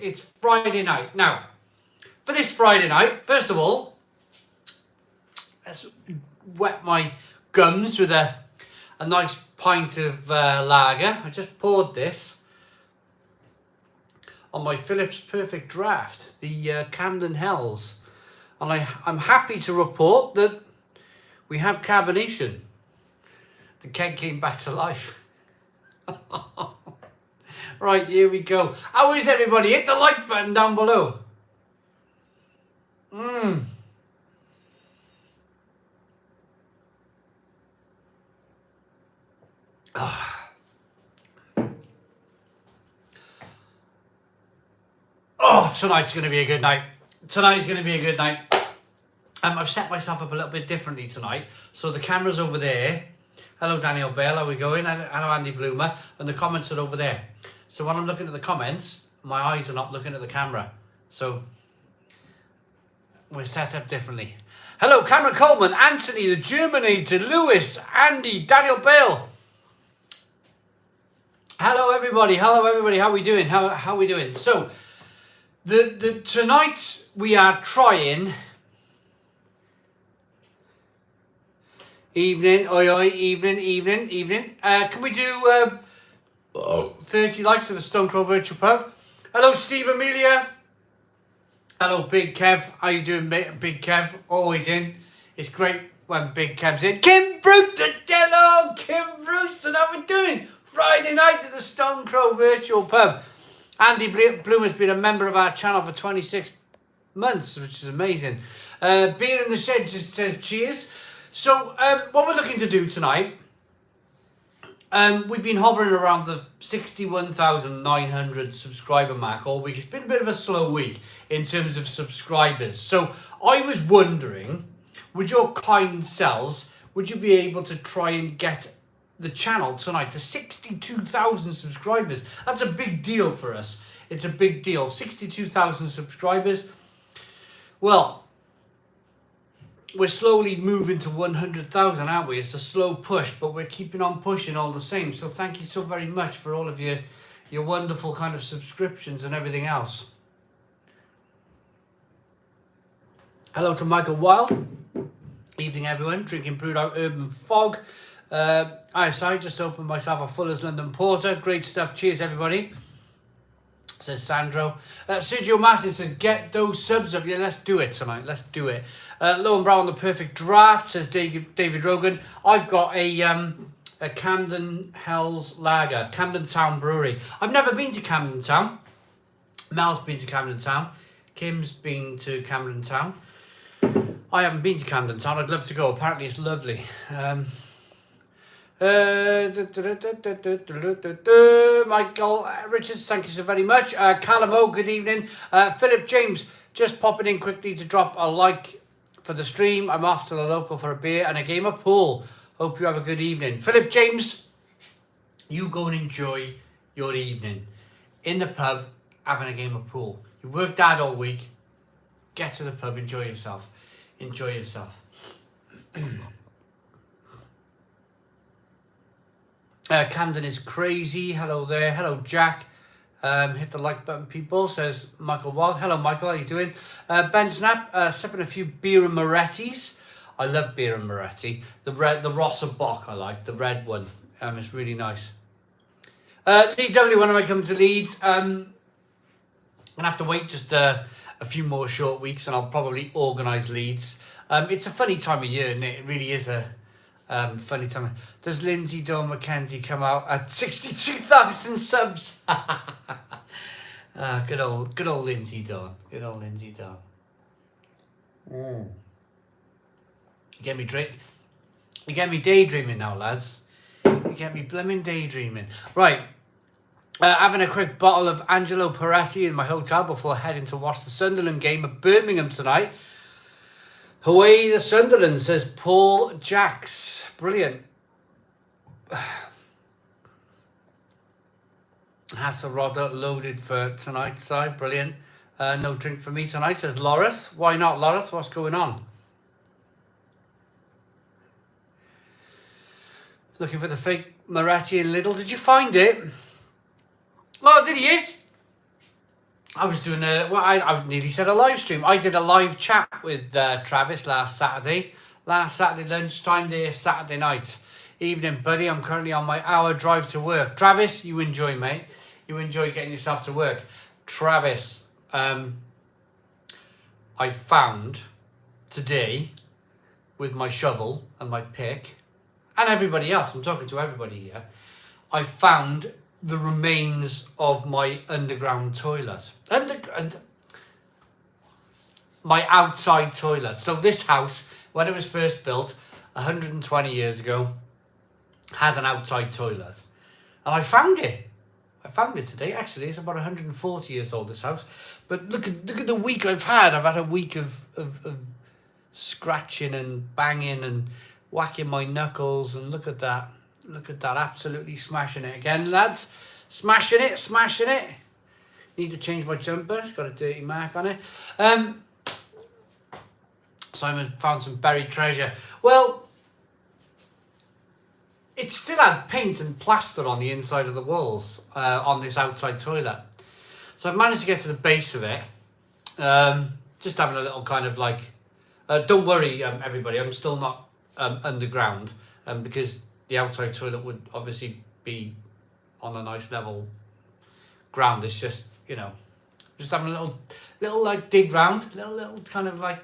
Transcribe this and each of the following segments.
it's Friday night. Now, for this Friday night, first of all, let's wet my gums with a nice pint of lager. I just poured this on my Phillips Perfect Draft, the Camden Hells. And I'm happy to report that we have carbonation. The keg came back to life. Right, here we go. How is everybody? Hit the like button down below. Oh, tonight's going to be a good night. Tonight's going to be a good night. I've set myself up a little bit differently tonight. So the camera's over there. Hello, Daniel Bell. How are we going? Hello, Andy Bloomer. And the comments are over there. So when I'm looking at the comments, my eyes are not looking at the camera. So we're set up differently. Hello, Cameron Coleman, Anthony, the Germinator, Lewis, Andy, Daniel Bale. Hello, everybody. Hello, everybody. How are we doing? How are we doing? So tonight we are trying. Evening, evening. Can we do 30 likes of the Stone Crow Virtual Pub? Hello, Steve Amelia. Hello, Big Kev. How you doing, Big Kev? Always in. It's great when Big Kev's in. Kim Brewster, hello, Kim Brewster. How we doing? Friday night at the Stone Crow Virtual Pub. Andy Bloom has been a member of our channel for 26 months, which is amazing. Beer in the Shed just says cheers. So, what we're looking to do tonight, we've been hovering around the 61,900 subscriber mark all week. It's been a bit of a slow week in terms of subscribers. So, I was wondering, with your kind selves, would you be able to try and get the channel tonight to 62,000 subscribers? That's a big deal for us. It's a big deal. 62,000 subscribers. Well, we're slowly moving to 100,000, aren't we? It's a slow push, but we're keeping on pushing all the same. So thank you so very much for all of your wonderful kind of subscriptions and everything else. Hello to Michael Wild. Evening, everyone. Drinking brewed out Urban Fog. I just opened myself a Fuller's London Porter. Great stuff. Cheers, everybody. Says Sandro. Sergio Martin says, get those subs up. Yeah, let's do it tonight. Let's do it. Low and Brown, the perfect draft, says David Rogan. I've got a Camden Hells Lager, Camden Town Brewery. I've never been to Camden Town. Mel's been to Camden Town. Kim's been to Camden Town. I haven't been to Camden Town. I'd love to go. Apparently it's lovely. Michael Richards, thank you so very much. Callum O, good evening. Philip James, just popping in quickly to drop a like for the stream. I'm off to the local for a beer and a game of pool. Hope you have a good evening. Philip James, you go and enjoy your evening in the pub having a game of pool. You worked hard all week. Get to the pub, enjoy yourself. Enjoy yourself. Camden is crazy. Hello there. Hello, Jack. Hit the like button, people, says Michael Wild. Hello, Michael. How you doing? Ben Snap, sipping a few beer and Moretti's. I love beer and Moretti. The Rosser Bock I like. The red one. It's really nice. Lee W, when am I coming to Leeds? I'm going to have to wait just a few more short weeks and I'll probably organise Leeds. It's a funny time of year, isn't it? It really is a funny time. Does Lindsay Dawn Mackenzie come out at 62,000 subs? Good old Lindsay Dawn. Good old Lindsay Dawn. You get me daydreaming now, lads. You get me blooming daydreaming. Right. Having a quick bottle of Angelo Peretti in my hotel before heading to watch the Sunderland game at Birmingham tonight. Away the Sunderland, says Paul Jacks. Brilliant. Hasselrodder loaded for tonight's side. Brilliant. No drink for me tonight, says Loreth. Why not, Loreth? What's going on? Looking for the fake Moretti in Lidl. Did you find it? Oh, there he is. I was doing I nearly said a live stream. I did a live chat with Travis last Saturday. Last Saturday lunchtime, there, Saturday night. Evening, buddy. I'm currently on my hour drive to work. Travis, you enjoy, mate. You enjoy getting yourself to work. Travis, I found today with my shovel and my pick and everybody else, I'm talking to everybody here, I found the remains of my underground toilet. My outside toilet. So this house, when it was first built 120 years ago, had an outside toilet. And I found it. I found it today. Actually, it's about 140 years old, this house. But look at the week I've had. I've had a week of scratching and banging and whacking my knuckles, and look at that. Look at that, absolutely smashing it again, lads. Smashing it, smashing it. Need to change my jumper, it's got a dirty mark on it. Simon found some buried treasure. Well, it still had paint and plaster on the inside of the walls on this outside toilet. So I've managed to get to the base of it. Just having a little kind of like, don't worry everybody, I'm still not underground because the outside toilet would obviously be on a nice level ground. It's just, you know, just having a little like dig round, little kind of like,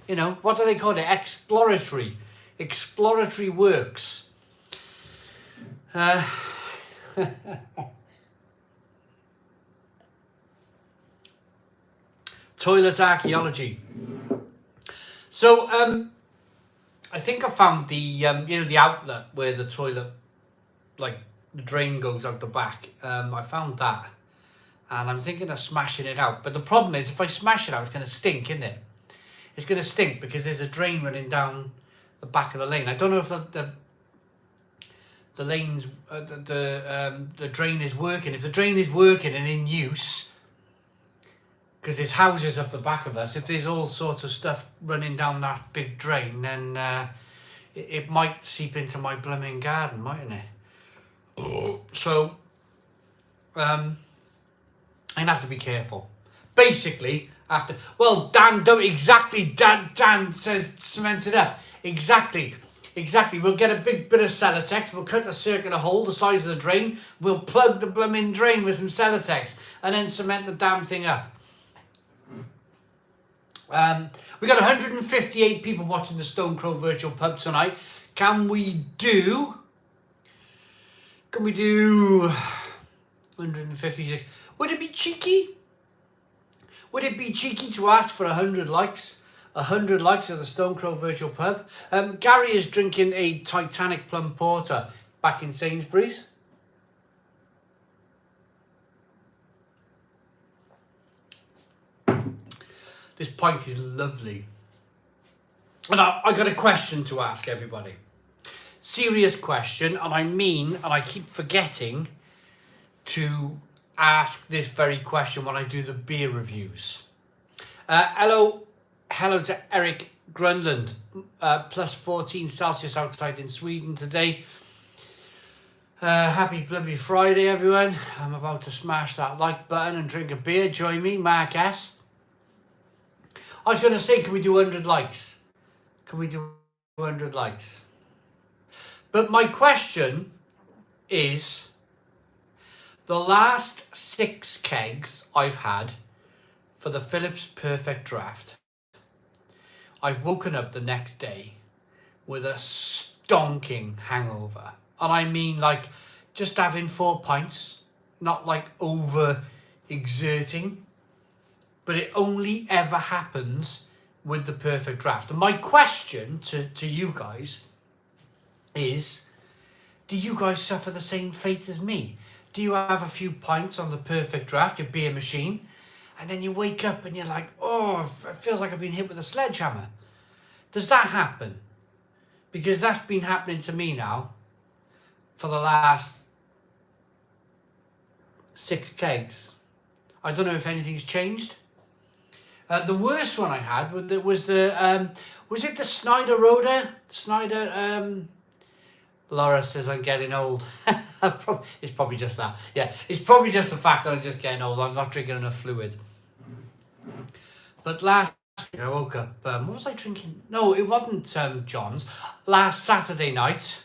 you know, what do they call it? Exploratory works. Toilet archaeology. So, I think I found the, you know, the outlet where the toilet, like the drain goes out the back. I found that, and I'm thinking of smashing it out. But the problem is, if I smash it out, it's going to stink, isn't it? It's going to stink because there's a drain running down the back of the lane. I don't know if the lane's, the drain is working. If the drain is working and in use, because there's houses up the back of us, if there's all sorts of stuff running down that big drain, then it might seep into my blooming garden, mightn't it? So, I'd have to be careful. Basically, after, well, Dan, don't exactly, Dan says cement it up. Exactly. We'll get a big bit of Celotex, we'll cut a circular hole the size of the drain, we'll plug the blooming drain with some Celotex, and then cement the damn thing up. We got 158 people watching the Stone Crow Virtual Pub tonight. Can we do 156? Would it be cheeky? Would it be cheeky to ask for 100 likes? 100 likes at the Stone Crow Virtual Pub. Gary is drinking a Titanic Plum Porter back in Sainsbury's. This pint is lovely. And I got a question to ask everybody. Serious question, and I keep forgetting to ask this very question when I do the beer reviews. Hello to Eric Grunland. Plus 14 Celsius outside in Sweden today. Happy bloody Friday, everyone. I'm about to smash that like button and drink a beer. Join me, Mark S. I was going to say, can we do 100 likes? Can we do 100 likes? But my question is, the last 6 kegs I've had for the Phillips Perfect Draft, I've woken up the next day with a stonking hangover. And I mean like just having 4 pints, not like over exerting. But it only ever happens with the Perfect Draft. And my question to you guys is, do you guys suffer the same fate as me? Do you have a few pints on the Perfect Draft, your beer machine, and then you wake up and you're like, oh, it feels like I've been hit with a sledgehammer? Does that happen? Because that's been happening to me now for the last 6 kegs. I don't know if anything's changed. The worst one I had was it the Snyder Roder? Snyder, Laura says I'm getting old. It's probably just that. Yeah, it's probably just the fact that I'm just getting old. I'm not drinking enough fluid. But last week I woke up, what was I drinking? No, it wasn't John's. Last Saturday night,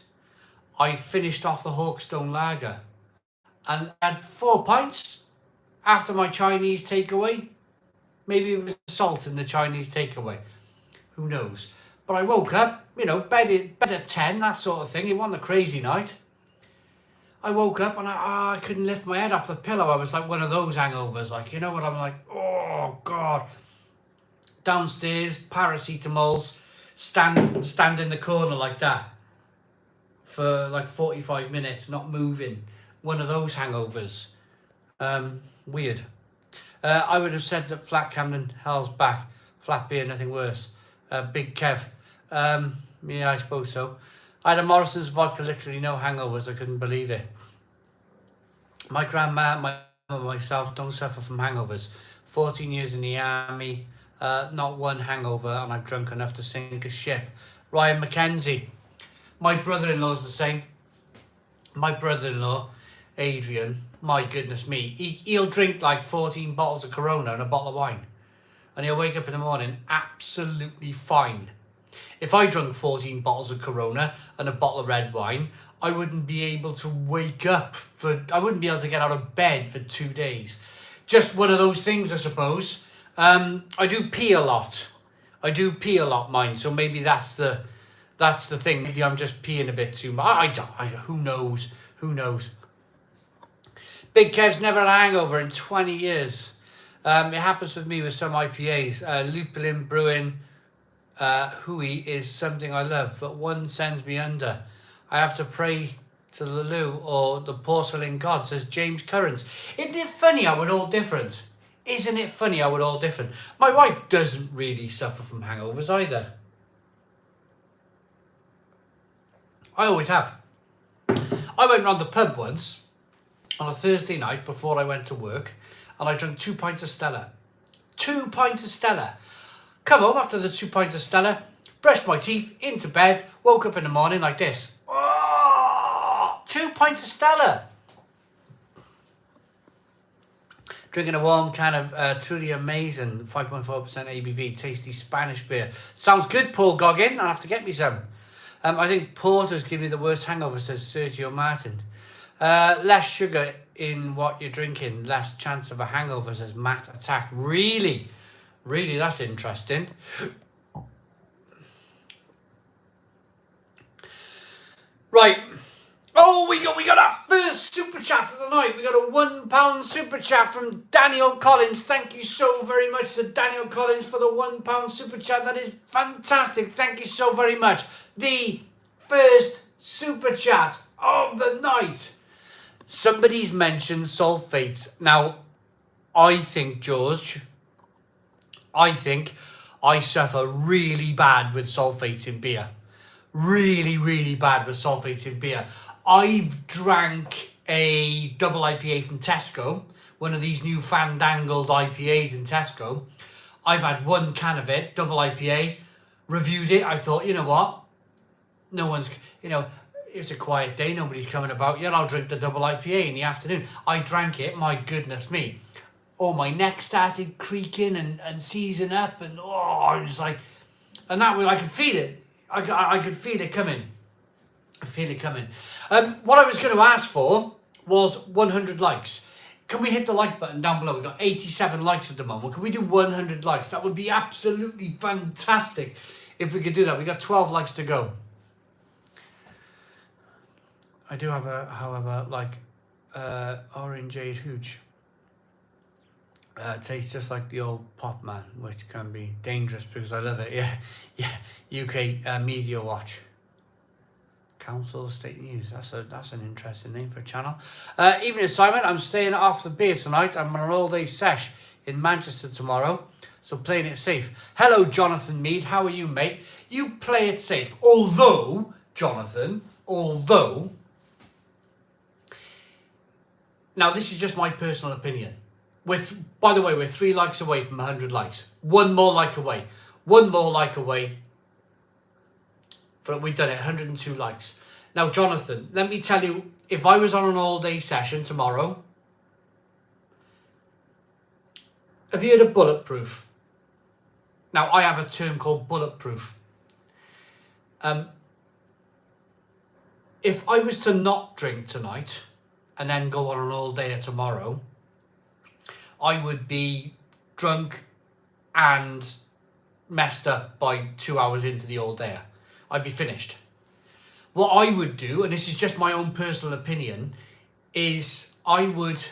I finished off the Hawkstone Lager and had 4 pints after my Chinese takeaway. Maybe it was salt in the Chinese takeaway. Who knows? But I woke up, bed at 10, that sort of thing. It wasn't a crazy night. I woke up and I couldn't lift my head off the pillow. I was like one of those hangovers, like, you know what I'm like, oh God. Downstairs, paracetamols, stand in the corner like that for like 45 minutes, not moving. One of those hangovers. Weird. I would have said that Flat Camden, hell's back. Flat beer, nothing worse. Big Kev. Yeah, I suppose so. I had a Morrison's vodka, literally no hangovers. I couldn't believe it. My grandma, my mum and myself don't suffer from hangovers. 14 years in the army, not one hangover, and I've drunk enough to sink a ship. Ryan McKenzie. My brother-in-law's the same. My brother-in-law, Adrian, my goodness me, he'll drink like 14 bottles of Corona and a bottle of wine. And he'll wake up in the morning absolutely fine. If I drank 14 bottles of Corona and a bottle of red wine, I wouldn't be able to wake up I wouldn't be able to get out of bed for 2 days. Just one of those things, I suppose. I do pee a lot. Mine. So maybe that's the thing. Maybe I'm just peeing a bit too much. Who knows? Big Kev's never had a hangover in 20 years. It happens with me with some IPAs. Lupulin Brewing, Hui is something I love, but one sends me under. I have to pray to the Lou or the porcelain god, says James Currans. Isn't it funny how we're all different? My wife doesn't really suffer from hangovers either. I always have. I went round the pub once on a Thursday night before I went to work, and I drank 2 pints of Stella. 2 pints of Stella. Come home after the 2 pints of Stella, brushed my teeth, into bed, woke up in the morning like this. Oh, 2 pints of Stella. Drinking a warm can of truly amazing 5.4% ABV, tasty Spanish beer. Sounds good, Paul Goggin. I'll have to get me some. I think porters give me the worst hangover, says Sergio Martin. Less sugar in what you're drinking, less chance of a hangover, says Matt Attack. Really, that's interesting. Right. Oh, we got our first super chat of the night. We got a £1 super chat from Daniel Collins. Thank you so very much to Daniel Collins for the £1 super chat. That is fantastic. Thank you so very much. The first super chat of the night. Somebody's mentioned sulfates. Now, I think I suffer really bad with sulfates in beer. Really bad with sulfates in beer. I've drank a double IPA from Tesco, one of these new fandangled IPAs in Tesco. I've had 1 can of it, double IPA, reviewed it. I thought, you know what? No one's, it's a quiet day, nobody's coming about yet. I'll drink the double IPA in the afternoon. I drank it, my goodness me. Oh, my neck started creaking and seizing up, and I was like, and that was, I could feel it. I could feel it coming. What I was going to ask for was 100 likes. Can we hit the like button down below? We've got 87 likes at the moment. Can we do 100 likes? That would be absolutely fantastic if we could do that. We got 12 likes to go. I do have however, orangeade hooch. It tastes just like the old Pop Man, which can be dangerous because I love it. Yeah. UK Media Watch. Council State News. That's an interesting name for a channel. Evening Simon, I'm staying off the beer tonight. I'm on an all-day sesh in Manchester tomorrow, so playing it safe. Hello, Jonathan Mead. How are you, mate? You play it safe. Although, Jonathan, now this is just my personal opinion. By the way, we're 3 likes away from 100 likes. 1 more like away. We've done it, 102 likes. Now, Jonathan, let me tell you, if I was on an all-day session tomorrow, Have you heard of bulletproof? Now, I have a term called bulletproof. If I was to not drink tonight and then go on an all-dayer tomorrow, I would be drunk and messed up by 2 hours into the all-dayer. I'd be finished. What I would do, and this is just my own personal opinion, is I would...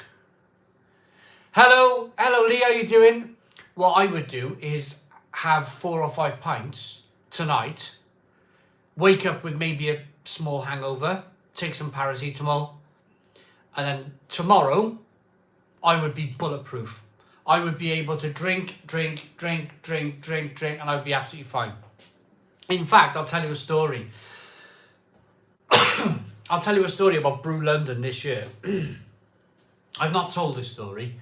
Hello Lee, how you doing? What I would do is have 4 or 5 pints tonight, wake up with maybe a small hangover, take some paracetamol, and then tomorrow I would be bulletproof. I would be able to drink, and I would be absolutely fine. In fact, I'll tell you a story. I'll tell you a story about Brew London this year. I've not told this story.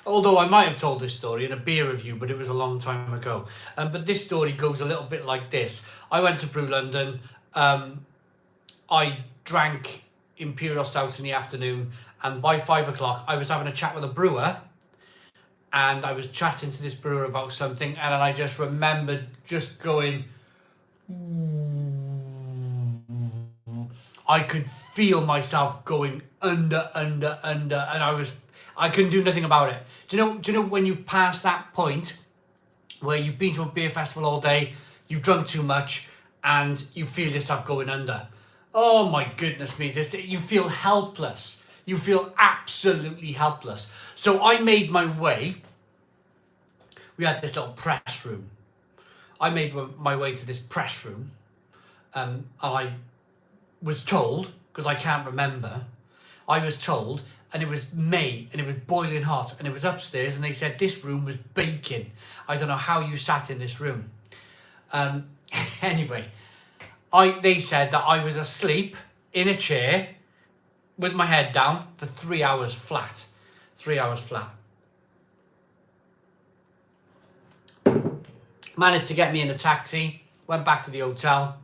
Although I might have told this story in a beer review, but it was a long time ago. But this story goes a little bit like this. I went to Brew London. I drank Imperial Stouts in the afternoon, and by 5 o'clock I was having a chat with a brewer, and I was chatting to this brewer about something, and then I just remembered just going... I could feel myself going under, and I couldn't do nothing about it. Do you know when you pass that point where you've been to a beer festival all day, you've drunk too much, and you feel yourself going under? Oh my goodness me, you feel helpless. You feel absolutely helpless. So I made my way. We had this little press room. I made my way to this press room, and I was told, because I can't remember, I was told, and it was May, and it was boiling hot, and it was upstairs, and they said this room was baking. I don't know how you sat in this room. Anyway, they said that I was asleep in a chair with my head down for 3 hours flat. 3 hours flat. Managed to get me in a taxi, went back to the hotel.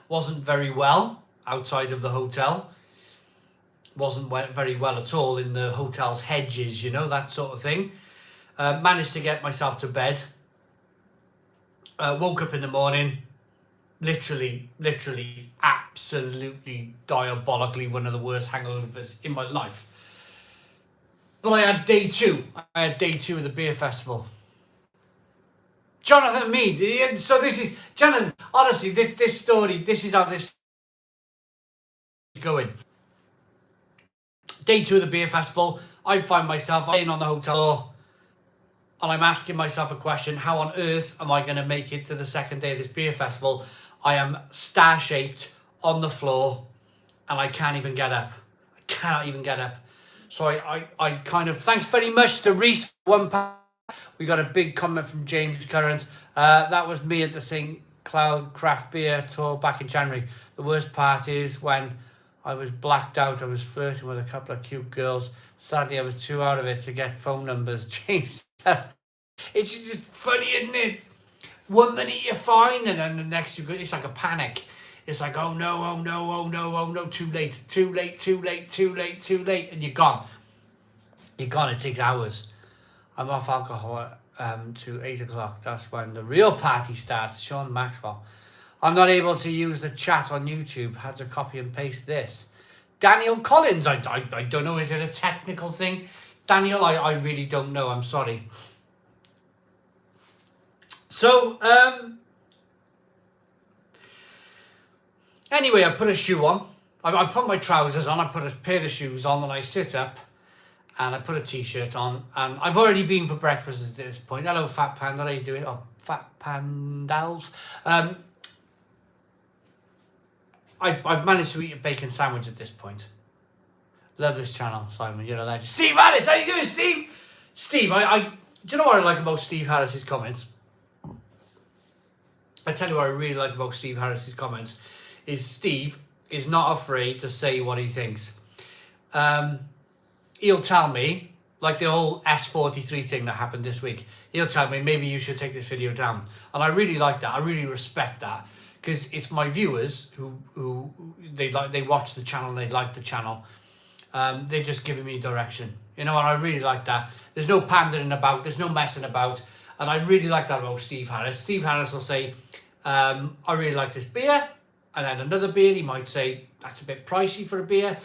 Wasn't very well outside of the hotel. Wasn't very well at all in the hotel's hedges, you know, that sort of thing. Managed to get myself to bed. Woke up in the morning, literally, absolutely diabolically one of the worst hangovers in my life. But I had day two. I had day 2 of the beer festival. Jonathan Mead. So this is, Jonathan, honestly, this story, this is how this is going. Day 2 of the beer festival, I find myself laying on the hotel floor, and I'm asking myself a question: how on earth am I going to make it to the second day of this beer festival? I am star-shaped on the floor, and I can't even get up. I cannot even get up. So I kind of, thanks very much to Reese for £1. We got a big comment from James Current. That was me at the St. Cloud Craft Beer Tour back in January. The worst part is when I was blacked out. I was flirting with a couple of cute girls. Sadly, I was too out of it to get phone numbers. James, it's just funny, isn't it? 1 minute you're fine, and then the next it's like a panic. It's like, oh no, too late, and you're gone. You're gone. It takes hours. I'm off alcohol to 8 o'clock. That's when the real party starts. Sean Maxwell. I'm not able to use the chat on YouTube. Had to copy and paste this. Daniel Collins. I don't know. Is it a technical thing? Daniel, I really don't know. I'm sorry. So, anyway, I put a shoe on. I put my trousers on. I put a pair of shoes on, and I sit up. And I put a t-shirt on, and I've already been for breakfast at this point. Hello, Fat Panda, how are you doing? Oh, Fat Pandals. I've managed to eat a bacon sandwich at this point. Love this channel, Simon. You're a legend. Steve Harris, how you doing, Steve? Steve, do you know what I like about Steve Harris's comments? I tell you what I really like about Steve Harris's comments is Steve is not afraid to say what he thinks. He'll tell me, like the whole S43 thing that happened this week, he'll tell me, maybe you should take this video down. And I really like that. I really respect that, because it's my viewers who they watch the channel and they like the channel. They're just giving me direction. You know, and I really like that. There's no pandering about, there's no messing about, and I really like that about Steve Harris. Steve Harris will say, I really like this beer, and then another beer, he might say, that's a bit pricey for a beer,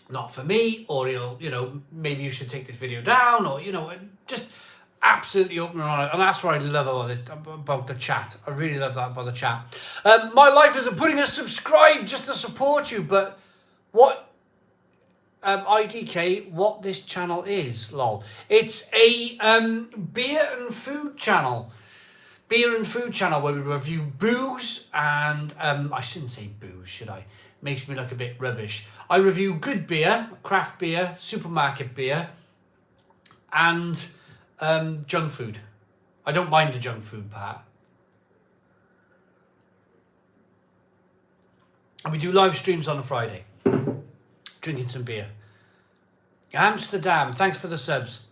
not for me, or he'll, you know, maybe you should take this video down, or, you know, just absolutely open and honest, and that's what I love about the chat. I really love that about the chat. My life isn't putting a subscribe just to support you, but what IDK, what this channel is, lol. It's a beer and food channel. Beer and food channel where we review booze and I shouldn't say booze, should I? Makes me look a bit rubbish. I review good beer, craft beer, supermarket beer, and junk food. I don't mind the junk food part. And we do live streams on a Friday. Drinking some beer. Amsterdam, thanks for the subs.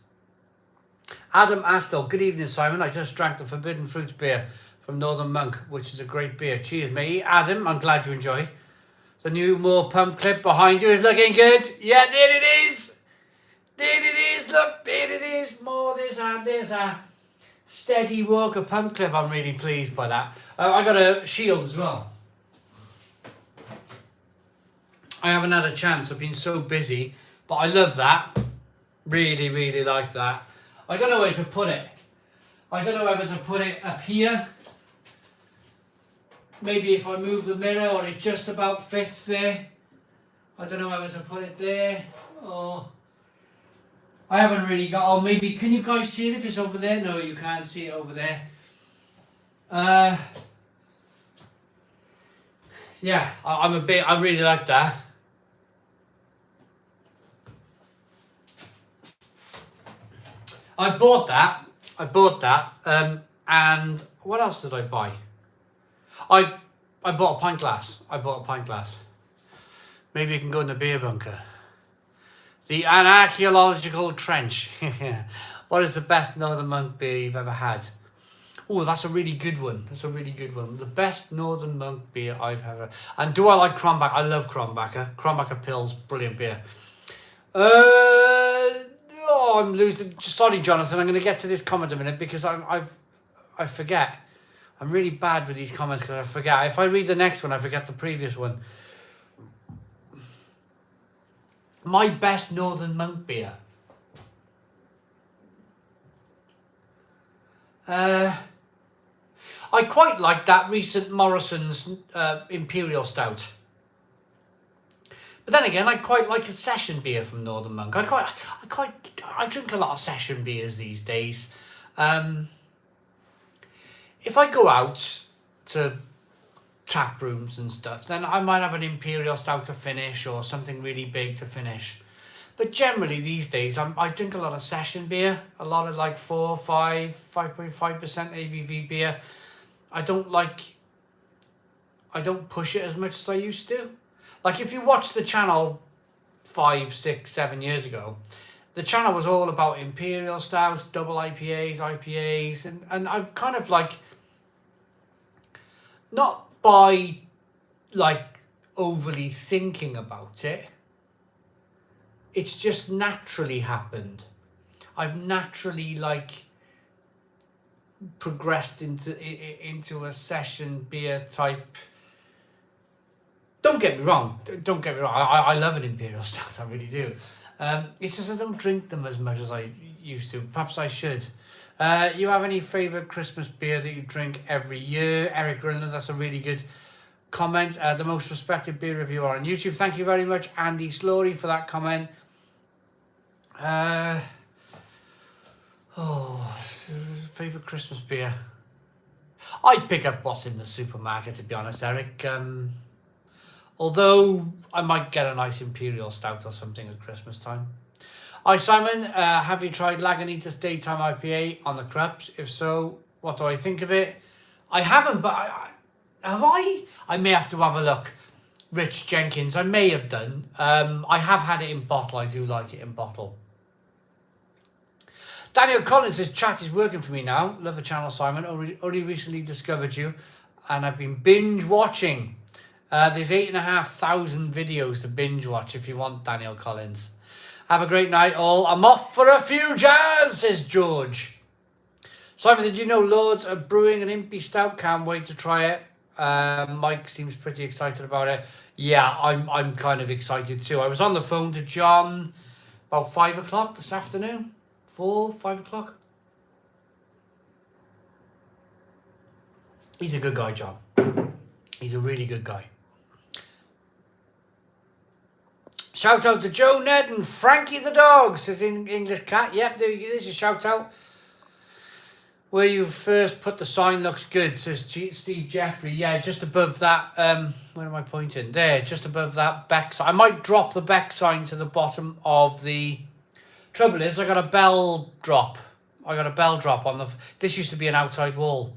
Adam Astle, good evening, Simon. I just drank the Forbidden Fruits beer from Northern Monk, which is a great beer. Cheers, mate. Adam, I'm glad you enjoy. The new More Pump clip behind you is looking good. Yeah, there it is. There it is. Look, there it is. More, there's a steady Walker Pump clip. I'm really pleased by that. I got a shield as well. I haven't had a chance. I've been so busy. But I love that. Really, really like that. I don't know where to put it. I don't know whether to put it up here. Maybe if I move the mirror, or it just about fits there. I don't know whether to put it there. Or I haven't really got. Or maybe, can you guys see it if it's over there? No, you can't see it over there. Yeah, I really like that. I bought that, and what else did I buy? I bought a pint glass. Maybe you can go in the beer bunker. An archaeological trench. What is the best Northern Monk beer you've ever had? Oh, that's a really good one. The best Northern Monk beer I've ever... And do I like Kronbacher? I love Kronbacher. Kronbacher Pils, brilliant beer. Oh, I'm losing. Sorry, Jonathan. I'm going to get to this comment in a minute because I forget. I'm really bad with these comments because I forget. If I read the next one, I forget the previous one. My best Northern Monk beer. I quite like that recent Morrison's Imperial Stout. But then again, I quite like a session beer from Northern Monk. I drink a lot of session beers these days. If I go out to tap rooms and stuff, then I might have an Imperial Stout to finish or something really big to finish. But generally these days, I drink a lot of session beer, a lot of like 4, 5, 5.5% ABV beer. I don't push it as much as I used to. Like if you watch the channel 5, 6, 7 years ago, the channel was all about Imperial Stouts, double IPAs, and I've kind of like, not by like overly thinking about it, it's just naturally happened. I've naturally like progressed into a session beer type. Don't get me wrong. I love an Imperial Stout, I really do. It's just I don't drink them as much as I used to. Perhaps I should. You have any favourite Christmas beer that you drink every year? Eric Grinland, that's a really good comment. The most respected beer reviewer on YouTube. Thank you very much, Andy Slory, for that comment. Favourite Christmas beer? I'd pick up what's in the supermarket, to be honest, Eric. Although I might get a nice Imperial Stout or something at Christmas time. Hi Simon, have you tried Lagunitas Daytime IPA on the Crups? If so, what do I think of it? I haven't, but have I? I may have to have a look. Rich Jenkins, I may have done. I have had it in bottle. I do like it in bottle. Daniel Collins says, chat is working for me now. Love the channel, Simon. Only recently discovered you, and I've been binge watching. There's 8,500 videos to binge watch if you want, Daniel Collins. Have a great night, all. I'm off for a few jazz, says George. Simon, did you know loads of brewing and impy stout? Can't wait to try it. Mike seems pretty excited about it. Yeah, I'm kind of excited too. I was on the phone to John about 5 o'clock this afternoon. 5 o'clock. He's a good guy, John. He's a really good guy. Shout out to Joe, Ned, and Frankie the dog, says in English Cat. Yep, there's a shout out. Where you first put the sign looks good, says Steve Jeffrey. Yeah, just above that. Where am I pointing? There, just above that Beck sign. I might drop the Beck sign to the bottom of the. Trouble is, I got a bell drop. on the. This used to be an outside wall,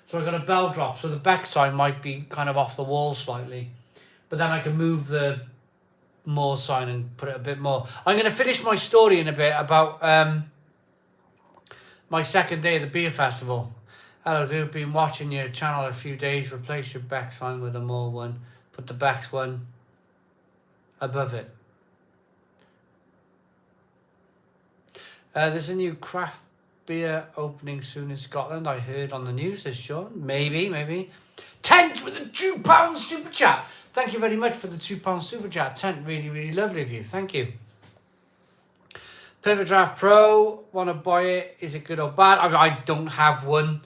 so I got a bell drop. So the Beck sign might be kind of off the wall slightly, but then I can move the more sign and put it a bit more. I'm going to finish my story in a bit about my second day of the beer festival. Hello, dude. Been watching your channel a few days. Replace your back sign with a more one. Put the backs one above it. There's a new craft beer opening soon in Scotland. I heard on the news, says Sean. Maybe. Tent with a £2 super chat. Thank you very much for the £2 super chat. Tent, really, really lovely of you. Thank you. Perfect Draft Pro, want to buy it? Is it good or bad? I don't have one.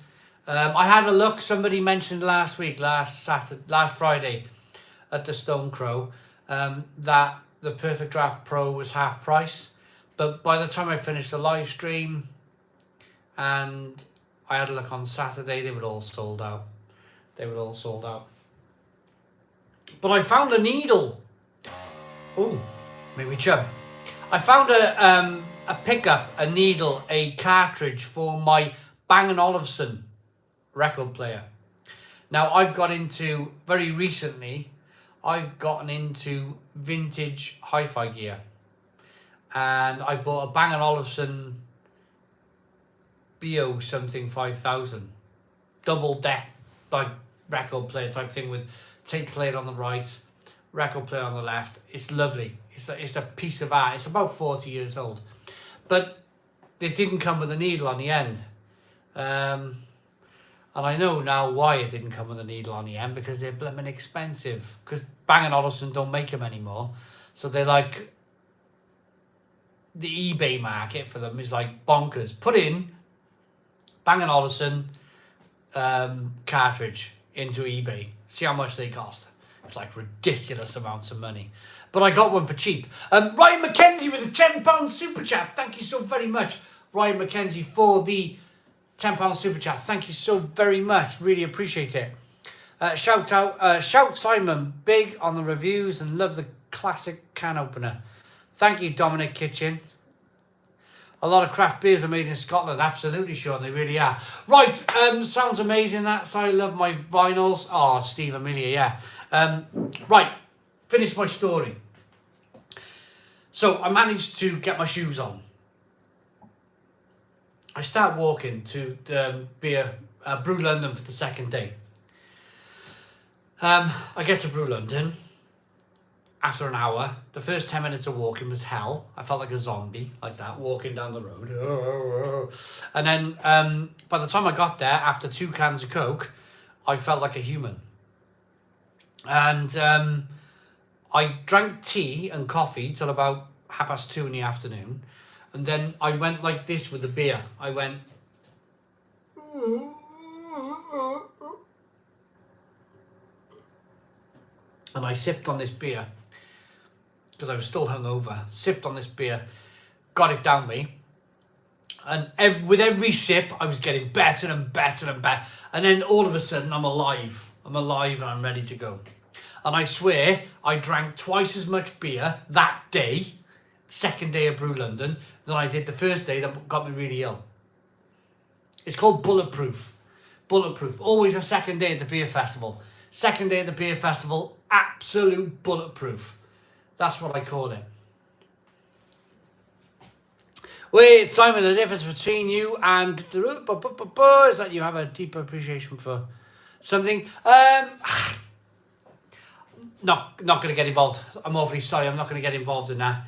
I had a look. Somebody mentioned last Friday, at the Stone Crow, that the Perfect Draft Pro was half price. But by the time I finished the live stream, and I had a look on Saturday, they were all sold out. But I found a needle. Oh, maybe chub. I found a pickup, a needle, a cartridge for my Bang & Olufsen record player. Now, very recently, I've gotten into vintage hi-fi gear. And I bought a Bang & Olufsen BO something 5000. Double deck, like record player type thing with tape player on the right, record player on the left. It's lovely. It's a piece of art. It's about 40 years old. But it didn't come with a needle on the end. And I know now why it didn't come with a needle on the end, because they're blooming expensive. Because Bang & Olufsen don't make them anymore. So they're like, the eBay market for them is like bonkers. Put in Bang & Olufsen cartridge into eBay. See how much they cost. It's like ridiculous amounts of money. But I got one for cheap. Ryan McKenzie with a £10 super chat. Thank you so very much, Ryan McKenzie, for the £10 super chat. Thank you so very much. Really appreciate it. Shout Simon, big on the reviews and love the classic can opener. Thank you, Dominic Kitchen. A lot of craft beers are made in Scotland. Absolutely, Sean. They really are. Right. Sounds amazing. That's I love my vinyls. Oh, Steve Amelia, yeah. Right. Finish my story. So I managed to get my shoes on. I start walking to Brew London for the second day. I get to Brew London. After an hour, the first 10 minutes of walking was hell. I felt like a zombie, like that, walking down the road. And then by the time I got there, after 2 cans of Coke, I felt like a human. And I drank tea and coffee till about 2:30 in the afternoon. And then I went like this with the beer. I went... And I sipped on this beer, because I was still hungover, sipped on this beer, got it down me, and with every sip, I was getting better and better and better, and then all of a sudden, I'm alive and I'm ready to go. And I swear, I drank twice as much beer that day, second day of Brew London, than I did the first day that got me really ill. It's called bulletproof. Bulletproof. Always a second day at the beer festival. Second day at the beer festival, absolute bulletproof. That's what I call it. Wait, Simon, the difference between you and is that you have a deeper appreciation for something. Not going to get involved. I'm awfully sorry. I'm not going to get involved in that.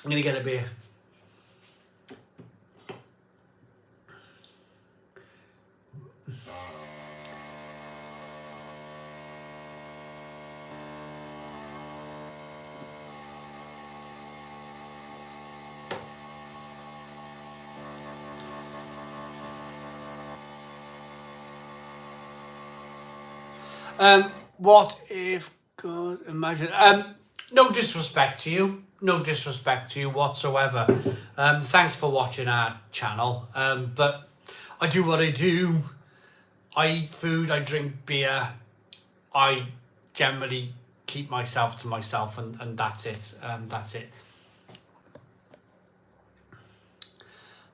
I'm going to get a beer. What if God imagine? No disrespect to you. No disrespect to you whatsoever. Thanks for watching our channel. But I do what I do. I eat food. I drink beer. I generally keep myself to myself, and that's it. That's it.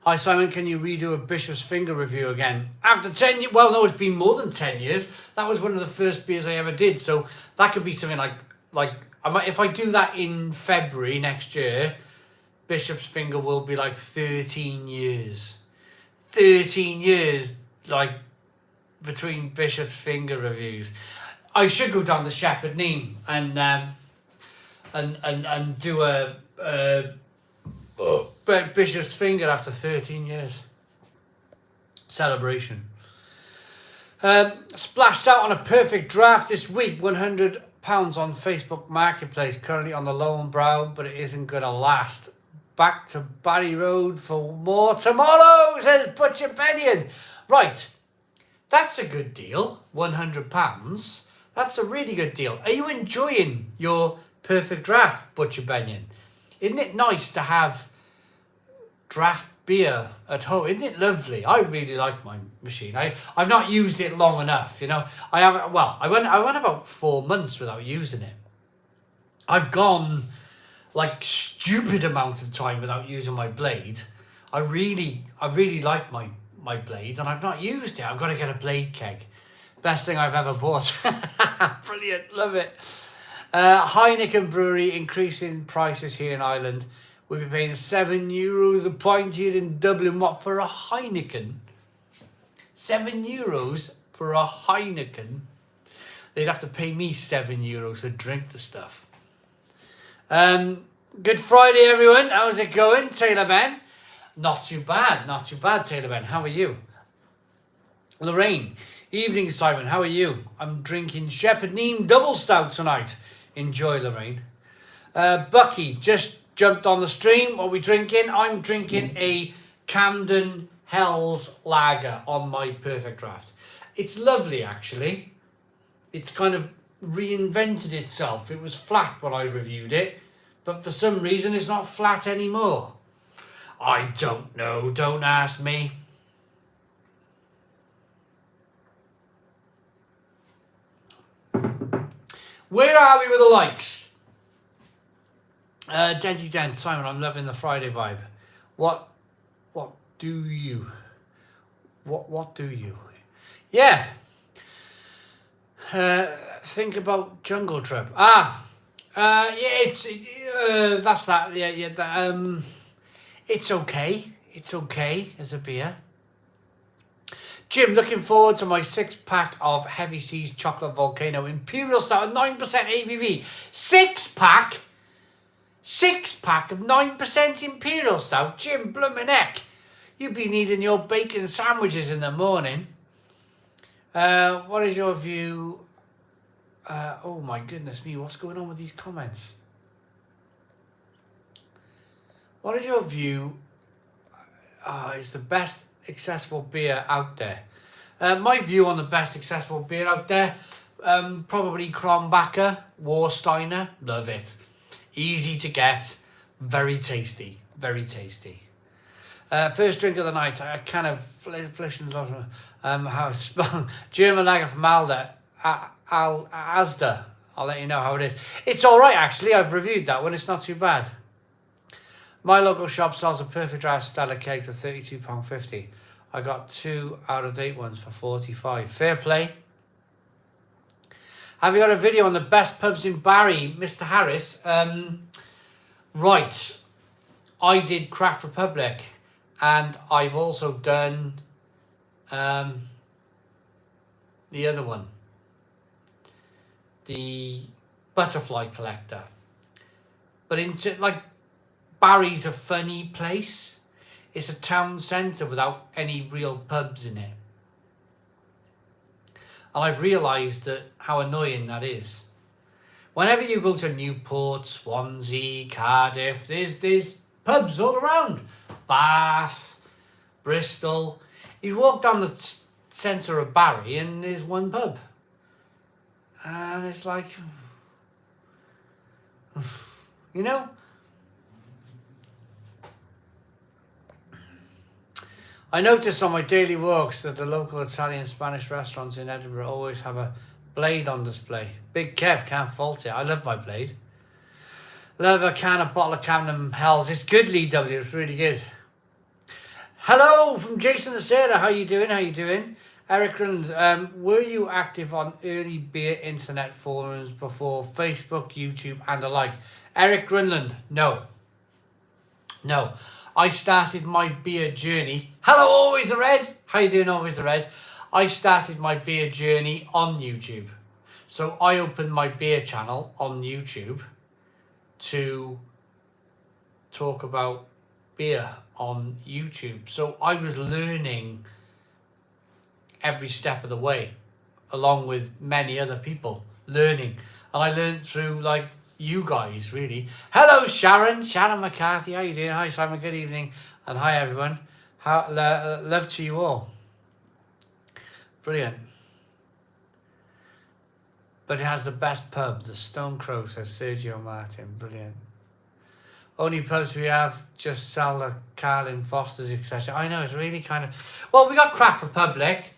Hi Simon, can you redo a Bishop's Finger review again? After 10 years, well no, it's been more than 10 years. That was one of the first beers I ever did. So that could be something like I might, if I do that in February next year, Bishop's Finger will be like 13 years. 13 years, like, between Bishop's Finger reviews. I should go down to Shepherd Neame and do a Bishop's Finger after 13 years. Celebration. Splashed out on a perfect draft this week. £100 on Facebook Marketplace. Currently on the loan brow, but it isn't going to last. Back to Barry Road for more tomorrow, says Butcher Bennion. Right. That's a good deal. £100. That's a really good deal. Are you enjoying your perfect draft, Butcher Bennion? Isn't it nice to have draft beer at home? Isn't it lovely? I really like my machine. I've not used it long enough, you know. I went about 4 months without using it. I've gone like stupid amount of time without using my blade. I really like my blade, and I've not used it. I've got to get a blade keg. Best thing I've ever bought. Brilliant, love it. Heineken Brewery increasing prices here in Ireland. We'll be paying €7 a pint here in Dublin. What, for a Heineken? €7 for a Heineken? They'd have to pay me €7 to drink the stuff. Good Friday, everyone. How's it going, Taylor Ben? Not too bad, Taylor Ben. How are you? Lorraine, evening, Simon. How are you? I'm drinking Shepherd Neame Double Stout tonight. Enjoy, Lorraine. Bucky just jumped on the stream. What are we drinking? I'm drinking a Camden Hell's Lager on my perfect draft. It's lovely, actually. It's kind of reinvented itself. It was flat when I reviewed it, but for some reason it's not flat anymore. I don't know. Don't ask me. Where are we with the likes? Denty Dent, Simon, I'm loving the Friday vibe. What do you? What do you? Yeah. Think about Jungle Trip. Yeah, that's that. Yeah. It's okay. It's okay as a beer. Jim, looking forward to my 6-pack of Heavy Seas Chocolate Volcano Imperial Stout at 9% ABV. 6-pack? 6-pack of 9% Imperial Stout? Jim, bloomin' heck. You'd be needing your bacon sandwiches in the morning. What is your view? Oh my goodness me, what's going on with these comments? What is your view? Is the best accessible beer out there? My view on the best accessible beer out there, probably Kronbacher, Warsteiner. Love it. Easy to get, very tasty, very tasty. First drink of the night, a can of how it's spelled. German lager from Asda. I'll let you know how it is. It's all right, actually. I've reviewed that one. It's not too bad. My local shop sells a perfect draft Stella kegs at £32.50. I got 2 out-of-date ones for £45. Fair play. Have you got a video on the best pubs in Barry, Mr. Harris? Right. I did Craft Republic, and I've also done the other one, the Butterfly Collector. But into like Barry's a funny place. It's a town centre without any real pubs in it. And I've realised that how annoying that is. Whenever you go to Newport, Swansea, Cardiff, there's pubs all around. Bath, Bristol. You walk down the centre of Barry and there's one pub. And it's like, you know? I notice on my daily walks that the local Italian and Spanish restaurants in Edinburgh always have a blade on display. Big Kev, can't fault it. I love my blade. Love a bottle of Camden Hells. It's good, Lee W. It's really good. Hello from Jason Acera. How you doing? How you doing? Eric Grunland, were you active on early beer internet forums before Facebook, YouTube and the like? Eric Grunland, no. No. I started my beer journey. Hello, Always the Red. How you doing, Always the Red? I started my beer journey on YouTube. So I opened my beer channel on YouTube to talk about beer on YouTube. So I was learning every step of the way, along with many other people learning. And I learned through like you guys, really. Hello, Sharon McCarthy. How you doing? Hi, Simon. Good evening. And hi, everyone. Love to you all. Brilliant. But it has the best pub, the Stone Crow, says Sergio Martin. Brilliant. Only pubs we have just sell the Carlin Fosters, etc. I know, it's really kind of... Well, we got Craft Republic.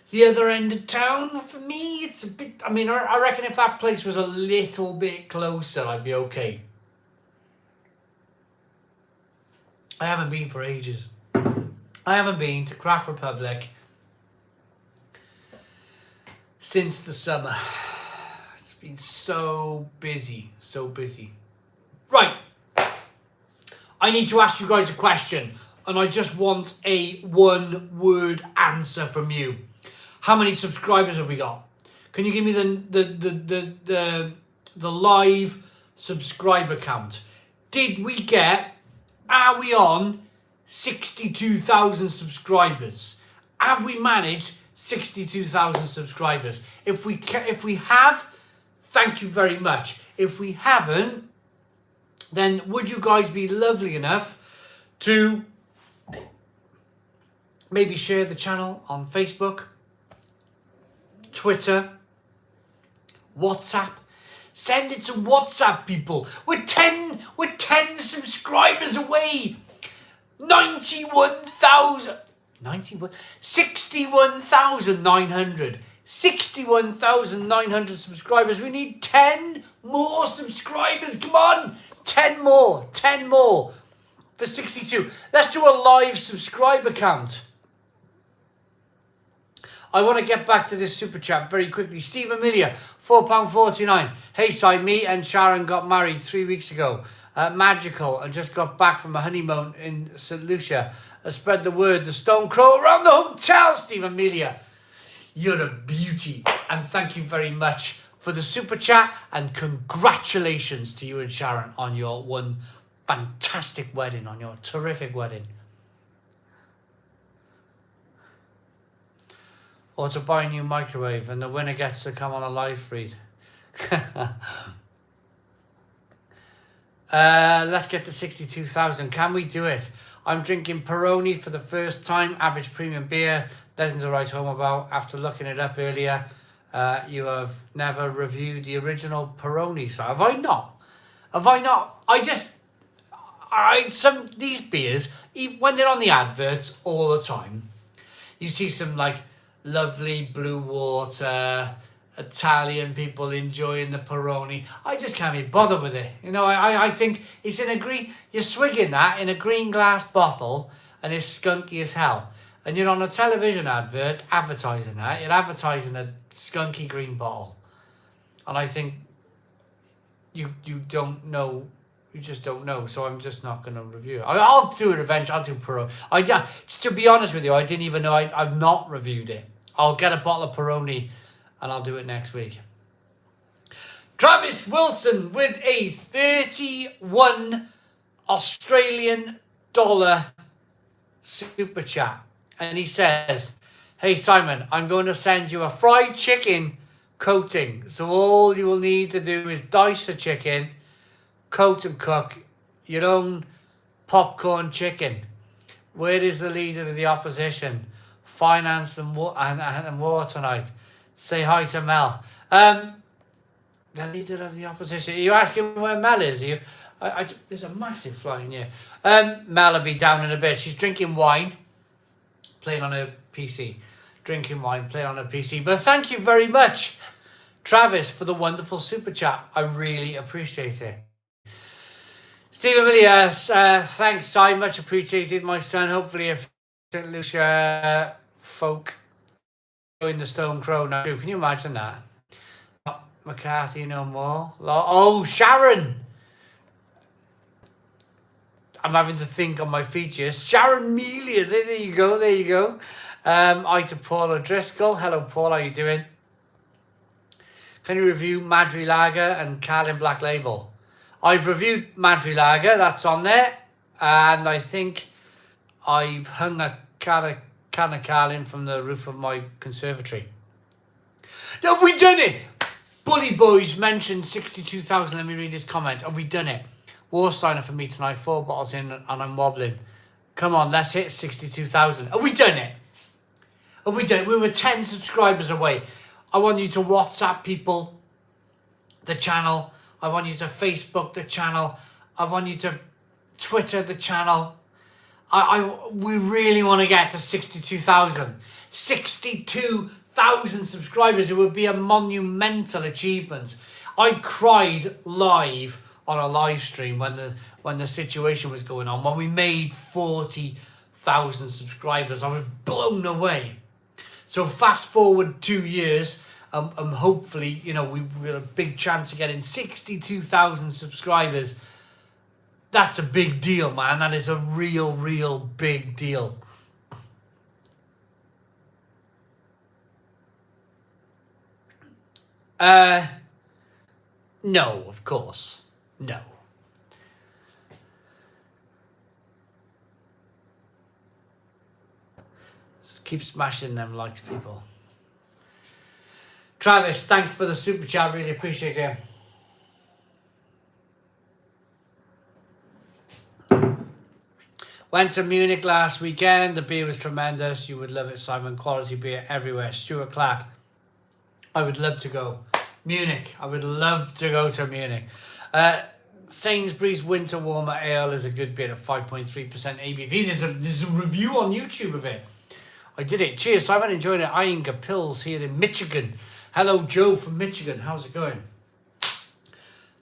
It's the other end of town. For me, it's a bit... I mean, I reckon if that place was a little bit closer, I'd be okay. I haven't been for ages. I haven't been to Craft Republic since the summer. It's been so busy, so busy. Right. I need to ask you guys a question, and I just want a one-word answer from you. How many subscribers have we got? Can you give me the live subscriber count? Are we on 62,000 subscribers? Have we managed 62,000 subscribers? If we have, thank you very much. If we haven't, then would you guys be lovely enough to maybe share the channel on Facebook, Twitter, WhatsApp? Send it to WhatsApp, people. We're 10 subscribers away. 61,900 subscribers. We need 10 more subscribers. Come on, 10 more for 62. Let's do a live subscriber count. I want to get back to this super chat very quickly. Steve Amelia, £4.49. Hey, Si, me and Sharon got married 3 weeks ago. Magical, and just got back from a honeymoon in St. Lucia. Spread the word, the Stone Crow around the hotel, Steve Amelia. You're a beauty, and thank you very much for the super chat, and congratulations to you and Sharon on your one fantastic wedding, on your terrific wedding. Or to buy a new microwave, and the winner gets to come on a live feed. Let's get to 62,000. Can we do it? I'm drinking Peroni for the first time. Average premium beer. Nothing to write home about. After looking it up earlier, you have never reviewed the original Peroni. So have I not? These beers, when they're on the adverts all the time, you see some like lovely blue water, Italian people enjoying the Peroni. I just can't be bothered with it. You know, I think it's in a green... You're swigging that in a green glass bottle and it's skunky as hell. And you're on a television advert advertising that. You're advertising a skunky green bottle. And I think you don't know... You just don't know. So I'm just not going to review it. I'll do it eventually. I'll do Peroni. To be honest with you, I didn't even know I've not reviewed it. I'll get a bottle of Peroni and I'll do it next week. Travis Wilson with a 31 Australian dollar super chat. And he says, hey Simon, I'm going to send you a fried chicken coating. So all you will need to do is dice the chicken, coat and cook your own popcorn chicken. Where is the leader of the opposition? Finance and war tonight. Say hi to Mel. The leader of the opposition. Are you asking where Mel is? There's a massive fly in here. Mel will be down in a bit. She's drinking wine, playing on her PC. Drinking wine, playing on her PC. But thank you very much, Travis, for the wonderful super chat. I really appreciate it. Stephen Williams, thanks, Si. Much appreciated, my son. Hopefully, if St. Lucia folk join the Stone Crow now, can you imagine that? McCarthy no more. Oh, Sharon! I'm having to think on my features. Sharon Melia, there you go, there you go. Hi to Paula Driscoll. Hello, Paul, how you doing? Can you review Madry Lager and Carlin Black Label? I've reviewed Madry Lager, that's on there. And I think I've hung a can of Carlin from the roof of my conservatory. Have we done it? Bully Boys mentioned 62,000. Let me read his comment. Have we done it? Warsteiner for me tonight. 4 bottles in and I'm wobbling. Come on, let's hit 62,000. Have we done it? Have we done it? We were 10 subscribers away. I want you to WhatsApp people the channel. I want you to Facebook the channel. I want you to Twitter the channel. We really want to get to 62,000. 62,000 subscribers. It would be a monumental achievement. I cried live on a live stream when the situation was going on. When we made 40,000 subscribers, I was blown away. So fast forward 2 years, hopefully, you know, we've got a big chance of getting 62,000 subscribers. That's a big deal, man. That is a real big deal. No, of course. No. Just keep smashing them likes, people. Travis, thanks for the super chat. Really appreciate it. Went to Munich last weekend. The beer was tremendous. You would love it, Simon. Quality beer everywhere. Stuart Clark. I would love to go. Munich. I would love to go to Munich. Sainsbury's Winter Warmer Ale is a good beer at 5.3% ABV. There's a review on YouTube of it. I did it. Cheers, Simon. Enjoyed it. Inga Pills here in Michigan. Hello, Joe from Michigan. How's it going?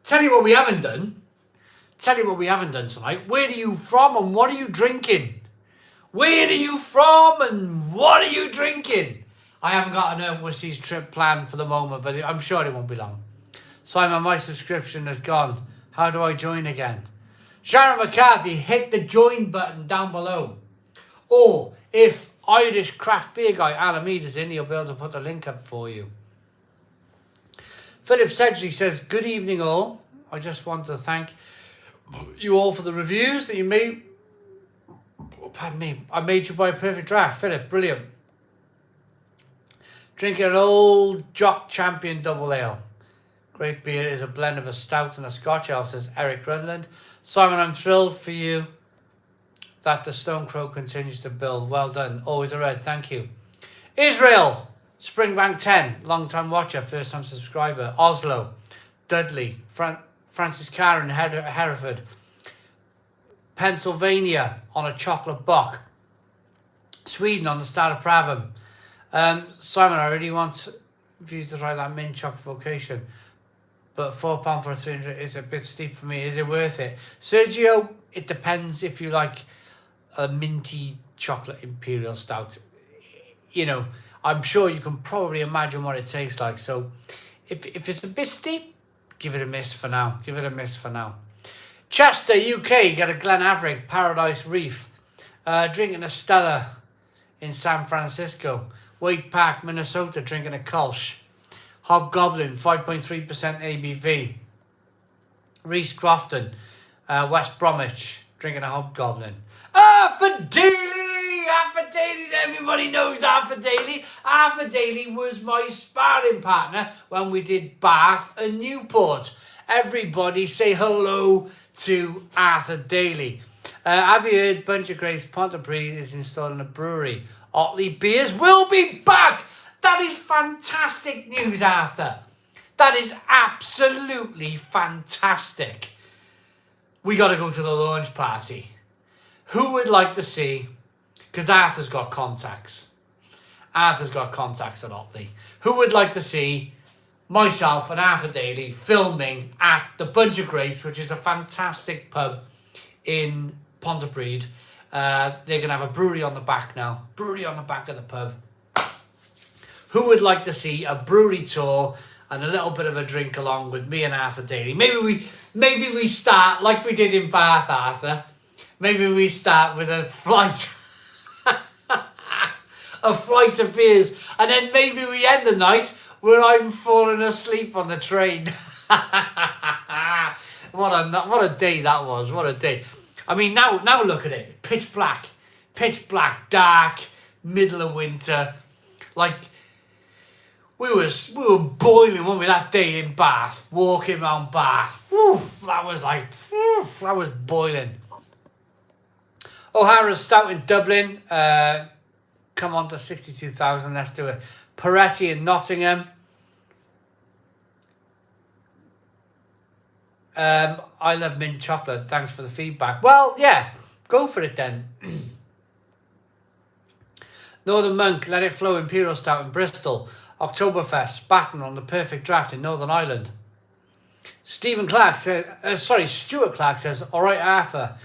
Tell you what we haven't done. Tell you what we haven't done tonight. Where are you from and what are you drinking? Where are you from and what are you drinking? I haven't got an overseas trip planned for the moment, but I'm sure it won't be long. Simon, my subscription is gone. How do I join again? Sharon McCarthy, hit the join button down below. Or if Irish craft beer guy Alameda's in, he'll be able to put the link up for you. Philip Sedgley says, good evening all. I just want to thank you all for the reviews that you made. Pardon me. I made you buy a perfect draft. Philip, brilliant. Drinking an old Jock Champion Double Ale. Great beer is a blend of a stout and a Scotch ale, says Eric Rudland. Simon, I'm thrilled for you that the Stone Crow continues to build. Well done. Always a red. Thank you. Israel. Springbank 10. Long-time watcher. First-time subscriber. Oslo. Dudley. Francis Karen. Hereford. Pennsylvania on a chocolate bock. Sweden on the Stad of Praven. Simon, I really want you to try that mint chocolate vocation. But £4 for a 300 is a bit steep for me. Is it worth it? Sergio, it depends if you like a minty chocolate imperial stout. You know, I'm sure you can probably imagine what it tastes like. So if it's a bit steep, give it a miss for now. Give it a miss for now. Chester, UK, got a Glenaverick Paradise Reef. Drinking a Stella in San Francisco. Wade Park, Minnesota, drinking a Kolsch. Hobgoblin, 5.3% ABV. Reese Crofton, West Bromwich, drinking a hobgoblin. Arthur Daly! Arthur Daly, everybody knows Arthur Daly. Arthur Daly was my sparring partner when we did Bath and Newport. Everybody say hello to Arthur Daly. Have you heard Bunch of Grapes Pontypridd is installing a brewery? Otley Beers will be back! That is fantastic news, Arthur. That is absolutely fantastic. We got to go to the launch party. Who would like to see, because Arthur's got contacts. Arthur's got contacts at Otley. Who would like to see myself and Arthur Daly filming at the Bunch of Grapes, which is a fantastic pub in Pontypridd. They're going to have a brewery on the back now. Brewery on the back of the pub. Who would like to see a brewery tour and a little bit of a drink along with me and Arthur Daly? Maybe we start like we did in Bath, Arthur. Maybe we start with a flight of beers, and then maybe we end the night where I'm falling asleep on the train. What a day that was! What a day! I mean, now look at it. Pitch black, dark, middle of winter. Like we were boiling, weren't we, that day in Bath, walking around Bath. That was boiling. O'Hara's Stout in Dublin. Come on to 62,000. Let's do it. Peroni in Nottingham. I love mint chocolate. Thanks for the feedback. Well, yeah, go for it then. Northern Monk, Let It Flow, Imperial Stout in Bristol. Oktoberfest, Spatten on the Perfect Draft in Northern Ireland. Stuart Clark says, all right, Arthur.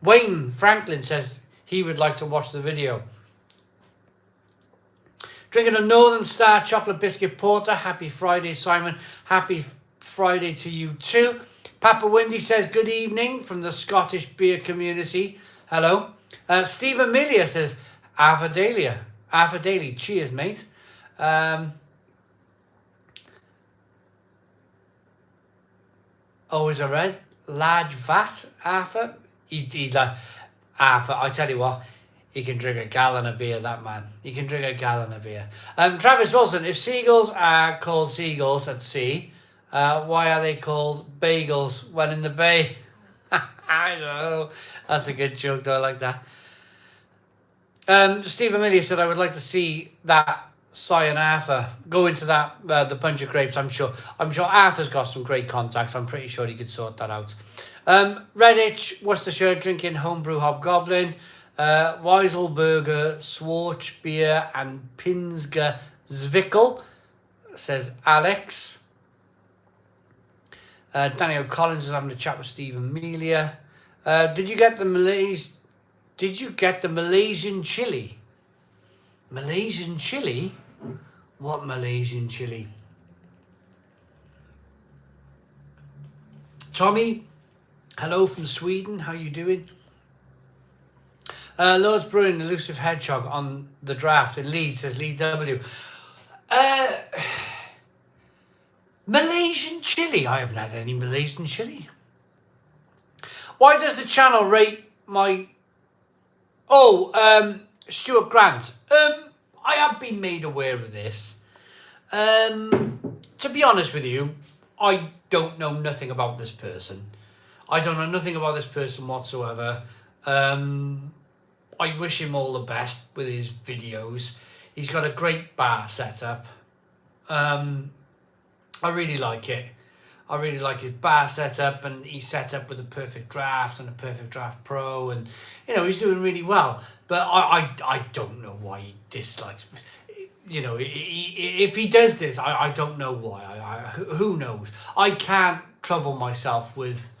Wayne Franklin says he would like to watch the video. Drinking a Northern Star chocolate biscuit porter. Happy Friday, Simon. Happy Friday to you too. Papa Windy says good evening from the Scottish beer community. Hello. Steve Amelia says Arthur Daly. Cheers, mate. Is a red large vat, Arthur? Arthur, I tell you what, he can drink a gallon of beer, that man. He can drink a gallon of beer. Travis Wilson, if seagulls are called seagulls at sea, why are they called bagels when in the bay? I don't know. That's a good joke, though. I like that. Steve Amelia said, I would like to see that Cy and Arthur go into that, the Bunch of Grapes. I'm sure Arthur's got some great contacts. I'm pretty sure he could sort that out. Redditch, Worcestershire, drinking homebrew hobgoblin. Weiselberger, Schwarz beer, and Pinsger Zwickel, says Alex. Daniel Collins is having a chat with Steve Amelia. Did you get the Malaysian chili? Malaysian chili? What Malaysian chili? Tommy, hello from Sweden. How you doing? Lord's Brewing, Elusive Hedgehog on the draft in Leeds, says Lee W. Malaysian chili? I haven't had any Malaysian chili. Why does the channel rate my... Stuart Grant. I have been made aware of this. To be honest with you, I don't know nothing about this person. I don't know nothing about this person whatsoever. I wish him all the best with his videos. He's got a great bar setup. I really like it. I really like his bar setup, and he's set up with a Perfect Draft and a Perfect Draft Pro, and he's doing really well. But I don't know why he dislikes. If he does this, I don't know why. Who knows? I can't trouble myself with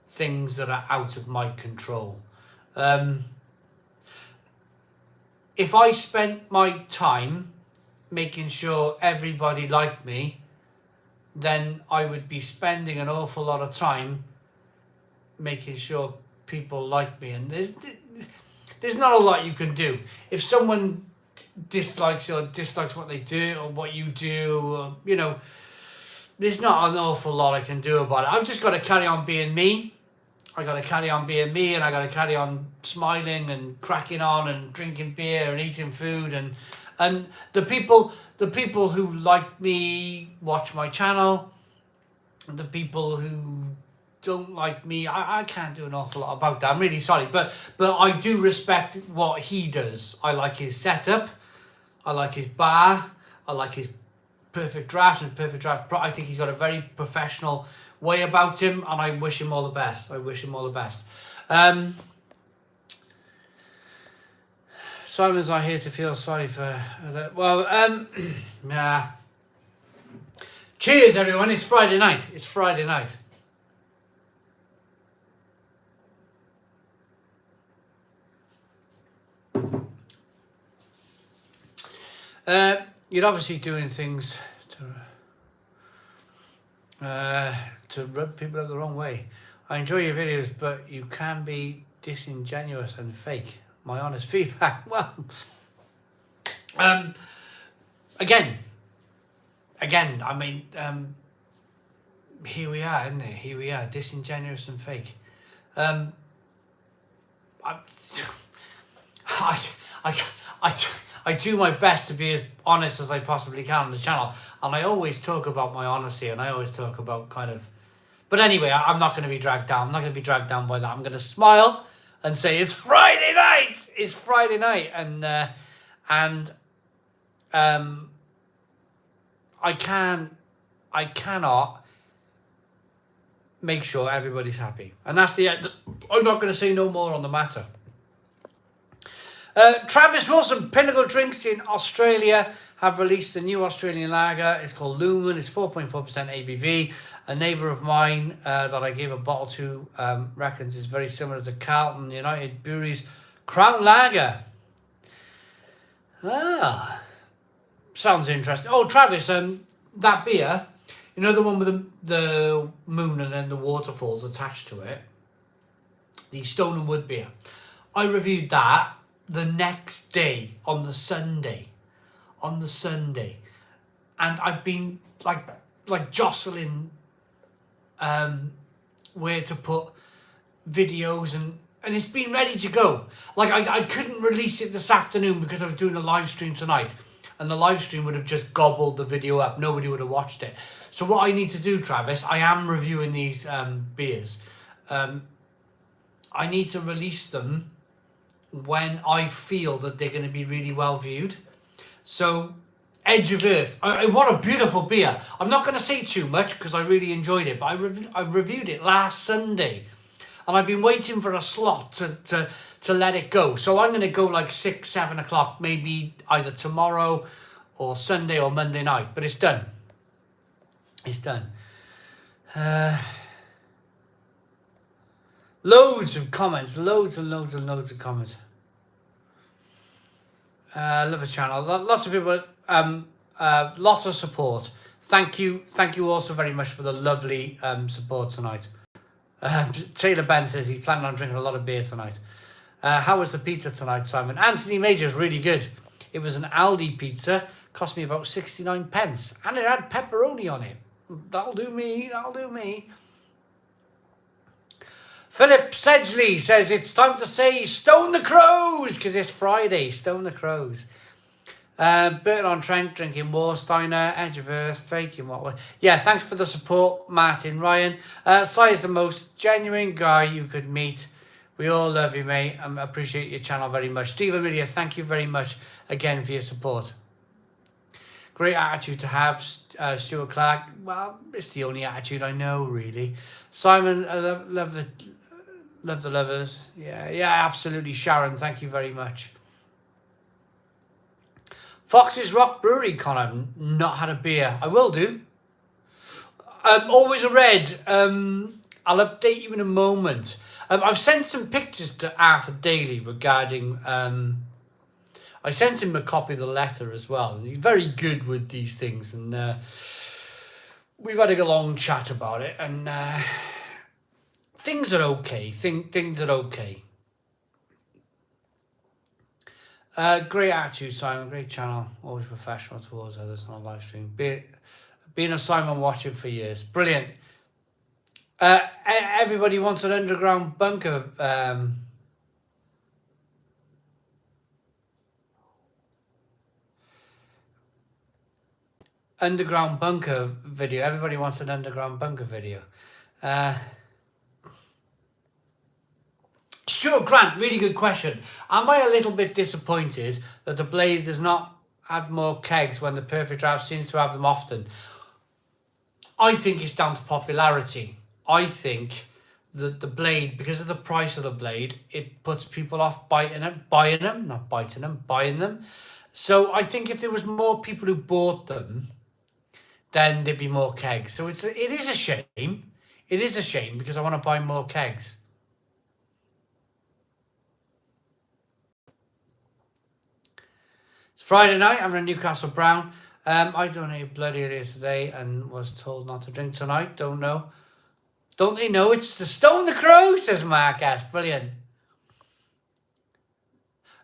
things that are out of my control. If I spent my time making sure everybody liked me, then I would be spending an awful lot of time making sure people like me. And there's not a lot you can do. If someone dislikes you or dislikes what they do or what you do, there's not an awful lot I can do about it. I've just got to carry on being me. I got to carry on being me, and I got to carry on smiling and cracking on and drinking beer and eating food, and the people who like me watch my channel. The people who don't like me, I can't do an awful lot about that. I'm really sorry, but I do respect what he does. I like his setup. I like his bar. I like his perfect draft and perfect draft. I think he's got a very professional way about him, and I wish him all the best. I wish him all the best. Simon's not here to feel sorry for that. Well, nah. Cheers, everyone. It's Friday night. It's Friday night. You're obviously doing things to rub people up the wrong way. I enjoy your videos, but you can be disingenuous and fake. My honest feedback. Well, again, I mean, here we are, isn't it? Here we are, disingenuous and fake. I do my best to be as honest as I possibly can on the channel, and I always talk about my honesty, and I always talk about kind of. But anyway, I'm not going to be dragged down. I'm not going to be dragged down by that. I'm going to smile and say it's Friday night. It's Friday night, and I cannot make sure everybody's happy, and that's the. I'm not going to say no more on the matter. Travis Wilson, Pinnacle Drinks in Australia have released a new Australian lager. It's called Lumen. It's 4.4% ABV. A neighbour of mine that I gave a bottle to reckons it's very similar to Carlton United Brewery's Crown Lager. Ah, sounds interesting. Oh, Travis, that beer, you know, the one with the moon and then the waterfalls attached to it, the Stone and Wood beer. I reviewed that the next day on the Sunday, and I've been like jostling where to put videos, and it's been ready to go. Like I couldn't release it this afternoon because I was doing a live stream tonight, and the live stream would have just gobbled the video up. Nobody would have watched it. So what I need to do, Travis, I am reviewing these beers. I need to release them when I feel that they're going to be really well viewed. So Edge of Earth, what a beautiful beer. I'm not going to say too much because I really enjoyed it, but I reviewed it last Sunday, and I've been waiting for a slot to let it go. So I'm going to go like 6-7 o'clock, maybe either tomorrow or Sunday or Monday night, but it's done. It's done. Loads of comments, loads and loads of comments. Love the channel. Lots of people, lots of support. Thank you also very much for the lovely support tonight. Taylor Ben says he's planning on drinking a lot of beer tonight. How was the pizza tonight, Simon? Anthony Major's really good. It was an Aldi pizza, cost me about 69 pence, and it had pepperoni on it. That'll do me. Philip Sedgley says it's time to say Stone the Crows because it's Friday. Stone the Crows. Burton on Trent drinking Warsteiner, Edge of Earth, faking what way. Yeah, thanks for the support, Martin Ryan. Si is the most genuine guy you could meet. We all love you, mate. I appreciate your channel very much. Steve Amelia, thank you very much again for your support. Great attitude to have, Stuart Clark. Well, it's the only attitude I know, really. Simon, I love the lovers. Yeah, absolutely. Sharon, thank you very much. Fox's Rock Brewery, Connor, not had a beer. I will do. Always a red. I'll update you in a moment. I've sent some pictures to Arthur Daly regarding... I sent him a copy of the letter as well. He's very good with these things, and we've had a long chat about it, and things are okay. Things are okay. Great attitude, Simon. Great channel. Always professional towards others on a live stream. A Been a Simon watching for years. Brilliant. Everybody wants an underground bunker. Underground bunker video. Everybody wants an underground bunker video. Stuart Grant, really good question. Am I a little bit disappointed that the Blade does not have more kegs when the Perfect Draft seems to have them often? I think it's down to popularity. I think that the Blade, because of the price of the Blade, it puts people off buying them. So I think if there was more people who bought them, then there'd be more kegs. So it is a shame. It is a shame because I want to buy more kegs. It's Friday night. I'm in Newcastle Brown. I donated blood earlier today and was told not to drink tonight. Don't know. Don't they know it's the Stone the Crow, says Mark S. Brilliant.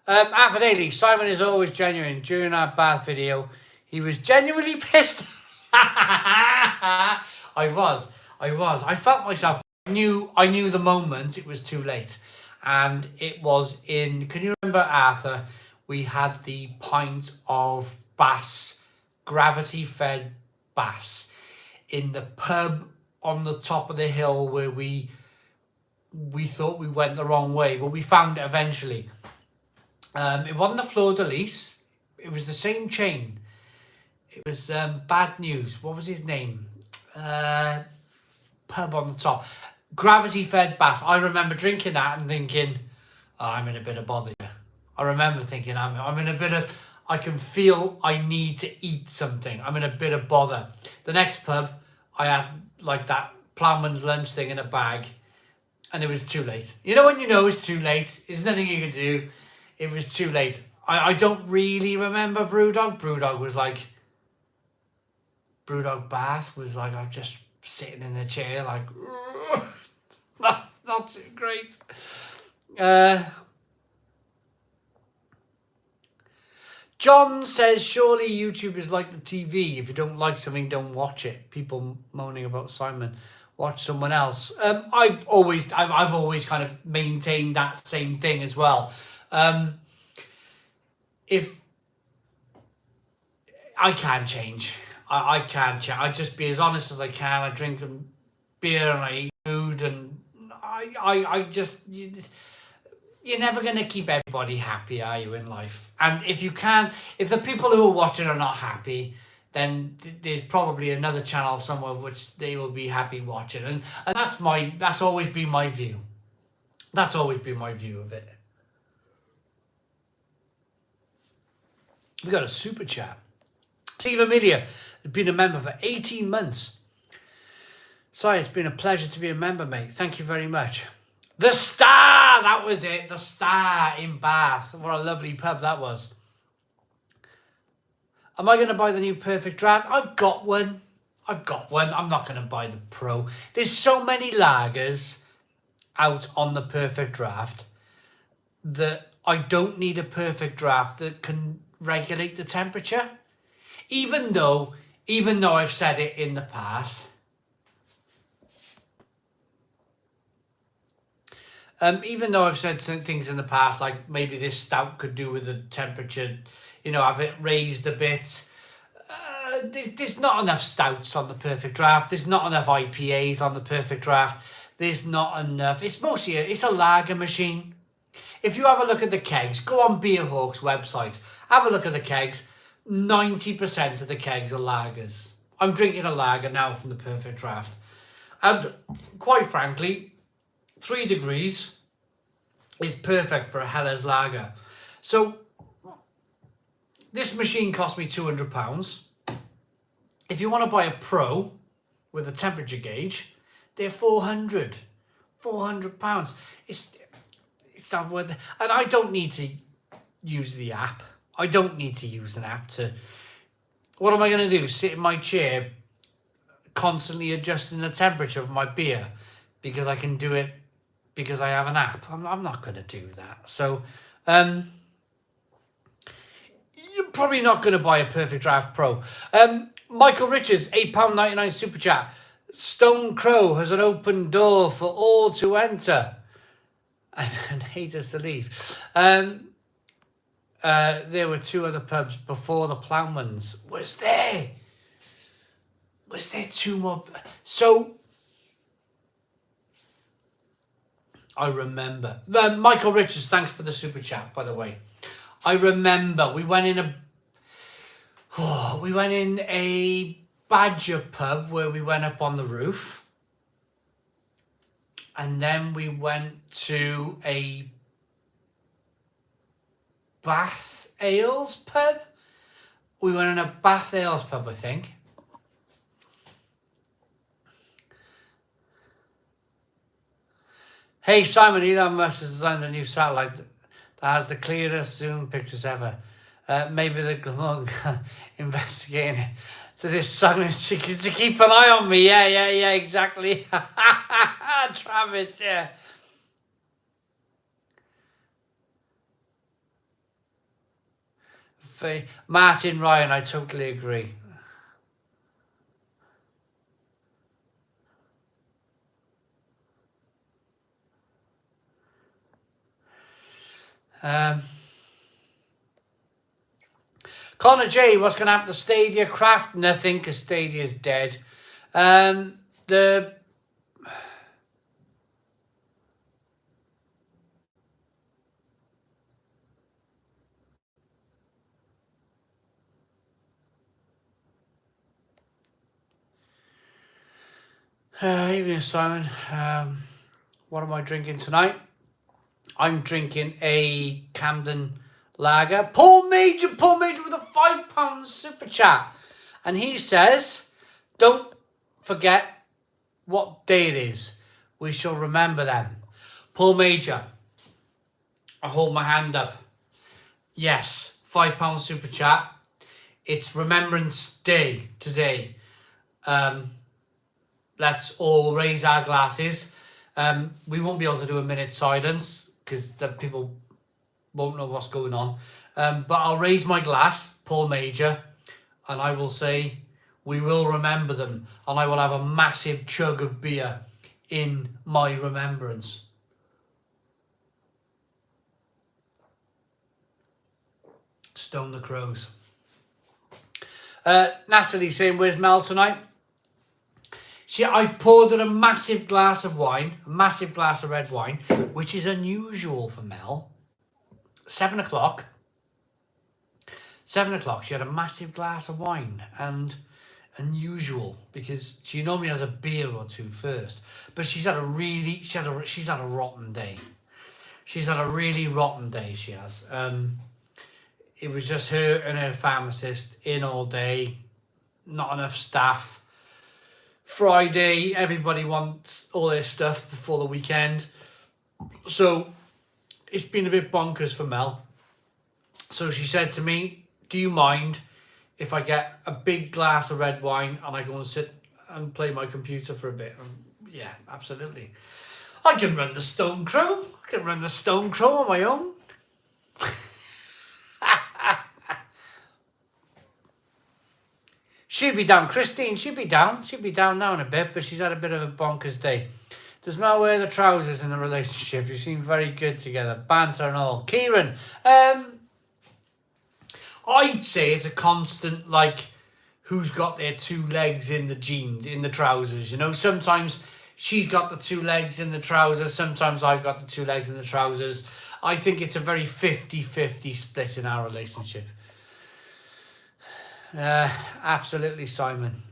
Alfred Ailey, Simon is always genuine. During our bath video, he was genuinely pissed. I was. I felt myself. I knew the moment it was too late. And it was in, can you remember, Arthur? We had the pint of Bass, gravity-fed Bass, in the pub on the top of the hill where we thought we went the wrong way, but we found it eventually. It wasn't the Fleur de Lis. It was the same chain. It was Bad News. What was his name? Pub on the top. Gravity-fed Bass. I remember drinking that and thinking, oh, I'm in a bit of bother. I remember thinking, I'm in a bit of, I can feel I need to eat something. I'm in a bit of bother. The next pub, I had like that ploughman's lunch thing in a bag, and it was too late. You know when you know it's too late? There's nothing you can do. It was too late. I don't really remember Brewdog. Brewdog Bath was like, I'm just sitting in a chair like, not too great. John says, surely YouTube is like the TV. If you don't like something, don't watch it. People moaning about Simon. Watch someone else. I've always kind of maintained that same thing as well. If I can change, I can change. I just be as honest as I can. I drink beer and I eat food, and I just. You're never going to keep everybody happy, are you, in life? And if the people who are watching are not happy, then there's probably another channel somewhere which they will be happy watching. And that's always been my view. That's always been my view of it. We got a super chat. Steve Amelia has been a member for 18 months. Sorry, it's been a pleasure to be a member, mate. Thank you very much. The Star, that was it. The Star in Bath. What a lovely pub that was. Am I going to buy the new Perfect Draft? I've got one. I'm not going to buy the Pro. There's so many lagers out on the Perfect Draft that I don't need a Perfect Draft that can regulate the temperature. Even though I've said it in the past. Even though I've said some things in the past, like maybe this stout could do with the temperature, have it raised a bit. There's not enough stouts on the Perfect Draft. There's not enough IPAs on the Perfect Draft. There's not enough. It's mostly it's a lager machine. If you have a look at the kegs, go on Beerhawk's website. Have a look at the kegs. 90% of the kegs are lagers. I'm drinking a lager now from the Perfect Draft. And quite frankly, 3 degrees is perfect for a Helles lager. So this machine cost me £200. If you want to buy a Pro with a temperature gauge, they're £400. £400. It's not worth it. And I don't need to use the app. I don't need to use an app to. What am I going to do? Sit in my chair, constantly adjusting the temperature of my beer because I can do it. Because I have an app. I'm not going to do that. So, you're probably not going to buy a Perfect Draft Pro. Michael Richards, £8.99 super chat. Stone Crow has an open door for all to enter and haters to leave. There were 2 other pubs before the Plowman's. Was there 2 more? So I remember. Michael Richards, thanks for the super chat, by the way. I remember we went in a Badger pub where we went up on the roof. And then we went to a Bath Ales pub. We went in a Bath Ales pub, I think. Hey Simon, Elon Musk has designed a new satellite that has the clearest zoom pictures ever. Maybe they're investigating it. So this song to keep an eye on me. Yeah, exactly. Travis, yeah. Martin Ryan, I totally agree. Connor J, what's going to happen to Stadia Craft? Nothing, because Stadia's dead. Evening, Simon. What am I drinking tonight? I'm drinking a Camden lager. Paul Major with a £5 super chat. And he says, don't forget what day it is. We shall remember them. Paul Major, I hold my hand up. Yes, £5 super chat. It's Remembrance Day today. Let's all raise our glasses. We won't be able to do a minute silence because the people won't know what's going on. But I'll raise my glass, Paul Major, and I will say, we will remember them. And I will have a massive chug of beer in my remembrance. Stone the Crows. Natalie saying, where's Mel tonight? I poured her a massive glass of wine, a massive glass of red wine, which is unusual for Mel. 7 o'clock. 7 o'clock, she had a massive glass of wine, and unusual because she normally has a beer or two first. But she's had a rotten day. She's had a really rotten day, she has. It was just her and her pharmacist in all day, not enough staff. Friday, everybody wants all their stuff before the weekend. So it's been a bit bonkers for Mel. So she said to me, do you mind if I get a big glass of red wine and I go and sit and play my computer for a bit? Yeah, absolutely. I can run the Stone Crow. I can run the Stone Crow on my own. She'll be down, Christine, she'll be down now in a bit, but she's had a bit of a bonkers day. Does Mel wear the trousers in the relationship? You seem very good together, banter and all. Kieran, I'd say it's a constant, like, who's got their 2 legs in the jeans, in the trousers, you know? Sometimes she's got the 2 legs in the trousers, sometimes I've got the 2 legs in the trousers. I think it's a very 50-50 split in our relationship. Absolutely, Simon.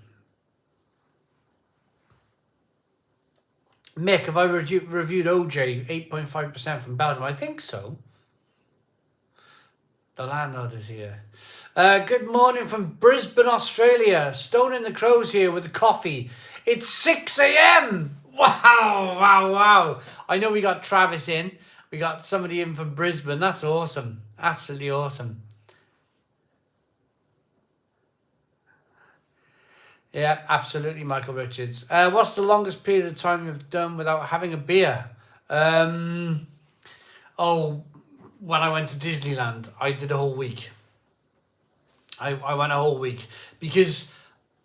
Mick, have I reviewed OJ 8.5% from Belgium? I think so. The landlord is here. Good morning from Brisbane, Australia. Stone in the Crows here with the coffee. It's 6 a.m. Wow. I know we got Travis in. We got somebody in from Brisbane. That's awesome. Absolutely awesome. Yeah, absolutely, Michael Richards. What's the longest period of time you've done without having a beer? When I went to Disneyland, I did a whole week. I went a whole week because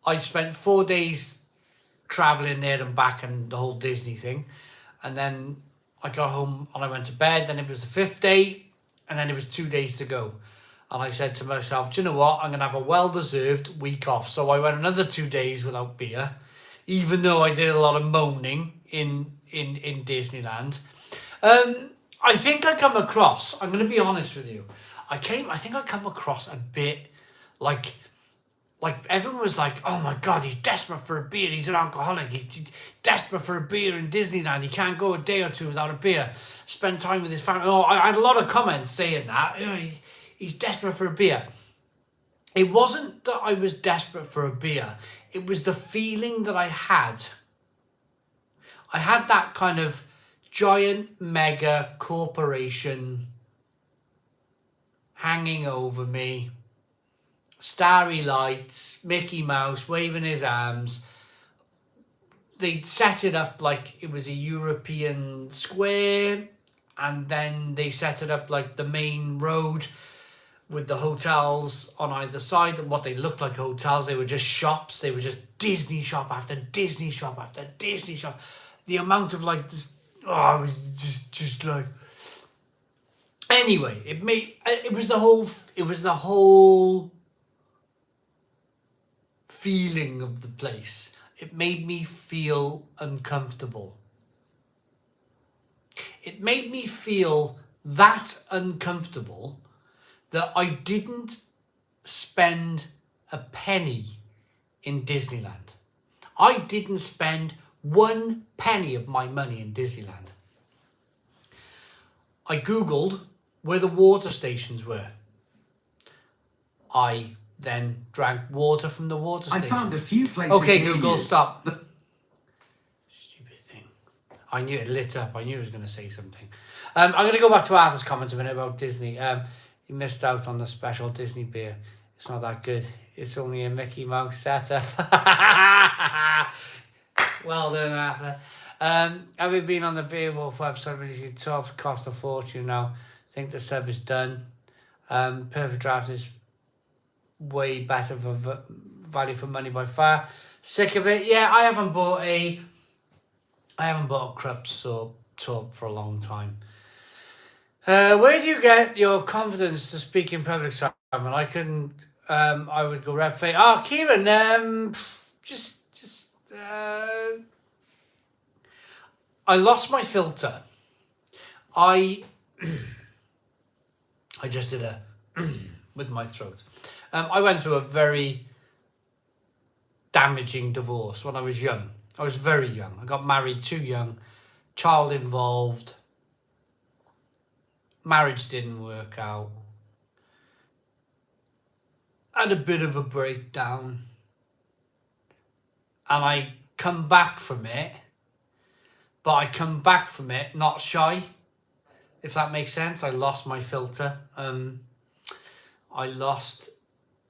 I spent 4 days traveling there and back and the whole Disney thing. And then I got home and I went to bed. Then it was the 5th day. And then it was 2 days to go. And I said to myself, do you know what? I'm going to have a well-deserved week off. So I went another 2 days without beer, even though I did a lot of moaning in Disneyland. I think I come across, I'm going to be honest with you, I think I come across a bit like everyone was like, oh my God, he's desperate for a beer. He's an alcoholic. He's desperate for a beer in Disneyland. He can't go a day or two without a beer. Spend time with his family. Oh, I had a lot of comments saying that. He's desperate for a beer. It wasn't that I was desperate for a beer. It was the feeling that I had. I had that kind of giant mega corporation hanging over me. Starry lights, Mickey Mouse waving his arms. They'd set it up like it was a European square, and then they set it up like the main road with the hotels on either side. And what they looked like hotels, they were just shops. They were just Disney shop after Disney shop after Disney shop. The amount of like this, it was just like. Anyway, it was the whole feeling of the place. It made me feel uncomfortable. It made me feel that uncomfortable that I didn't spend a penny in Disneyland. I didn't spend 1 penny of my money in Disneyland. I Googled where the water stations were. I then drank water from the water station. I found a few places. Okay, Google, stop. Stupid thing. I knew it lit up. I knew it was going to say something. I'm going to go back to Arthur's comment a minute about Disney. You missed out on the special Disney beer. It's not that good. It's only a Mickey Mouse setup. Well done, Arthur. Having been on the Beer Wolf website, really tops cost a fortune now. I think the sub is done. Perfect Draft is way better for value for money by far. Sick of it. Yeah, I haven't bought a Krups or Tub for a long time. Where do you get your confidence to speak in public, Simon? I would go red face. Oh, Kieran, I lost my filter. I just did a with my throat. I went through a very damaging divorce when I was young. I was very young. I got married too young. Child involved. Marriage didn't work out. Had a bit of a breakdown. And I come back from it. But I come back from it not shy. If that makes sense. I lost my filter. I lost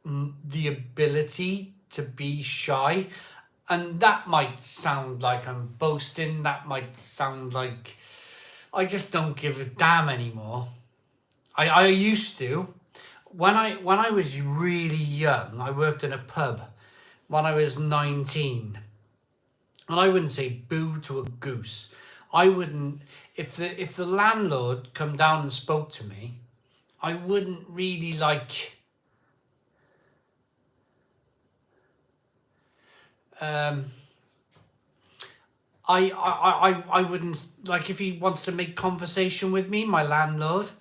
the ability to be shy. And that might sound like I'm boasting. That might sound like I just don't give a damn anymore. I used to. When I was really young, I worked in a pub when I was 19. And I wouldn't say boo to a goose. I wouldn't, if the landlord come down and spoke to me, I wouldn't really like I wouldn't like if he wants to make conversation with me, my landlord.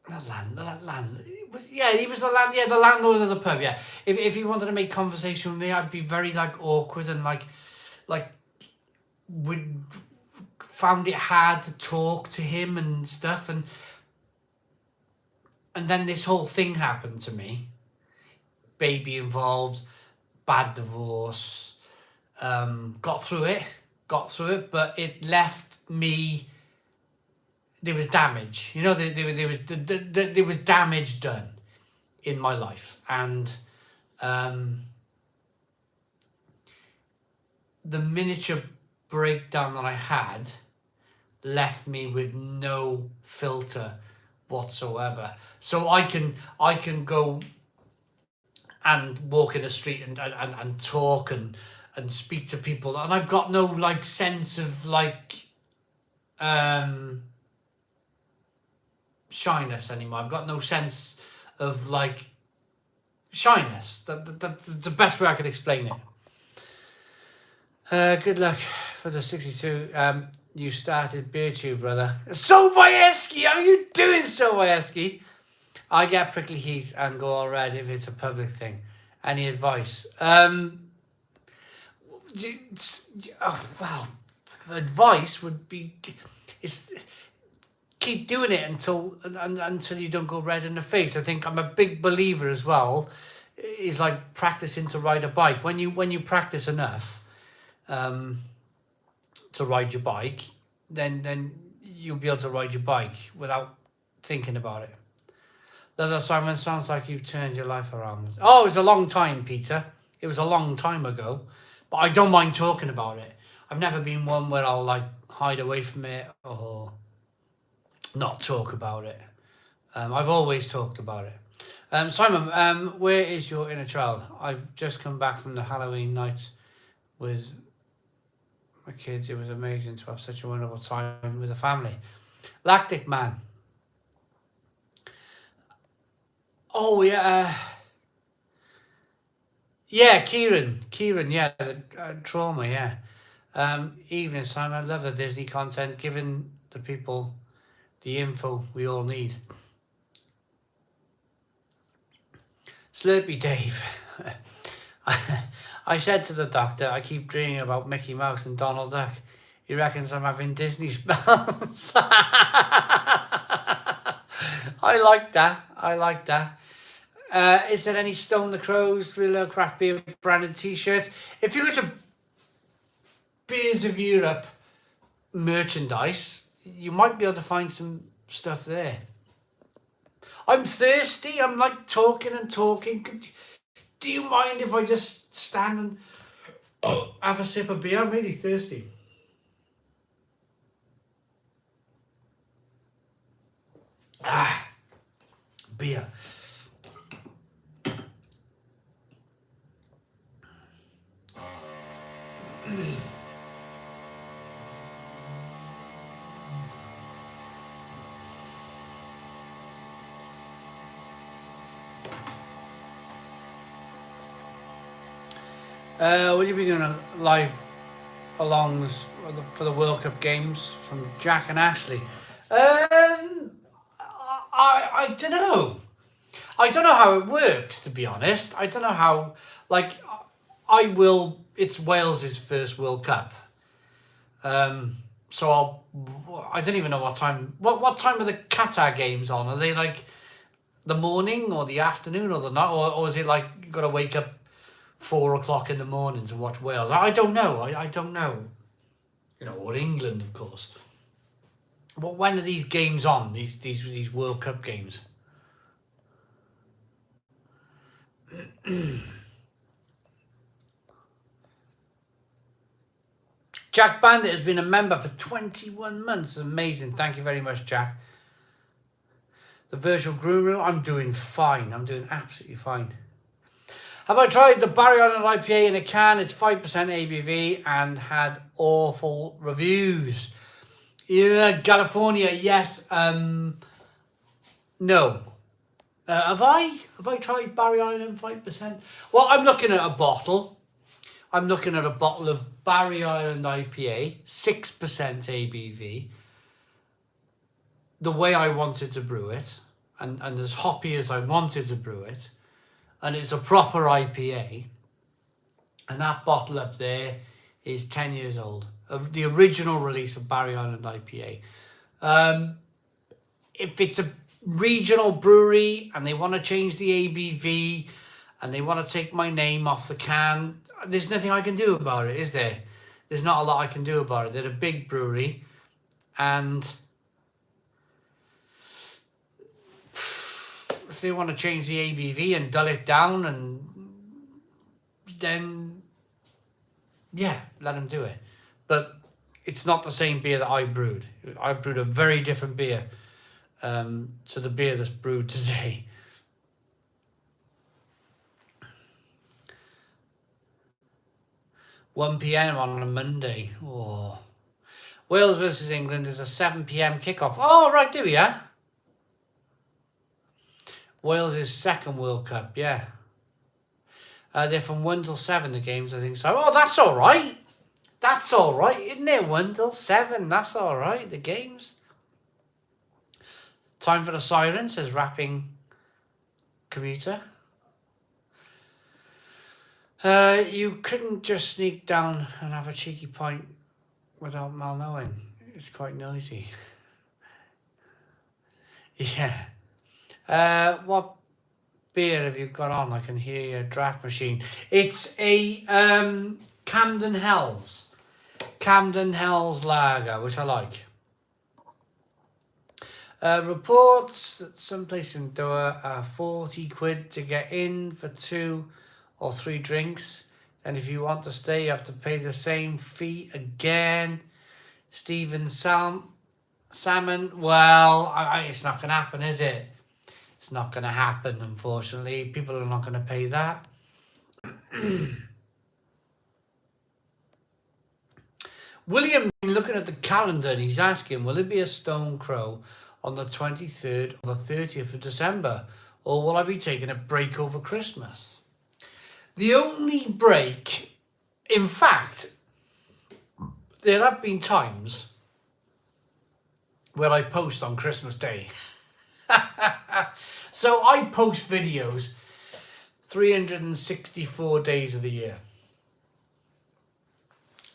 He was the landlord of the pub. Yeah, if he wanted to make conversation with me, I'd be very like awkward and like would found it hard to talk to him and stuff, and then this whole thing happened to me. Baby involved, bad divorce. Got through it, but it left me. There was damage, there was damage done in my life, and the miniature breakdown that I had left me with no filter whatsoever. So I can go and walk in the street and talk and speak to people, and I've got no like sense of like shyness anymore. I've got no sense of like shyness. That's the best way I could explain it. Good luck for the 62. You started BeerTube, brother. Soboyeski, how are you doing, Soboyeski? I get prickly heat and go all red if it's a public thing. Any advice? Well, advice would be keep doing it until you don't go red in the face. I think I'm a big believer as well. Is like practicing to ride a bike. When you practice enough to ride your bike, then you'll be able to ride your bike without thinking about it. Leather Simon, sounds like you've turned your life around. Oh, it was a long time, Peter. It was a long time ago, but I don't mind talking about it. I've never been one where I'll like hide away from it or not talk about it. I've always talked about it. Simon, where is your inner child? I've just come back from the Halloween night with my kids. It was amazing to have such a wonderful time with the family. Lactic Man. Oh, yeah. Yeah, Kieran, yeah, the trauma, yeah. Evening, Simon, I love the Disney content, giving the people the info we all need. Slurpy Dave. I said to the doctor, I keep dreaming about Mickey Mouse and Donald Duck. He reckons I'm having Disney spells. I like that. Is there any Stone the Crows, Real Craft Beer branded t-shirts? If you go to Beers of Europe merchandise, you might be able to find some stuff there. I'm thirsty. I'm like talking. Do you mind if I just stand and have a sip of beer? I'm really thirsty. Beer. Will you be doing a live alongs for the World Cup games from Jack and Ashley? I don't know. I don't know how it works, to be honest. I don't know how, like, it's Wales' first World Cup. So I don't even know what time, what time are the Qatar games on? Are they like the morning or the afternoon or the night? Or is it like you got to wake up 4 o'clock in the morning to watch Wales? I don't know. I don't know. You know, or England, of course. But when are these games on? These World Cup games? Jack Bandit has been a member for 21 months. Amazing. Thank you very much, Jack. The virtual guru, I'm doing fine. I'm doing absolutely fine. Have I tried the Barry Island IPA in a can? It's 5% ABV and had awful reviews. Yeah, California, yes. No. Have I tried Barry Island 5%? Well, I'm looking at a bottle. I'm looking at a bottle of Barry Island IPA, 6% ABV. The way I wanted to brew it, and as hoppy as I wanted to brew it. And it's a proper IPA. And that bottle up there is 10 years old. The original release of Barry Island IPA. If it's a regional brewery and they want to change the ABV and they want to take my name off the can, there's nothing I can do about it, is there? There's not a lot I can do about it. They're a big brewery, and if they want to change the ABV and dull it down, and then yeah, let them do it. But it's not the same beer that I brewed. I brewed a very different beer to the beer that's brewed today. 1 p.m. on a Monday. Oh. Wales versus England is a 7 p.m. kickoff. Oh, right, there we are. Wales' second World Cup, yeah. They're from 1 till 7, the games, I think so. Oh, that's all right. That's all right, isn't it? 1 till 7, that's all right, the games. Time for the siren, says rapping commuter. You couldn't just sneak down and have a cheeky pint without Mel knowing. It's quite noisy. Yeah. What beer have you got on? I can hear your draft machine. It's a Camden Hells lager, which I like. Reports that some place in Doha are 40 quid to get in for 2 or 3 drinks, and if you want to stay you have to pay the same fee again. Stephen Salmon, well, it's not going to happen, is it? It's not going to happen, unfortunately. People are not going to pay that. William, looking at the calendar, and he's asking, will it be a Stone Crow on the 23rd or the 30th of December? Or will I be taking a break over Christmas? The only break, in fact, there have been times where I post on Christmas Day. So I post videos 364 days of the year.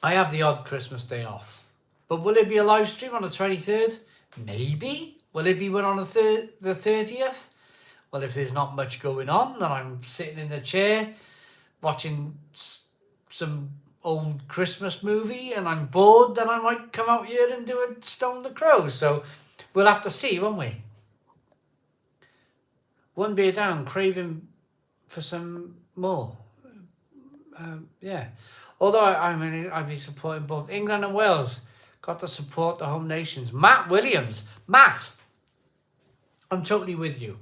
I have the odd Christmas Day off. But will it be a live stream on the 23rd? Maybe. Will it be one on the 30th? Well, if there's not much going on, then I'm sitting in the chair watching some old Christmas movie and I'm bored, then I might come out here and do a Stone the Crows. So we'll have to see, won't we? One beer down, craving for some more. Yeah. Although, I'd be supporting both England and Wales. Got to support the home nations. Matt Williams. Matt, I'm totally with you.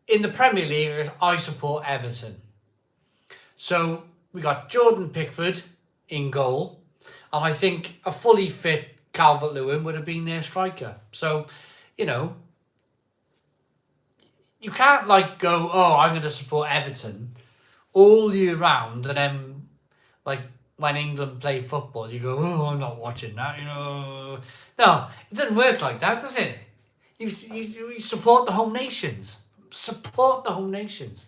In the Premier League, I support Everton. So we got Jordan Pickford in goal. And I think a fully fit Calvert-Lewin would have been their striker. So, you know, you can't go, oh, I'm going to support Everton all year round, and then when England play football, you go, oh, I'm not watching that, you know. No, it doesn't work like that, does it? You support the home nations. Support the home nations.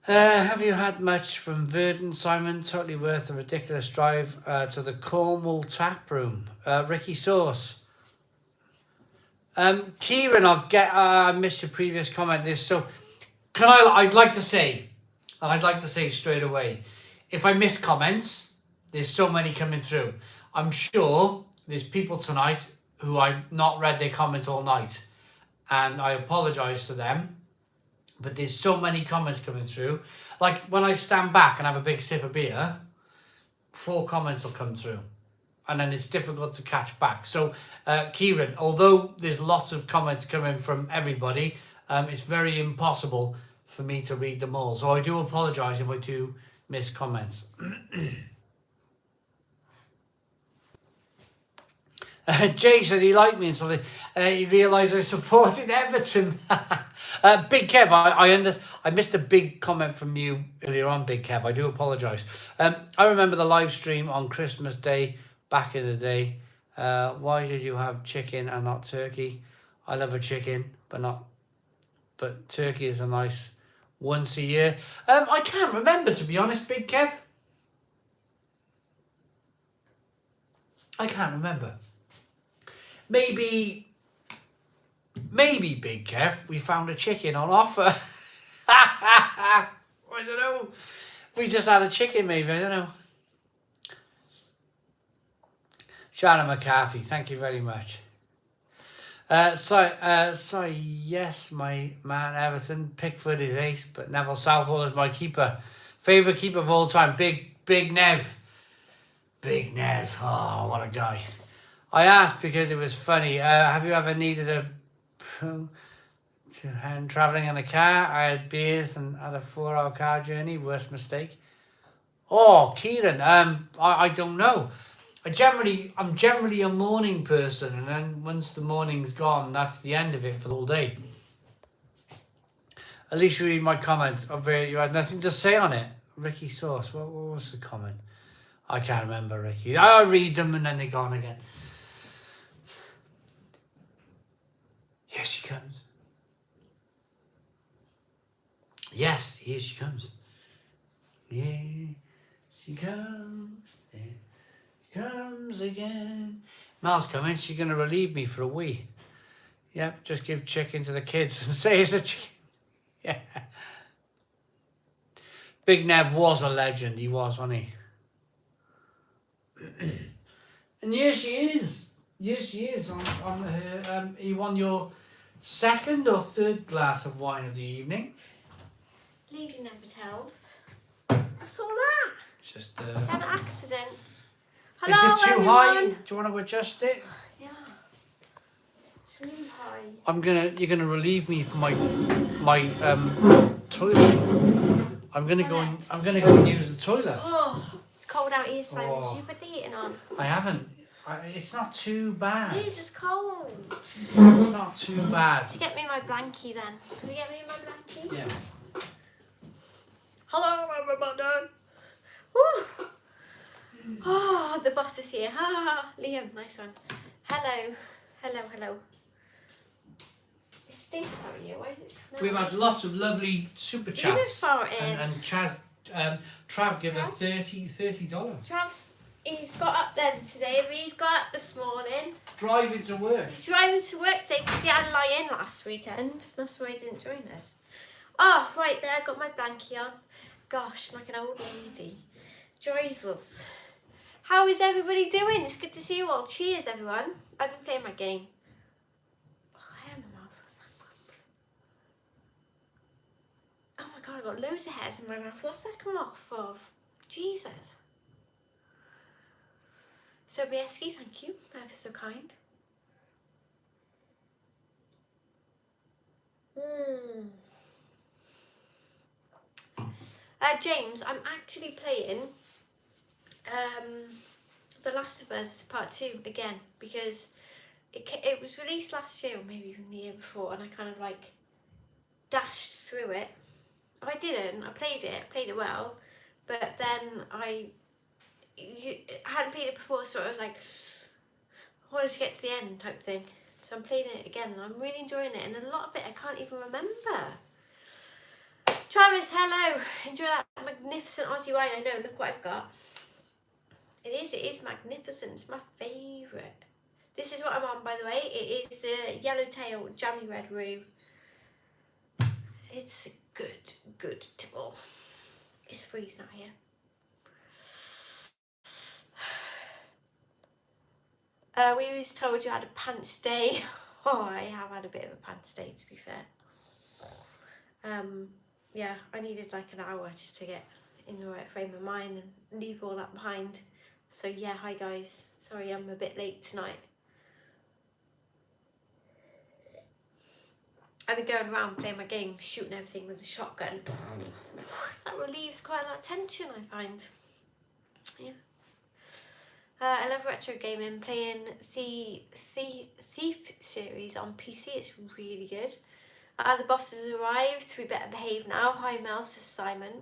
Have you had much from Verdon, Simon? Totally worth a ridiculous drive to the Cornwall tap room. Ricky Sauce. Kieran, I missed your previous comment. I'd like to say straight away, if I miss comments, there's so many coming through. I'm sure there's people tonight who I've not read their comment all night, and I apologise to them, but there's so many comments coming through. Like when I stand back and have a big sip of beer, 4 comments will come through, and then it's difficult to catch back. So Kieran, although there's lots of comments coming from everybody, it's very impossible for me to read them all. So I do apologise if I do miss comments. Jay said he liked me until he realised I supported Everton. Big Kev, I missed a big comment from you earlier on, Big Kev. I do apologise. I remember the live stream on Christmas Day back in the day. Why did you have chicken and not turkey? I love a chicken, but turkey is a nice once a year. I can't remember, to be honest, Big Kev. I can't remember. Maybe Big Kev, we found a chicken on offer. I don't know. We just had a chicken, maybe. I don't know. Shannon McCarthy, thank you very much. Yes, my man Everton. Pickford is ace, but Neville Southall is my keeper. Favourite keeper of all time. Big Nev. Big Nev. Oh, what a guy. I asked because it was funny. Have you ever needed a And travelling in a car, I had beers and had a 4-hour car journey. Worst mistake. Oh, Kieran, I don't know. I'm generally a morning person, and then once the morning's gone, that's the end of it for the whole day. At least you read my comment. You had nothing to say on it. Ricky Sauce, what was the comment? I can't remember, Ricky. I read them and then they're gone again. Here she comes. Yes, here she comes. Here she comes. Here she comes again. Mel's coming. She's going to relieve me for a wee. Yep, just give chicken to the kids and say it's a chicken. Yeah. Big Neb was a legend. He was, wasn't he? And here she is. Here she is on her. You won your second or third glass of wine of the evening. Lady never tells. I saw that. It's just. I had an accident. Hello, is it too everyone. high? Do you want to adjust it? Yeah. It's really high. You're gonna relieve me from my toilet. I'm gonna go and use the toilet. Oh, it's cold out here, Simon. Oh. Did you put the heating on? I haven't. It's not too bad. It is, it's cold. It's not too bad. Can you get me my blankie then? Can you get me my blankie? Yeah. Hello, everybody. Woo. Oh, the boss is here. Ah, Liam, nice one. Hello. Hello, hello. It stinks out here. Why does it smell? We've had lots of lovely super chats. And Trav gave her $30. Trav's, he's got up then today, but he's got up this morning. Driving to work. He's driving to work today because he had to lie in last weekend. That's why he didn't join us. Oh, right there, I got my blankie on. Gosh, I'm like an old lady. Jesus. How is everybody doing? It's good to see you all. Cheers, everyone. I've been playing my game. Oh, hair in my mouth. Oh my god, I've got loads of hairs in my mouth. What's that come off of? Jesus. Sobieski, thank you. Ever so kind. James, I'm actually playing The Last of Us Part 2 again because it was released last year or maybe even the year before, and I kind of like dashed through it. I didn't. I played it well, but then I hadn't played it before, so I was like, I wanted to get to the end type thing. So I'm playing it again and I'm really enjoying it, and a lot of it I can't even remember. Travis, hello. Enjoy that magnificent Aussie wine. I know, look what I've got. It is magnificent. It's my favourite. This is what I'm on, by the way. It is the Yellowtail Jammy Red Roux. It's a good tipple. It's freezing out here. We always told you I had a pants day. Oh, I have had a bit of a pants day, to be fair. Yeah, I needed like an hour just to get in the right frame of mind and leave all that behind. So yeah, hi guys. Sorry I'm a bit late tonight. I've been going around playing my game, shooting everything with a shotgun. That relieves quite a lot of tension, I find. Yeah. I love retro gaming, playing the Thief series on PC. It's really good. The boss has arrived. We better behave now. Hi Mel, says Simon.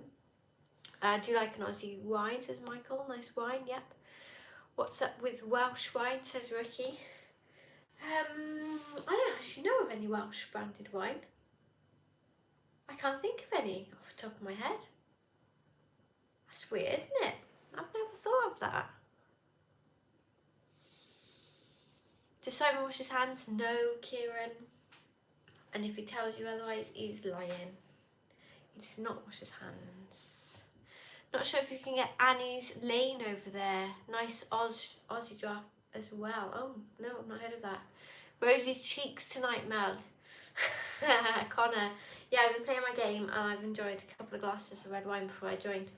Do you like an Aussie wine, says Michael. Nice wine, yep. What's up with Welsh wine, says Ricky. I don't actually know of any Welsh branded wine. I can't think of any off the top of my head. That's weird, isn't it? I've never thought of that. Does Simon wash his hands? No, Kieran. And if he tells you otherwise, he's lying. He does not wash his hands. Not sure if you can get Annie's Lane over there. Nice Aussie drop as well. Oh, no, I've not heard of that. Rosie's cheeks tonight, Mel. Connor. Yeah, I've been playing my game and I've enjoyed a couple of glasses of red wine before I joined.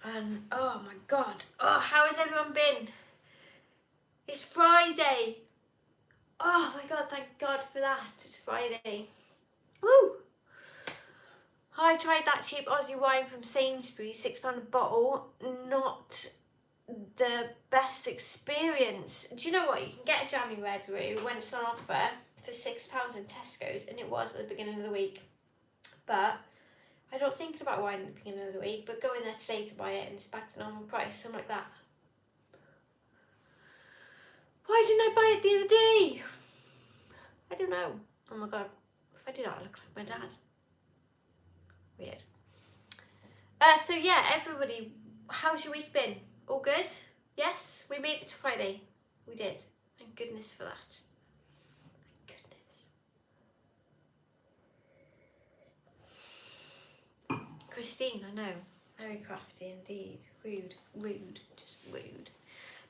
And oh my god. Oh, how has everyone been? It's Friday. Oh my God, thank God for that. It's Friday. Woo! I tried that cheap Aussie wine from Sainsbury's, £6 a bottle. Not the best experience. Do you know what? You can get a jammy red brew when it's on offer for £6 in Tesco's, and it was at the beginning of the week. But I don't think about wine at the beginning of the week, but going there today to buy it and it's back to normal price. I'm like that. Why didn't I buy it the other day? I don't know. Oh my God. If I do that, I look like my dad. Weird. So yeah, everybody, how's your week been? All good? Yes? We made it to Friday. We did. Thank goodness for that. Thank goodness. Christine, I know. Very crafty indeed. Rude. Rude. Just rude.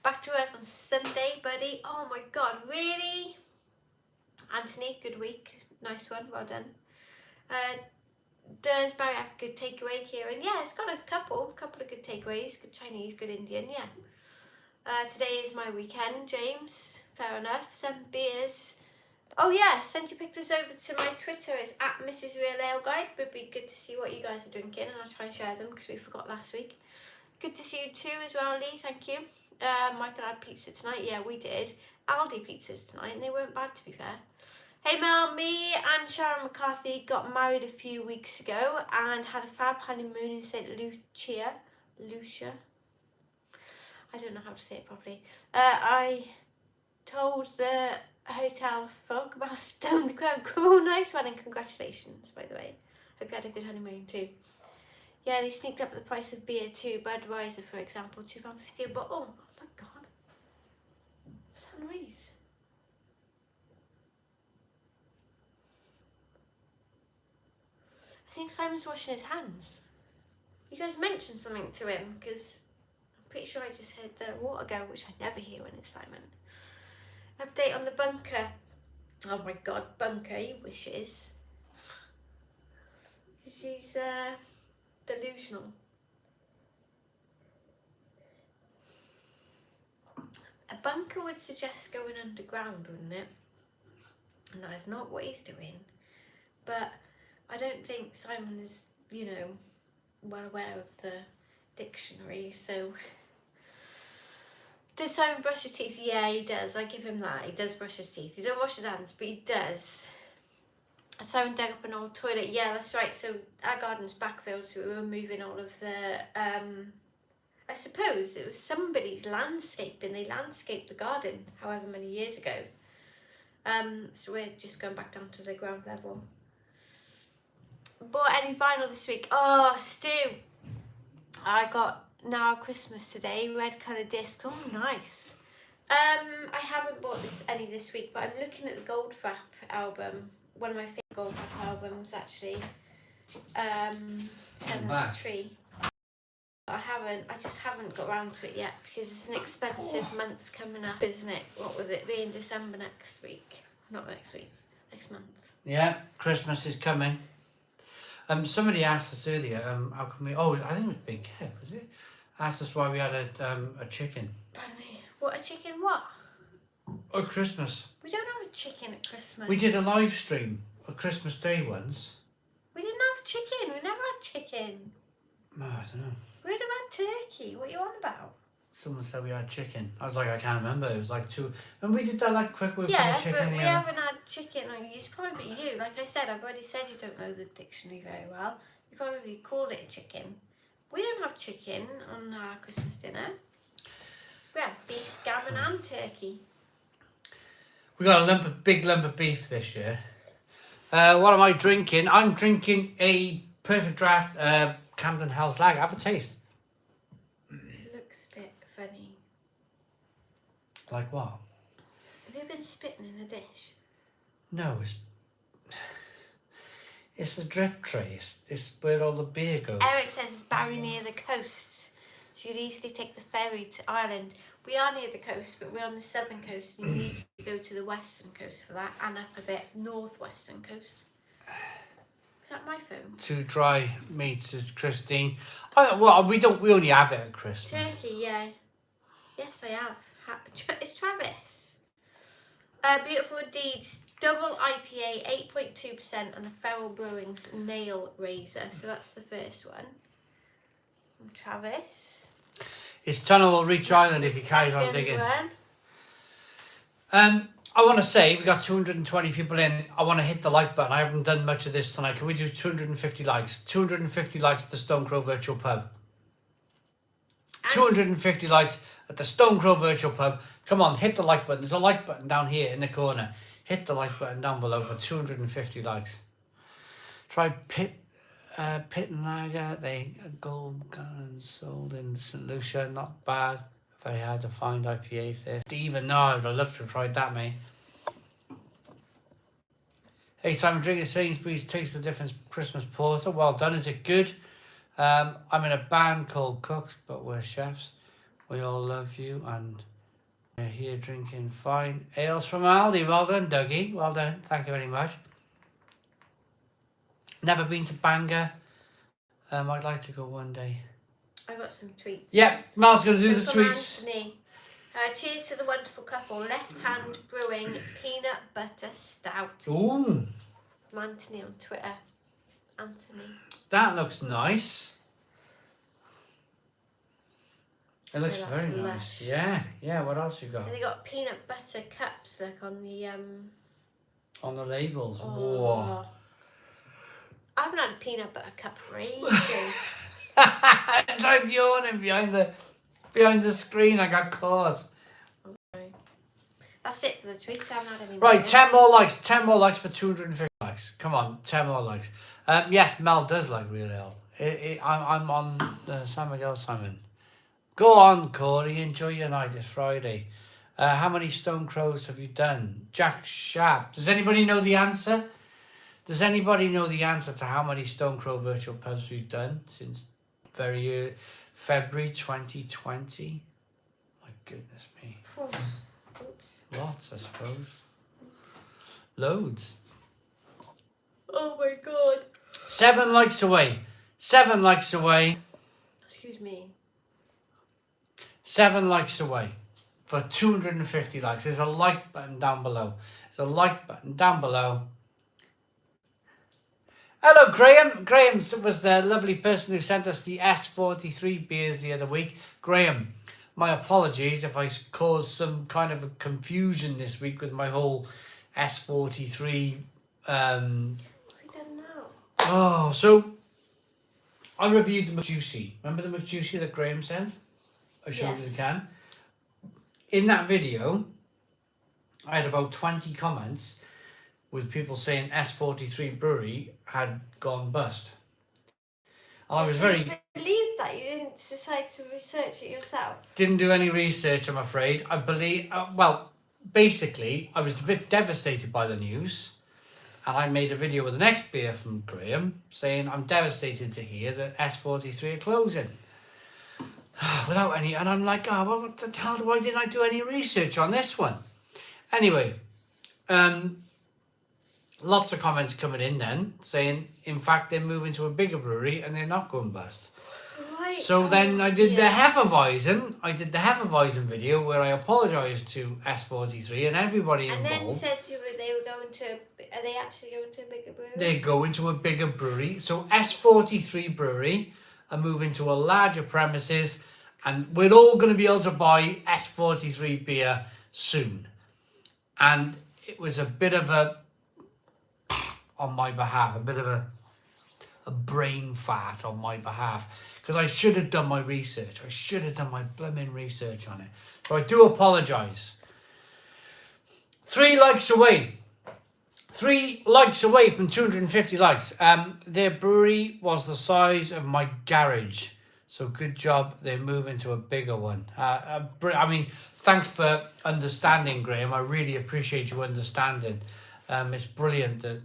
Back to work on Sunday, buddy. Oh my God, really? Anthony, good week. Nice one, well done. Does Barry have a good takeaway here? And yeah, it's got a couple of good takeaways. Good Chinese, good Indian, yeah. Today is my weekend, James. Fair enough. 7 beers. Oh yeah, send your pictures over to my Twitter. It's at Mrs. Real Ale Guide. But it'd be good to see what you guys are drinking, and I'll try and share them because we forgot last week. Good to see you too as well, Lee. Thank you. Michael had pizza tonight. Yeah, we did. Aldi pizzas tonight, and they weren't bad, to be fair. Hey Mel, me and Sharon McCarthy got married a few weeks ago and had a fab honeymoon in St. Lucia. I don't know how to say it properly. I told the hotel folk about Stone the Crow. Cool, nice one, and congratulations, by the way. Hope you had a good honeymoon too. Yeah, they sneaked up the price of beer too. Budweiser, for example, £2.50 a bottle. Oh my God. What's that noise? I think Simon's washing his hands. You guys mentioned something to him because I'm pretty sure I just heard the water go, which I never hear when it's Simon. Update on the bunker. Oh my God, bunker, he wishes. He's delusional. A bunker would suggest going underground, wouldn't it? And that is not what he's doing. But I don't think Simon is, well aware of the dictionary, so... Does Simon brush his teeth? Yeah, he does. I give him that. He does brush his teeth. He don't wash his hands, but he does. Simon dug up an old toilet. Yeah, that's right. So our garden's backfilled, so we were moving all of the... I suppose it was somebody's landscaping. They landscaped the garden however many years ago. So we're just going back down to the ground level. Bought any vinyl this week? Oh, Stu. I got Now Christmas today, red colour disc. Oh, nice. I haven't bought any this week, but I'm looking at the Goldfrapp album. One of my favourite Goldfrapp albums, actually. Seventh Tree. I just haven't got around to it yet because it's an expensive month coming up, isn't it? What was it? Be in December next week. Not next week, next month. Yeah, Christmas is coming. Somebody asked us earlier, how come we... Oh, I think it was Big Kev, was it? Asked us why we had a chicken. Pardon me. What, a chicken what? At Christmas. We don't have a chicken at Christmas. We did a live stream on Christmas Day once. We didn't have chicken. We never had chicken. Oh, I don't know. We'd have had turkey. What are you on about? Someone said we had chicken. I was like, I can't remember. It was like 2... And we did that like quick with chicken. But we haven't had chicken. It's probably you. Like I said, I've already said you don't know the dictionary very well. You probably called it a chicken. We don't have chicken on our Christmas dinner. We have beef, gammon and turkey. We got a big lump of beef this year. What am I drinking? I'm drinking a perfect draft Camden Hell's Lager. Have a taste. It looks a bit funny. Like what? Have you been spitting in a dish? No, it's the drip tray. It's where all the beer goes. Eric says it's very near the coast, so you'd easily take the ferry to Ireland. We are near the coast, but we're on the southern coast, and you need to go to the western coast for that, and up a bit northwestern coast. Is that my phone? Two dry meats is Christine. Oh, well, we only have it at Christmas. Turkey, yeah. Yes, I have It's Travis. Beautiful Deeds double IPA, 8.2%, and a Feral Brewing's Nail Razor. So that's the first one from Travis. It's Tunnel Reach Island if you carry on digging. I want to say we got 220 people in. I want to hit the like button. I haven't done much of this tonight. Can we do 250 likes? 250 likes at the Stone Crow Virtual Pub. 250 likes at the Stone Crow Virtual Pub. Come on, hit the like button. There's a like button down here in the corner. Hit the like button down below for 250 likes. Try Pit and Lager. They gold gallons sold in St. Lucia. Not bad. Very hard to find IPAs there. Even though I'd love to have tried that, mate. Hey Simon, drinking Sainsbury's Taste the Difference Christmas Porter. Well done. Is it good? I'm in a band called Cooks, but we're chefs. We all love you, and we're here drinking fine ales from Aldi. Well done, Dougie. Well done. Thank you very much. Never been to Bangor. I'd like to go one day. I got some tweets. Yeah, Mel's going to do the tweets. Anthony. Cheers to the wonderful couple. Left Hand Brewing Peanut Butter Stout. Ooh. From Anthony on Twitter. Anthony. That looks nice. It looks very lush. nice. Yeah. What else you got? And they got peanut butter cups, like on the On the labels. Oh. Whoa. I haven't had a peanut butter cup for ages. I'm like yawning behind the screen. I got caught. Okay. That's it for the tweets. I haven't had any. Right, more. 10 more likes. 10 more likes for 250 likes. Come on, 10 more likes. Yes, Mel does like real ale. I'm on San Miguel Simon. Go on, Corey. Enjoy your night. It's Friday. How many Stone Crows have you done? Jack Sharp. Does anybody know the answer? Does anybody know the answer to how many Stone Crow virtual pubs we've done since very February 2020? My goodness me. Oops. Lots, I suppose. Loads. Oh my god. 7 likes away. 7 likes away. Excuse me. 7 likes away for 250 likes. There's a like button down below. There's a like button down below. Hello, Graham. Graham was the lovely person who sent us the S43 beers the other week. Graham, my apologies if I caused some kind of a confusion this week with my whole S43. What have we done now? Oh, so I reviewed the McJuicy. Remember the McJuicy that Graham sent? I showed you the can. In that video, I had about 20 comments with people saying S43 Brewery had gone bust. And I was very... You believe that? You didn't decide to research it yourself? Didn't do any research, I'm afraid. I believe... well, basically, I was a bit devastated by the news. And I made a video with the next beer from Graham saying, I'm devastated to hear that S43 are closing. Without any... And I'm like, oh, well, what the hell? Why didn't I do any research on this one? Anyway, lots of comments coming in then saying, in fact, they're moving to a bigger brewery and they're not going bust. Right. So then I did the Hefeweizen. I did the Hefeweizen video where I apologised to S43 and everybody involved. And then said they were going to... Are they actually going to a bigger brewery? They're going to a bigger brewery. So S43 Brewery are moving to a larger premises and we're all going to be able to buy S43 beer soon. And it was a bit of a... on my behalf, a bit of a brain fart on my behalf, because I should have done my research. I should have done my blooming research on it. So I do apologise. 3 likes away. 3 likes away from 250 likes. Their brewery was the size of my garage. So good job. They're moving to a bigger one. I mean, thanks for understanding, Graham. I really appreciate you understanding. It's brilliant that...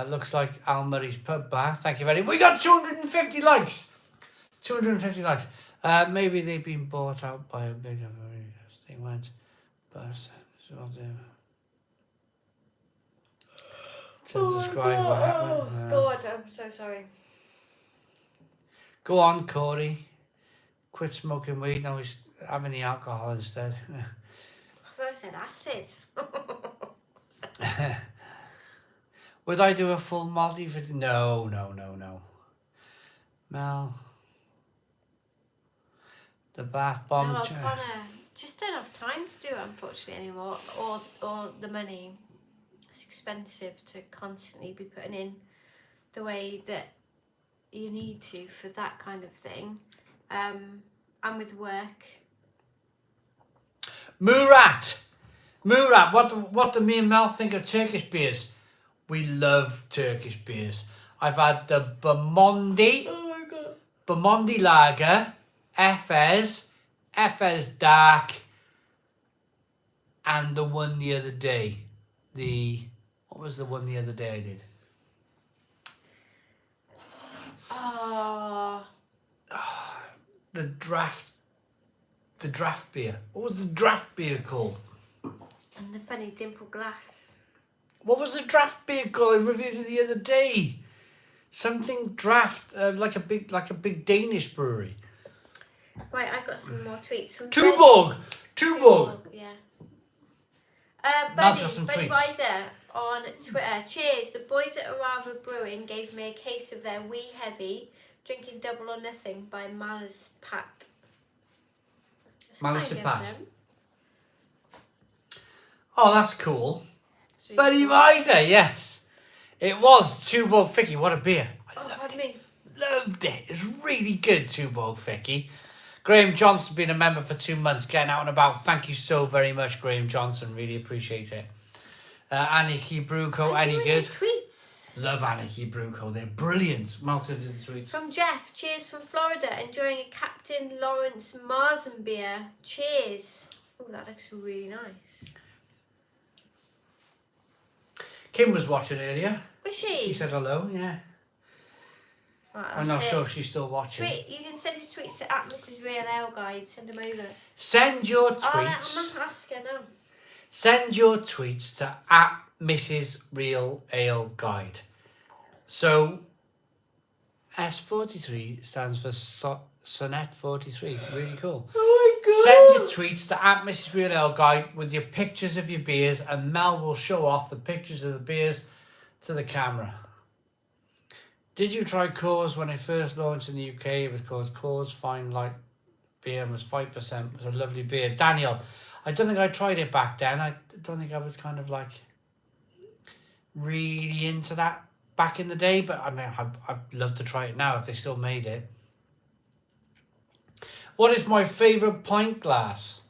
looks like Al Murray's Pub Bar. Thank you very much. We got 250 likes. 250 likes. Maybe they've been bought out by a bigger brewery. They went bust. To describe what happened. Oh, God, I'm so sorry. Go on, Corey. Quit smoking weed. Now he's having the alcohol instead. I thought I said acid. Would I do a full multi video? No. Mel. The bath bomb. No, Connor, just don't have time to do it, unfortunately, anymore. Or the money. It's expensive to constantly be putting in the way that you need to for that kind of thing. And with work. Murat, what do me and Mel think of Turkish beers? We love Turkish beers. I've had the Bomonti, Bomonti Lager, Efes Dark, and the one the other day. What was the one the other day I did? Oh. The draft beer. What was the draft beer called? And the funny dimple glass. What was the draft beer called? I reviewed it the other day. Something draft, like a big Danish brewery. Right, I got some more tweets from Tuborg. Yeah. Now it's got some Buddy tweets. Weiser on Twitter. Cheers. The boys at Arava Brewing gave me a case of their Wee Heavy, drinking double or nothing by Malice Pat. Malice Pat. Oh, that's cool. Really Buddy cool. Weiser, yes. It was Tuborg Ficky. What a beer. Pardon me. Loved it. It's really good, Tuborg Ficky. Graham Johnson been a member for 2 months, getting out and about. Thank you so very much, Graham Johnson. Really appreciate it. Aniki Brewco, any good? Tweets. Love Aniki Brewco. They're brilliant. Malta did the tweets. From Jeff, cheers from Florida. Enjoying a Captain Lawrence Marzen beer. Cheers. Oh, that looks really nice. Kim was watching earlier. Was she? She said hello, yeah. Right, I'm not that's sure it. if she's still watching. Tweet. You can send your tweets to @Mrs. Real Ale Guide. Send them over. Send your I'm tweets. not asking now. Send your tweets to @Mrs. Real Ale Guide. So S43 stands for Sonnet 43. Really cool. Oh my god. Send your tweets to @Mrs. Real Ale Guide with your pictures of your beers, and Mel will show off the pictures of the beers to the camera. Did you try Coors when it first launched in the UK? It was called Coors Fine Light Beer and was 5%. It was a lovely beer. Daniel, I don't think I tried it back then. I don't think I was kind of like really into that back in the day, but I mean, I'd love to try it now if they still made it. What is my favourite pint glass?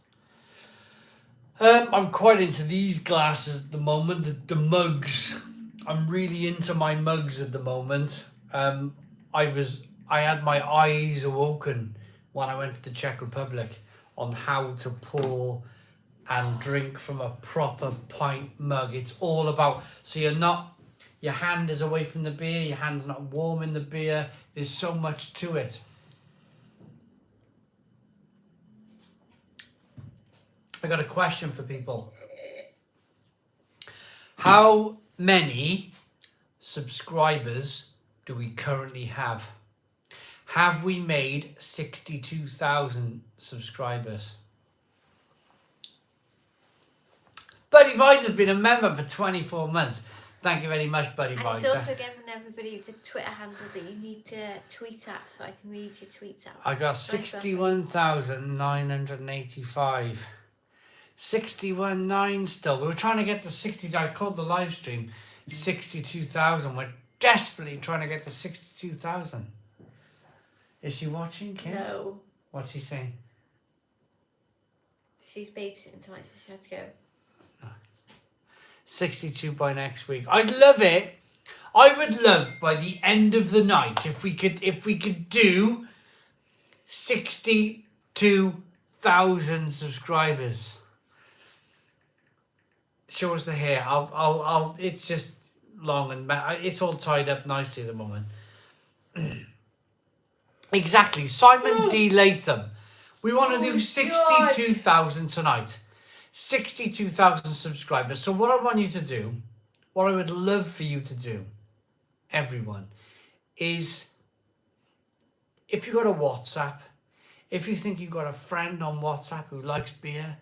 I'm quite into these glasses at the moment, the mugs. I'm really into my mugs at the moment. I had my eyes awoken when I went to the Czech Republic on how to pour and drink from a proper pint mug. It's all about, so your hand is away from the beer, your hand's not warm in the beer. There's so much to it. I got a question for people. How many subscribers do we currently have? Have we made 62,000 subscribers? Buddy Vice has been a member for 24 months. Thank you very much, Buddy And Vice. it's also given everybody the Twitter handle that you need to tweet at, so I can read your tweets out. I got 61,985. 61.9 still. We were trying to get the 60. I called the live stream 62,000. We're desperately trying to get to 62,000. Is she watching, Kim? No. What's she saying? She's babysitting tonight, so she had to go. 62 by next week. I'd love it. I would love by the end of the night if we could do 62,000 subscribers. Show us the hair. I'll. It's just long and it's all tied up nicely at the moment. Exactly. Simon D. Latham. We want to do 62,000 tonight. 62,000 subscribers. So what I want you to do, what I would love for you to do, everyone, is if you got a WhatsApp, If you think you've got a friend on WhatsApp who likes beer,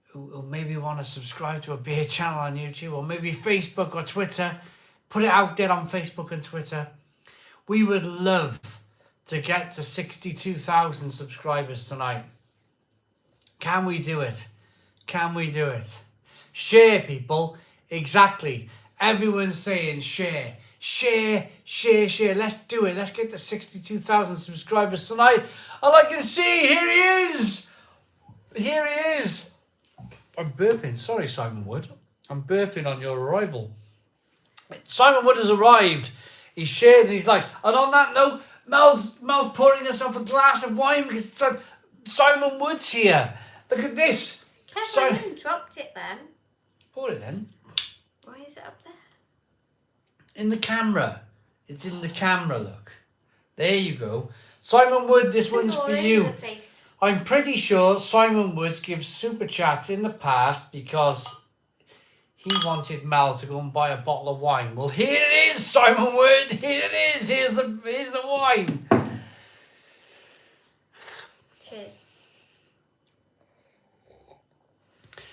who maybe want to subscribe to a beer channel on YouTube, or maybe Facebook or Twitter, put it out there on Facebook and Twitter. We would love to get to 62,000 subscribers tonight. Can we do it? Can we do it? Share, people. Exactly. Everyone's saying share. Share, share, share. Let's do it. Let's get to 62,000 subscribers tonight. All I can see, here he is. Here he is. I'm burping. Sorry, Simon Wood. I'm burping on your arrival. Simon Wood has arrived. He's shared and he's like, and on that note, Mel's pouring herself a glass of wine because it's like Simon Wood's here. Look at this. Kevin dropped it then. Pour it then. Why is it up there? In the camera. It's in the camera, look. There you go. Simon Wood, this one's for you. I'm pretty sure Simon Wood gives super chats in the past because he wanted Mel to go and buy a bottle of wine. Well, here it is, Simon Wood. Here it is. Here's the wine. Cheers.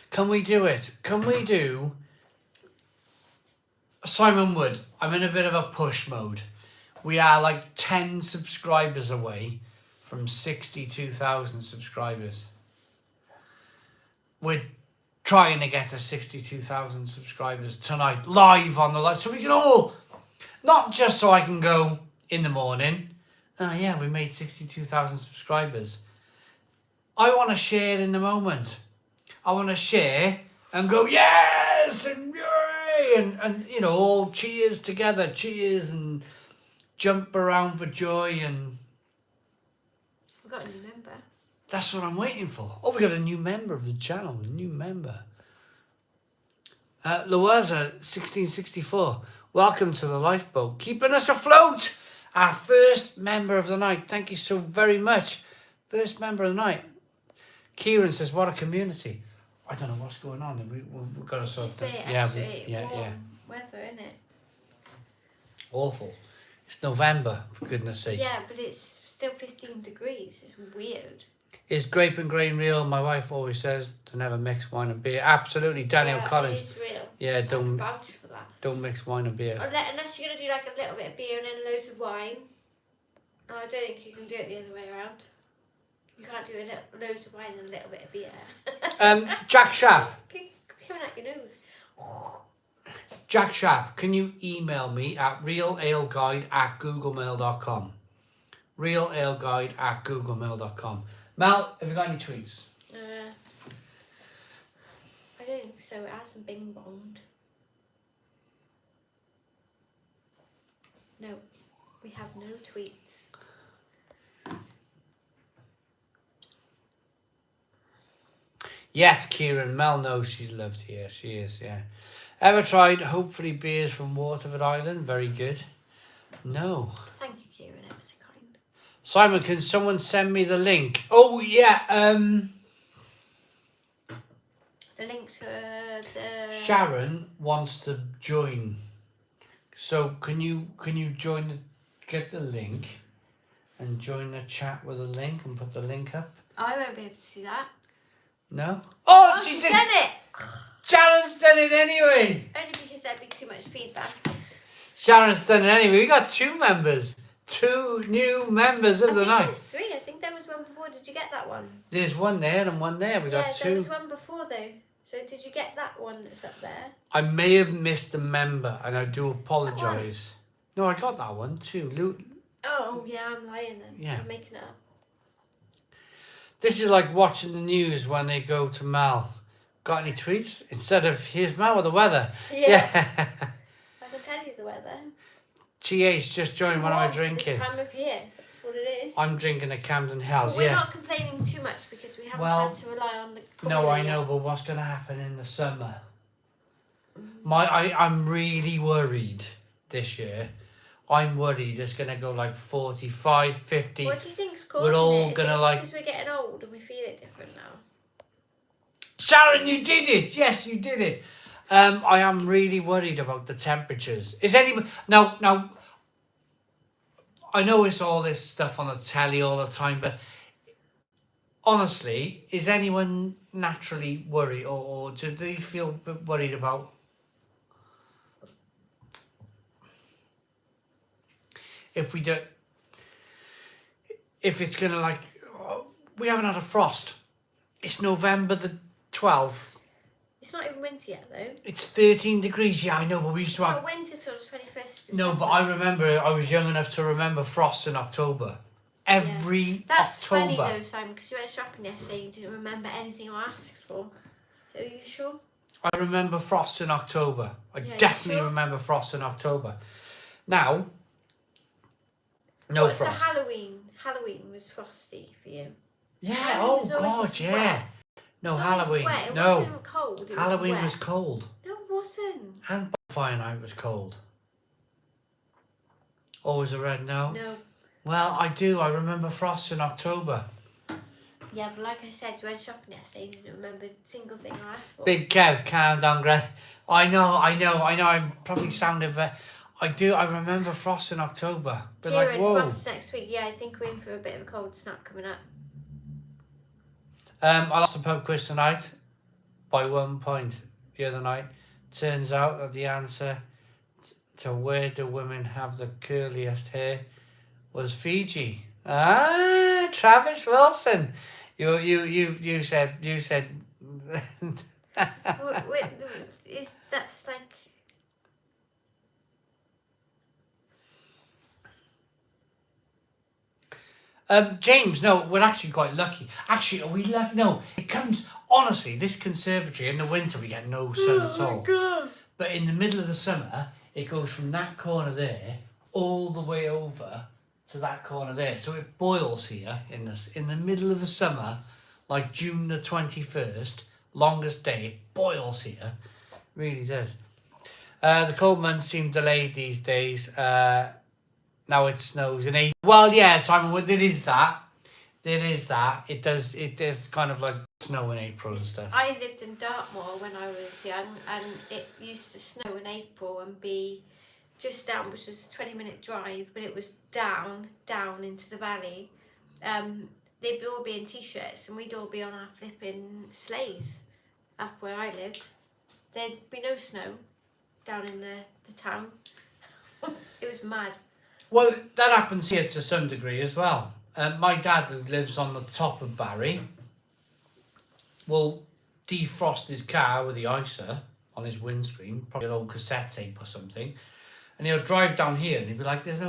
Can we do it? Can we do Simon Wood? I'm in a bit of a push mode. We are like 10 subscribers away from 62,000 subscribers. We're trying to get to 62,000 subscribers tonight, live on the live, so we can all, not just so I can go in the morning, oh yeah, we made 62,000 subscribers. I want to share in the moment. I want to share and go, yes, and yay, and you know, all cheers together, cheers, and jump around for joy. And we've got a new member. That's what I'm waiting for. Oh, we got a new member of the channel, a new member. Loaza 1664, welcome to the lifeboat, keeping us afloat. Our first member of the night. Thank you so very much. First member of the night. Kieran says, what a community. I don't know what's going on. We've got to sort of... Yeah. Weather, isn't it? Awful. It's November, for goodness sake. Yeah, but it's still 15 degrees. It's weird. Is grape and grain real? My wife always says to never mix wine and beer. Absolutely, Daniel Collins. It is real. Yeah, I can vouch for that. Don't mix wine and beer. Unless you're going to do like a little bit of beer and then loads of wine. And I don't think you can do it the other way around. You can't do loads of wine and a little bit of beer. Jack Sharp. Coming out your nose. Jack Sharp, can you email me at realaleguide@googlemail.com? realaleguide@googlemail.com. Mel, have you got any tweets? I don't think so. It hasn't bing bonged. No, we have no tweets. Yes, Kieran. Mel knows she's loved here. She is, yeah. Ever tried Hopefully Beers from Waterford Island? Very good. No. Thank you, Kieran. Ever so kind. Simon, can someone send me the link? Oh, yeah. The link to the... Sharon wants to join. So can you get the link and join the chat with a link and put the link up? I won't be able to do that. No? Oh, she's done it! Sharon's done it anyway. Only because there'd be too much feedback. Sharon's done it anyway. We got 2 members. 2 new members of the night. There's 3. I think there was one before. Did you get that one? There's one there and one there. We got 2. There was one before though. So did you get that one that's up there? I may have missed a member and I do apologise. No, I got that one too. Oh, yeah, I'm lying then. Yeah. I'm making it up. This is like watching the news when they go to Mal. Got any tweets? Instead of, here's Mal with the weather. Yeah. I can tell you the weather. TH just joined. What am I drinking? This time of year. That's what it is. I'm drinking a Camden House. But we're not complaining too much because we haven't had to rely on the cooler. No, I know, but what's going to happen in the summer? I'm really worried this year. I'm worried it's going to go like 45, 50. What do you think's causing We're all it? going to like... because we're getting old and we feel it different now? Sharon, you did it! Yes, you did it. I am really worried about the temperatures. Is anybody... Now, I know it's all this stuff on the telly all the time, but honestly, is anyone naturally worried, or do they feel a bit worried about if we do, if it's gonna like, oh, we haven't had a frost. It's November the 12th. It's not even winter yet, though. It's 13 degrees. Yeah, I know, but we used It's to have. not winter till the 21st. No, but I remember I was young enough to remember frosts in October. Every That's October. funny though, Simon, because you went shopping yesterday and you didn't remember anything I asked for. So are you sure? I remember frost in October. I Yeah, definitely sure? remember frost in October. Now, no What, frost. So Halloween was frosty for you? Yeah, Halloween oh was always God, just yeah. wet. No, It was always Halloween. wet. It No, wasn't cold. It Halloween was was wet. cold. No, it wasn't. And Bonfire Night was cold. Always a red no? No. Well, I do. I remember frost in October. Yeah, but like I said, you went shopping yesterday and you didn't remember a single thing I asked for. Big Kev, calm down, Greg. I know. I'm probably sounding very... I remember frost in October. But Here like, in whoa. frost next week. Yeah, I think we're in for a bit of a cold snap coming up. I lost the pub quiz tonight by 1 point the other night. Turns out that the answer to where do women have the curliest hair was Fiji. Ah, Travis Wilson. You said. That's like. James, no, we're actually quite lucky. Actually, are we lucky? No, it comes, honestly, this conservatory, in the winter we get no sun at all. God. But in the middle of the summer, it goes from that corner there all the way over to that corner there. So it boils here in the middle of the summer, like June the 21st, longest day, it boils here. Really does. The cold months seem delayed these days. Now it snows in April. Well, yeah, Simon, it is that. It does kind of like snow in April and stuff. I lived in Dartmoor when I was young, and it used to snow in April and be just down, which was a 20-minute drive, but it was down into the valley. They'd all be in t-shirts and we'd all be on our flipping sleighs up where I lived. There'd be no snow down in the town. It was mad. Well, that happens here to some degree as well. My dad, who lives on the top of Barry, will defrost his car with the icer on his windscreen, probably an old cassette tape or something, and he'll drive down here and he'll be like, "There's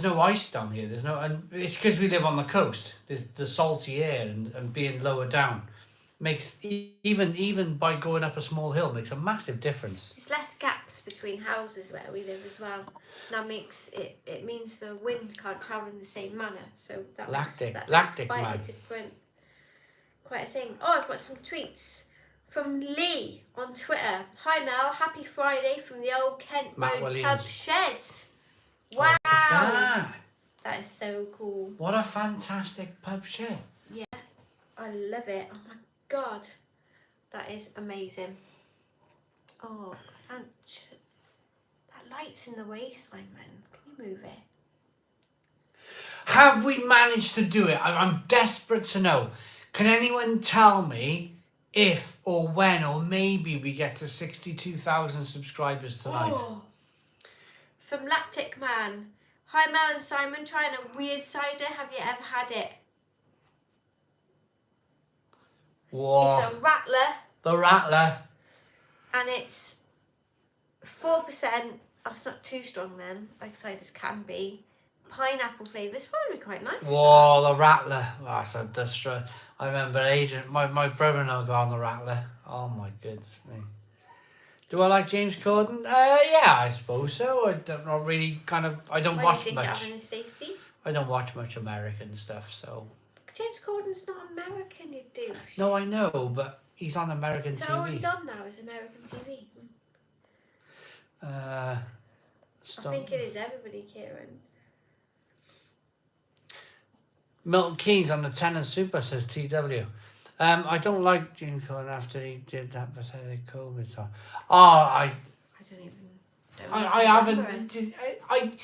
no ice down here. And it's because we live on the coast. There's the salty air and being lower down makes even by going up a small hill makes a massive difference. There's less gaps between houses where we live as well. That makes it means the wind can't travel in the same manner. So that Lactic makes quite man. a different, quite a thing. Oh, I've got some tweets from Lee on Twitter. Hi Mel, happy Friday from the old Kent Matt Road Williams. Pub Sheds. Oh, Wow, look at that. that is so cool. What a fantastic pub shed. Yeah, I love it. Oh my god, that is amazing. Oh, that light's in the way, Simon. Can you move it? Have we managed to do it? I'm desperate to know. Can anyone tell me if or when or maybe we get to 62,000 subscribers tonight? Oh. From Lactic Man. Hi Mel and Simon, trying a weird cider. Have you ever had it? Whoa. It's a Rattler. The Rattler. And it's 4%. That's not too strong then, like ciders can be. Pineapple flavour. It's probably quite nice. Whoa, the Rattler. Oh, that's I remember my brother-in-law got on the Rattler. Oh my goodness me. Do I like James Corden? Yeah, I suppose so. I don't not really I don't What watch do you think, much. Alvin and Stacey? I don't watch much American stuff, so. James Corden's not American, you douche. No, I know, but he's on American So TV. all he's on now is American TV. I think it is everybody, Kieran. Milton Keynes on the Tenant Super, says TW. I don't like James Corden after he did that pathetic COVID song. Oh, I don't even haven't.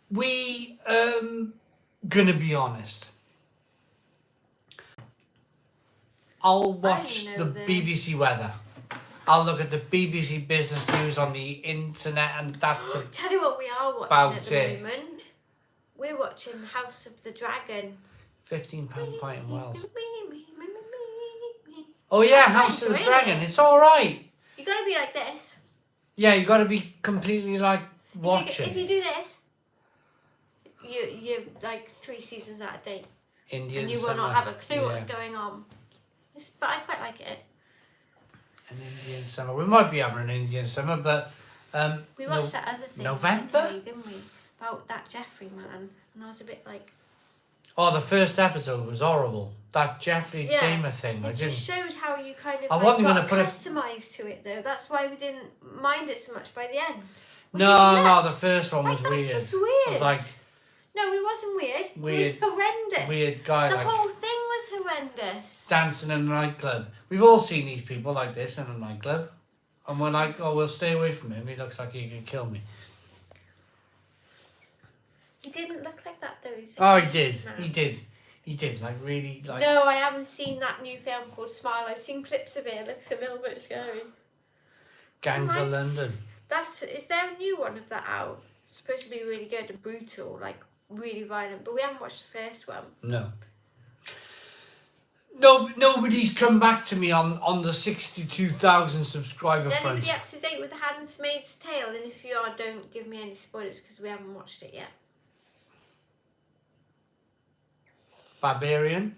We gonna be honest. I'll watch know the the- BBC weather. I'll look at the BBC business news on the internet, and that's Tell you what we are watching about at the it. moment. We're watching House of the Dragon. £15 pint in Wells. Oh yeah, I'm House of the enjoying Dragon. it. It's all right. You gotta be like this. Yeah, you got to be completely like watching. If you do this, you're like 3 seasons out of date. Indian And you will summer. not have a clue Yeah. what's going on. But I quite like it. An Indian summer. We might be having an Indian summer, but We watched that other thing November? today, didn't we? About that Jeffrey man. And I was a bit like... Oh, the first episode was horrible. That Jeffrey Dahmer thing. It just showed how you kind of I wasn't got gonna put it- customised to it though. That's why we didn't mind it so much by the end. Which No, is no, the nuts. first one was Like, weird. that's just weird. I was like, No, it wasn't weird. Weird- It was horrendous. weird guy The like whole thing was horrendous. dancing in a nightclub. We've all seen these people like this in a nightclub. And we're like, oh, we'll stay away from him. He looks like he could kill me. He didn't look like that though. Oh, he did. No. He did. He did. Like, really, like... No, I haven't seen that new film called Smile. I've seen clips of it. It looks a little bit scary. Gangs of Right. London. Is there a new one of that out? It's supposed to be really good and brutal, like really violent, but we haven't watched the first one. No. No, nobody's come back to me on the 62,000 subscriber Is front. anybody up to date with The Handmaid's Tale? And if you are, don't give me any spoilers because we haven't watched it yet. Barbarian.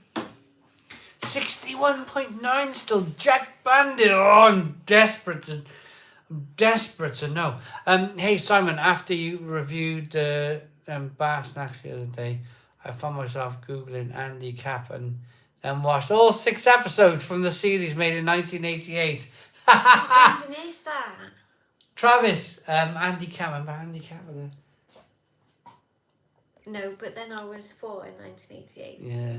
61.9 still. Jack Bandit. Oh, I'm desperate to know. Hey Simon, after you reviewed bar snacks the other day, I found myself googling Andy Capp and watched all 6 episodes from the series made in 1988. What even is that? Travis, Andy Capp, remember Andy Capp? No, but then I was 4 in 1988. Yeah.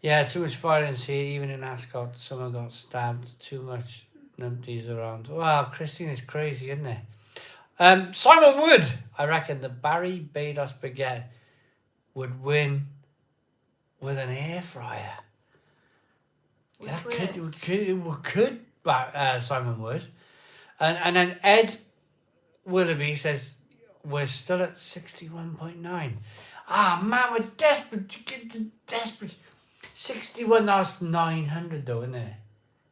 Yeah, too much violence here, even in Ascot. Someone got stabbed. Too much. Nobody's around. Wow, Christine is crazy, isn't it? Simon Wood. I reckon the Barry Bados baguette would win with an air fryer. That could Simon Wood. And then Ed Willoughby says, we're still at 61.9. Ah, man, we're desperate to get to desperate. 61, that's 900 though, isn't it?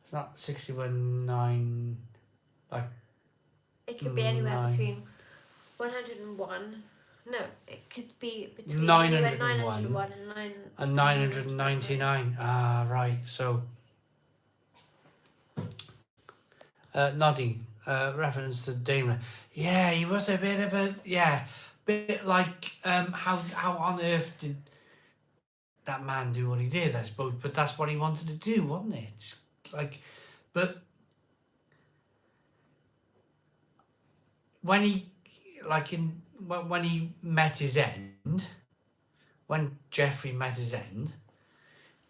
It's not 61.9, like... It could be anywhere 9. between 101. No, it could be between 901 901 and 999. Ah, right, so... Noddy, reference to Daimler. Yeah, he was a bit of a... Yeah, bit like, how on earth did that man do what he did, I suppose, but that's what he wanted to do, wasn't it? Just like, but when he, like when he met his end, when Jeffrey met his end,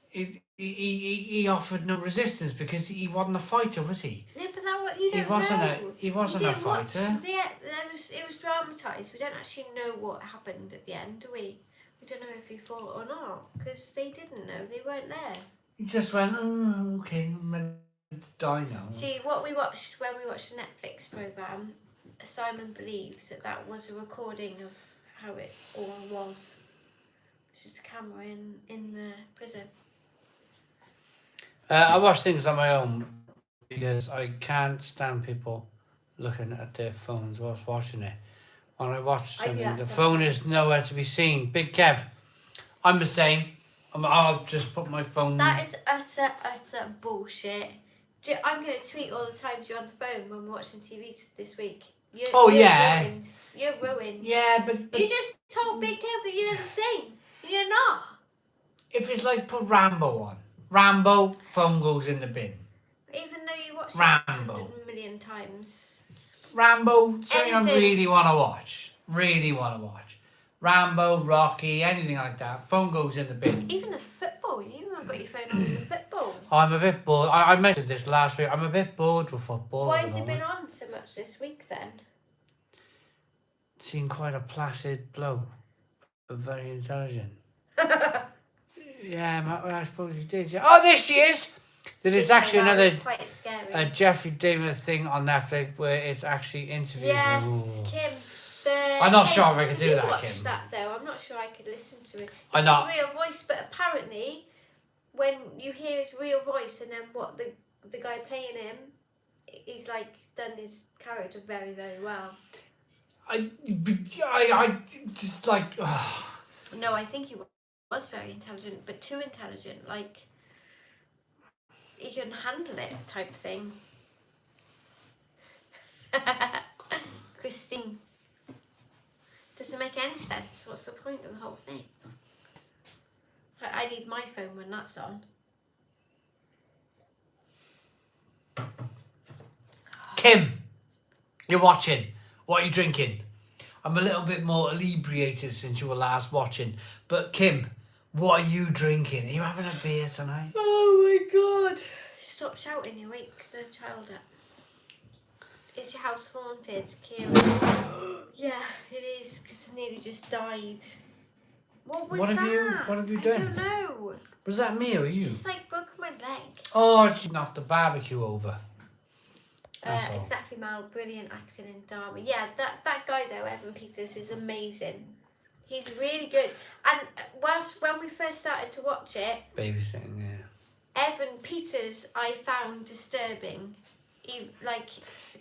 he offered no resistance because he wasn't a fighter, was he? Yeah, but that what you don't know. He wasn't a fighter. It was dramatised. We don't actually know what happened at the end, do we? We don't know if he fought or not because they didn't know. They weren't there. He just went, oh, okay, I'm ready to die now. See, what we watched when we watched the Netflix programme, Simon believes that was a recording of how it all was. It's just a camera in the prison. I watch things on my own because I can't stand people looking at their phones whilst watching it. When I watch something, the phone is nowhere to be seen. Big Kev, I'm the same. I'll just put my phone... That is utter bullshit. I'm going to tweet all the times you're on the phone when we're watching TV this week. You're ruined. You're ruined. Yeah, but... You just told Big Kev that you're the same. You're not. If it's like put Rambo on. Rambo, phone goes in the bin. Even though you watched Rambo. it 100 million times. Rambo, something I Anything. really want to watch. Really want to watch. Rambo, Rocky, anything like that. Phone goes in the bin. Even the football. You haven't got your phone on in the football. I'm a bit bored. I mentioned this last week. I'm a bit bored with football. Why at the has it been moment. on so much this week then? Seemed quite a placid bloke. But very intelligent. Yeah, I suppose you did. Yeah. Oh, there she is. There is actually That another was quite scary. Jeffrey Davis thing on Netflix where it's actually interviews. Yes, Ooh. Kim. I'm not sure if I could do that, watched Kim. that though. I'm not sure I could listen to it. I'm It's not. his real voice, but apparently, when you hear his real voice and then what the guy playing him, he's like done his character very, very well. I just like. No, I think he was very intelligent, but too intelligent. Like he couldn't handle it, type thing. Christine. Doesn't make any sense. What's the point of the whole thing? I need my phone when that's on. Kim, you're watching. What are you drinking? I'm a little bit more inebriated since you were last watching. But Kim, what are you drinking? Are you having a beer tonight? Oh my god. Stop shouting, you wake the child up. Is your house haunted, Kira? Yeah, it is, because I nearly just died. What was that? What have you done? I don't know. Was that me or you? It's just like broke my leg. Oh, she knocked the barbecue over. That's all. Exactly, Mal. Brilliant acting in Dharma. Yeah, that guy though, Evan Peters, is amazing. He's really good. And when we first started to watch it, Babysitting, yeah. Evan Peters, I found disturbing.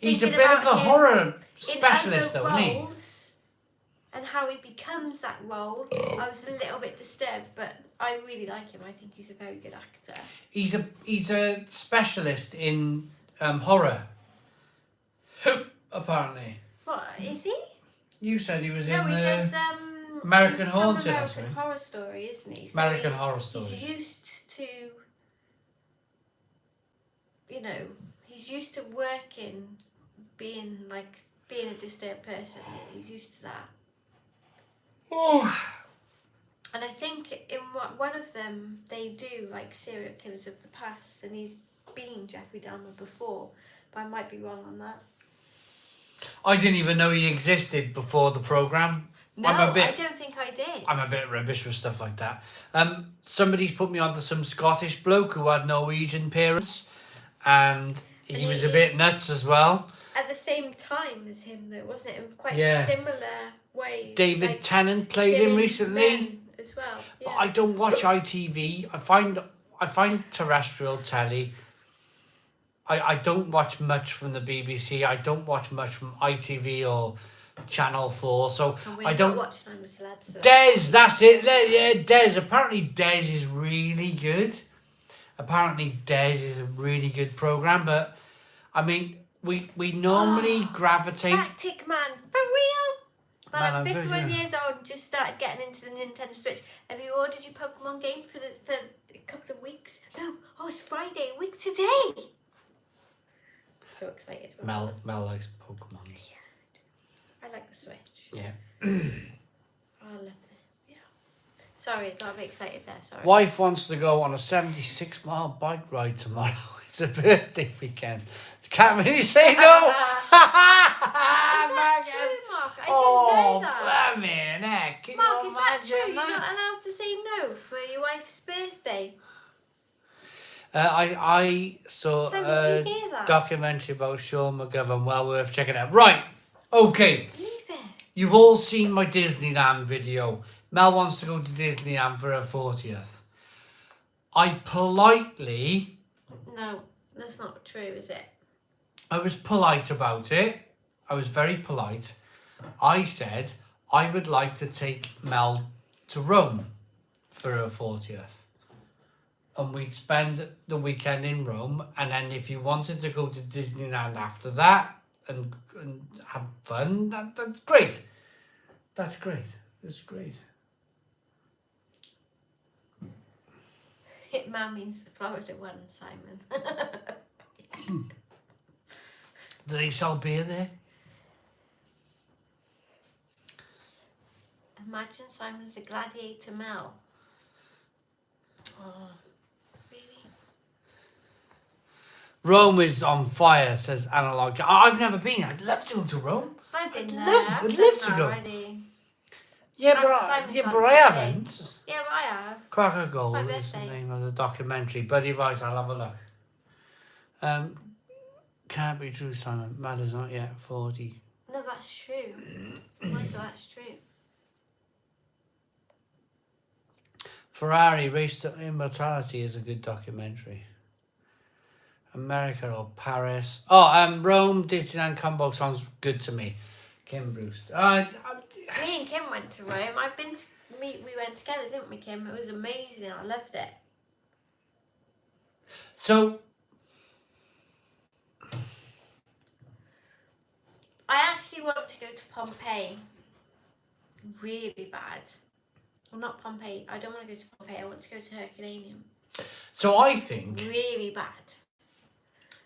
He's a bit of a horror specialist, though, isn't he? And how he becomes that role, I was a little bit disturbed, but I really like him. I think he's a very good actor. He's a specialist in horror. Apparently. What is he? You said he was No, in he does. American he's Haunted. From American Horror Story, isn't he? So American Horror Story. He's used to, he's used to working, being a disturbed person. He's used to that. Oh. And I think in one of them, they do like serial killers of the past, and he's been Jeffrey Dahmer before, but I might be wrong on that. I didn't even know he existed before the programme. No, I don't think I did. I'm a bit rubbish with stuff like that. Somebody's put me onto some Scottish bloke who had Norwegian parents, and he was a bit nuts as well. At the same time as him, though, wasn't it? In quite similar ways. David Tennant played him recently as well. Yeah. But I don't watch ITV. I find terrestrial telly. I don't watch much from the BBC. I don't watch much from ITV or Channel 4. So I don't watch I'm a Celeb. So Des, that's it. Yeah, Des. Apparently Des is really good. Apparently Des is a really good programme, but I mean we normally gravitate. Tactic Man, for real. Man, I'm I'm 51 very- years old, just started getting into the Nintendo Switch. Have you ordered your Pokemon game for a couple of weeks? No. Oh, it's Friday, a week today. So excited. Mel likes Pokemon. I like the Switch. Yeah. I love it. Yeah. Sorry, got a bit excited there. Sorry. Wife wants to go on a 76-mile bike ride tomorrow. It's a birthday weekend. Can't really say no. Is that true, Mark? I didn't know that. Blimey, heck. Can Mark, you is that imagine true? You're not allowed to say no for your wife's birthday. I saw So a did you hear that? documentary about Sean McGovern. Well worth checking out. Right. Okay. Leave it. You've all seen my Disneyland video. Mel wants to go to Disneyland for her 40th. I politely... No, that's not true, is it? I was polite about it. I was very polite. I said I would like to take Mel to Rome for her 40th. And we'd spend the weekend in Rome. And then if you wanted to go to Disneyland after that and have fun, that's great. That's great. That's great. Hitman means the Florida one, Simon. Do they sell beer there? Imagine Simon's a gladiator Mel. Oh, really? Rome is on fire, says Analog. I've never been. I'd love to go to Rome. I've been there. I'd love to go. Already. Yeah, Like but Simon's I on haven't. Yeah, but I have. Cracker Gold my is the birthday. name of the documentary. Buddy Rice, I'll have a look. Can't be true, Simon. Matters not yet 40. No, that's true. Michael, that's true. Ferrari Race to Immortality is a good documentary. America or Paris. Oh, Rome, Disneyland combo sounds good to me. Kim Bruce. Me and Kim went to Rome. We went together, didn't we, Kim? It was amazing. I loved it. So, I actually want to go to Pompeii. Really bad. Well, not Pompeii. I don't want to go to Pompeii. I want to go to Herculaneum. so I think, Really bad.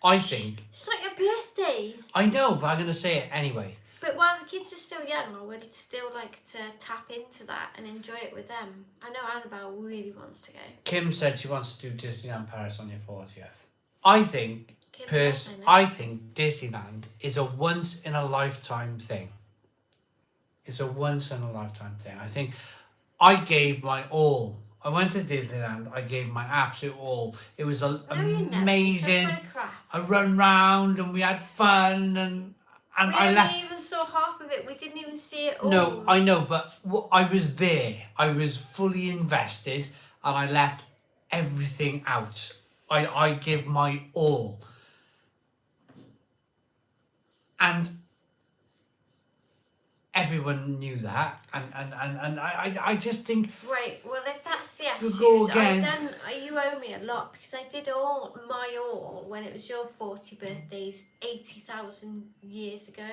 it's not your birthday. I know, but I'm going to say it anyway. But while the kids are still young, I would still like to tap into that and enjoy it with them. I know Annabelle really wants to go. Kim said she wants to do Disneyland Paris on your 40th. I think, Kim I think Disneyland is a once in a lifetime thing. It's a once in a lifetime thing. I think I gave my all. I went to Disneyland. I gave my absolute all. It was amazing. I run round and we had fun and we only even saw half of it. We didn't even see it all. No, I know, but I was there. I was fully invested, and I left everything out. I give my all, and everyone knew that. And I just think. Right. Well, if that's the To attitude, go again. you owe me a lot because I did all my all when it was your 40 birthdays 80,000 years ago.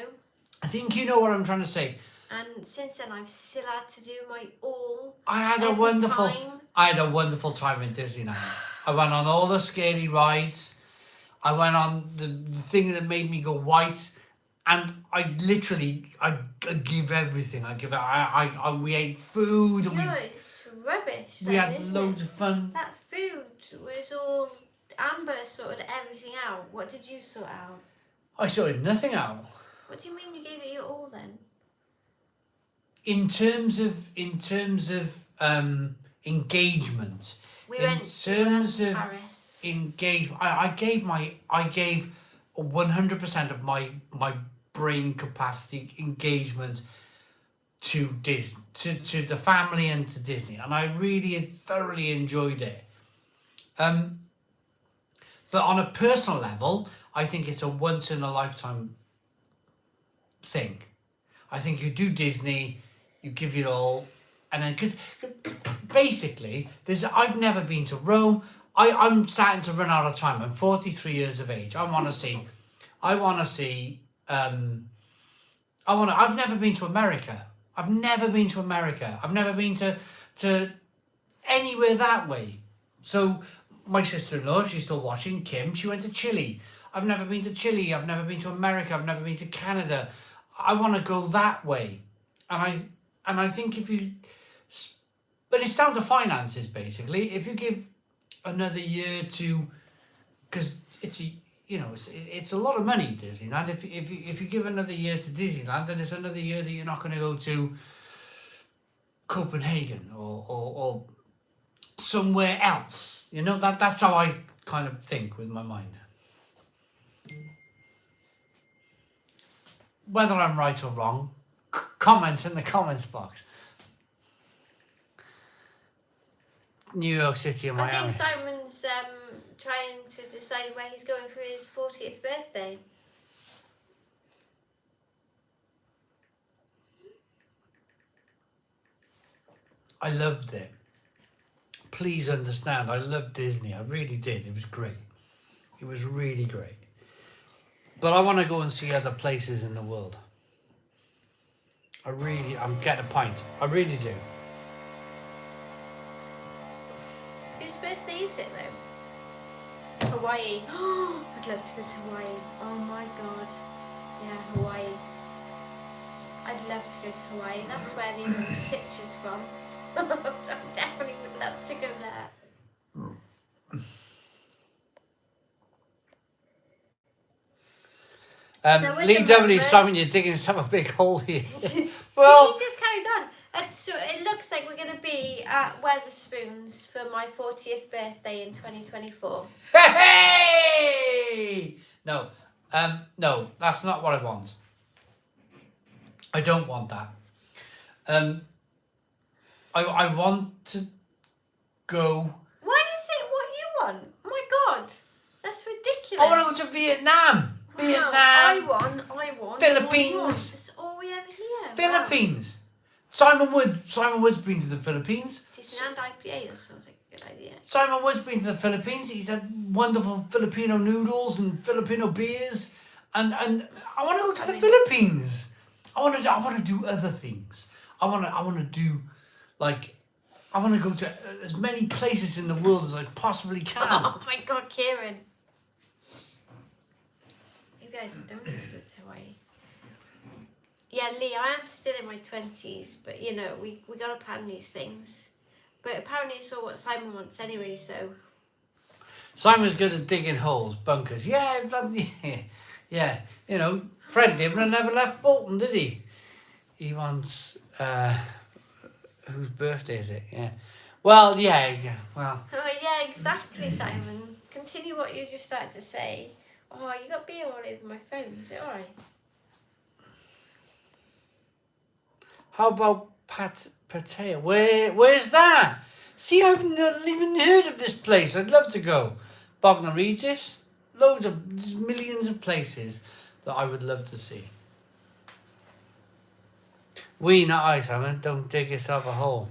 I think you know what I'm trying to say. And since then, I've still had to do my all. I had a wonderful time in Disneyland. I went on all the scary rides. I went on the thing that made me go white, and I give everything. We ate food and No, it's rubbish. we had loads of fun. That food was all Amber sorted everything out. What did you sort out? I sorted nothing out. What do you mean you gave it your all then? In terms of engagement. We went to Paris. Engagement. I gave 100% of my brain capacity engagement to Disney, to the family and to Disney, and I really thoroughly enjoyed it. But on a personal level, I think it's a once in a lifetime thing. I think you do Disney, you give it all, and then because basically I've never been to Rome. I'm starting to run out of time. I'm 43 years of age. I've never been to America. I've never been to anywhere that way. So my sister-in-law, she's still watching, Kim, she went to Chile. I've never been to Chile. I've never been to America. I've never been to Canada. I want to go that way. And I think but it's down to finances basically. If you give another year to, because it's a lot of money, Disneyland. If you give another year to Disneyland, then it's another year that you're not going to go to Copenhagen or somewhere else. That's how I kind of think with my mind. Whether I'm right or wrong, comments in the comments box. New York City or Miami. I think Simon's trying to decide where he's going for his 40th birthday. I loved it. Please understand, I loved Disney. I really did. It was great. It was really great. But I want to go and see other places in the world. I'm getting a pint. I really do. Whose birthday is it though? Hawaii. I'd love to go to Hawaii. Oh my god. Yeah, Hawaii. I'd love to go to Hawaii. That's where the little stitch is from. So I definitely would love to go there. Lee W. Simon, you're digging yourself a big hole here. Well, he just carries on. So it looks like we're going to be at Weatherspoons for my 40th birthday in 2024. Hey! No, no, that's not what I want. I don't want that. I want to go. Why is it what you want? Oh my God, that's ridiculous. I want to go to Vietnam. Wow. Vietnam. I want. Philippines. That's all we ever hear. Philippines. Simon Wood's been to the Philippines. Disneyland IPA, that sounds like a good idea. Simon Wood's been to the Philippines. He's had wonderful Filipino noodles and Filipino beers. And I want to go to the Philippines. I want to do other things. I want to do, like, I want to go to as many places in the world as I possibly can. Oh my God, Kieran. You guys don't need to go to Hawaii. Yeah, Lee, I am still in my 20s, but you know, we got to plan these things. But apparently it's all what Simon wants anyway, so. Simon's good at digging holes, bunkers. Yeah, yeah. You know, Fred Dibner never left Bolton, did he? He wants, whose birthday is it? Yeah. Well, yeah, well. Oh, yeah, exactly, Simon. Continue what you just started to say. Oh, you got beer all over my phone. Is it alright? How about Pattaya? Where's that? See, I've not even heard of this place. I'd love to go. Bognor Regis. There's millions of places that I would love to see. Not I, Simon. Don't dig yourself a hole.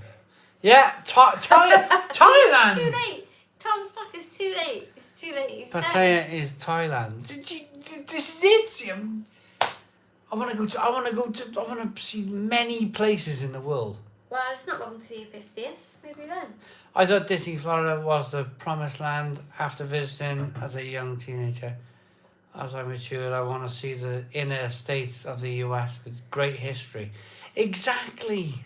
Yeah, Thailand. It's too late. Tom Stock is too late. It's too late. He's Pattaya is Thailand. This is it. I want to see many places in the world. Well, it's not long to your 50th. Maybe then. I thought Disney Florida was the promised land after visiting as a young teenager. As I matured, I want to see the inner states of the US with great history. Exactly.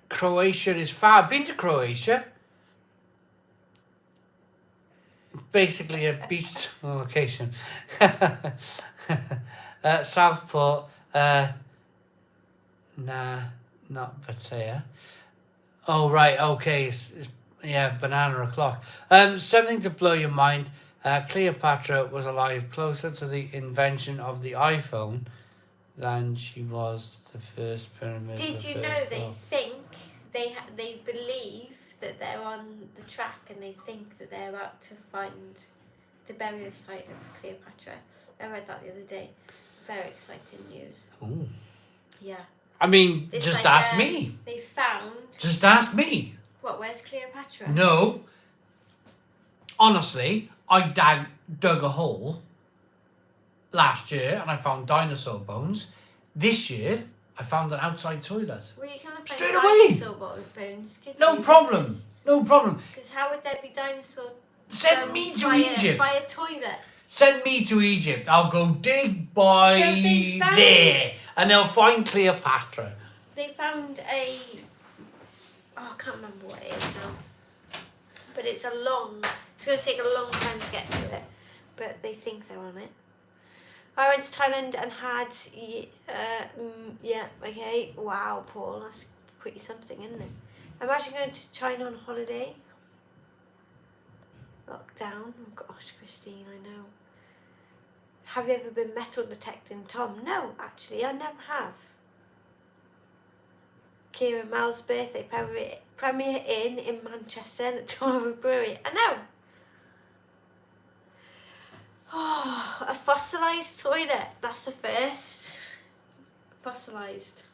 Croatia is far. I've been to Croatia. Basically a beach location. Southport. Nah, not Pattaya. Oh, right, okay. Yeah, banana o'clock. Something to blow your mind. Cleopatra was alive closer to the invention of the iPhone than she was the first pyramid. Did you know they think, they believe that they're on the track and they think that they're about to find the burial site of Cleopatra. I read that the other day. Very exciting news. Ooh. Yeah. I mean, It's just like, ask me. They found... Just ask me. What, where's Cleopatra? No. Honestly, I dug a hole last year and I found dinosaur bones. This year, I found an outside toilet. Well, you can't find Straight away. dinosaur bones. Kids No problem. No problem. Because how would there be dinosaur Send me bones to by Egypt. By a toilet. Send me to Egypt. I'll go dig by So they found- there. And they'll find Cleopatra. They found a... Oh, I can't remember what it is now. But it's a long... It's going to take a long time to get to it. But they think they're on it. I went to Thailand and had... yeah, okay. Wow, Paul. That's pretty something, isn't it? Imagine going to China on holiday. Lockdown. Oh, gosh, Christine, I know. Have you ever been metal detecting, Tom? No, actually, I never have. Kieran Mel's birthday premiere in Manchester and a tour of a brewery. I know. Oh, a fossilised toilet. That's a first. Fossilised.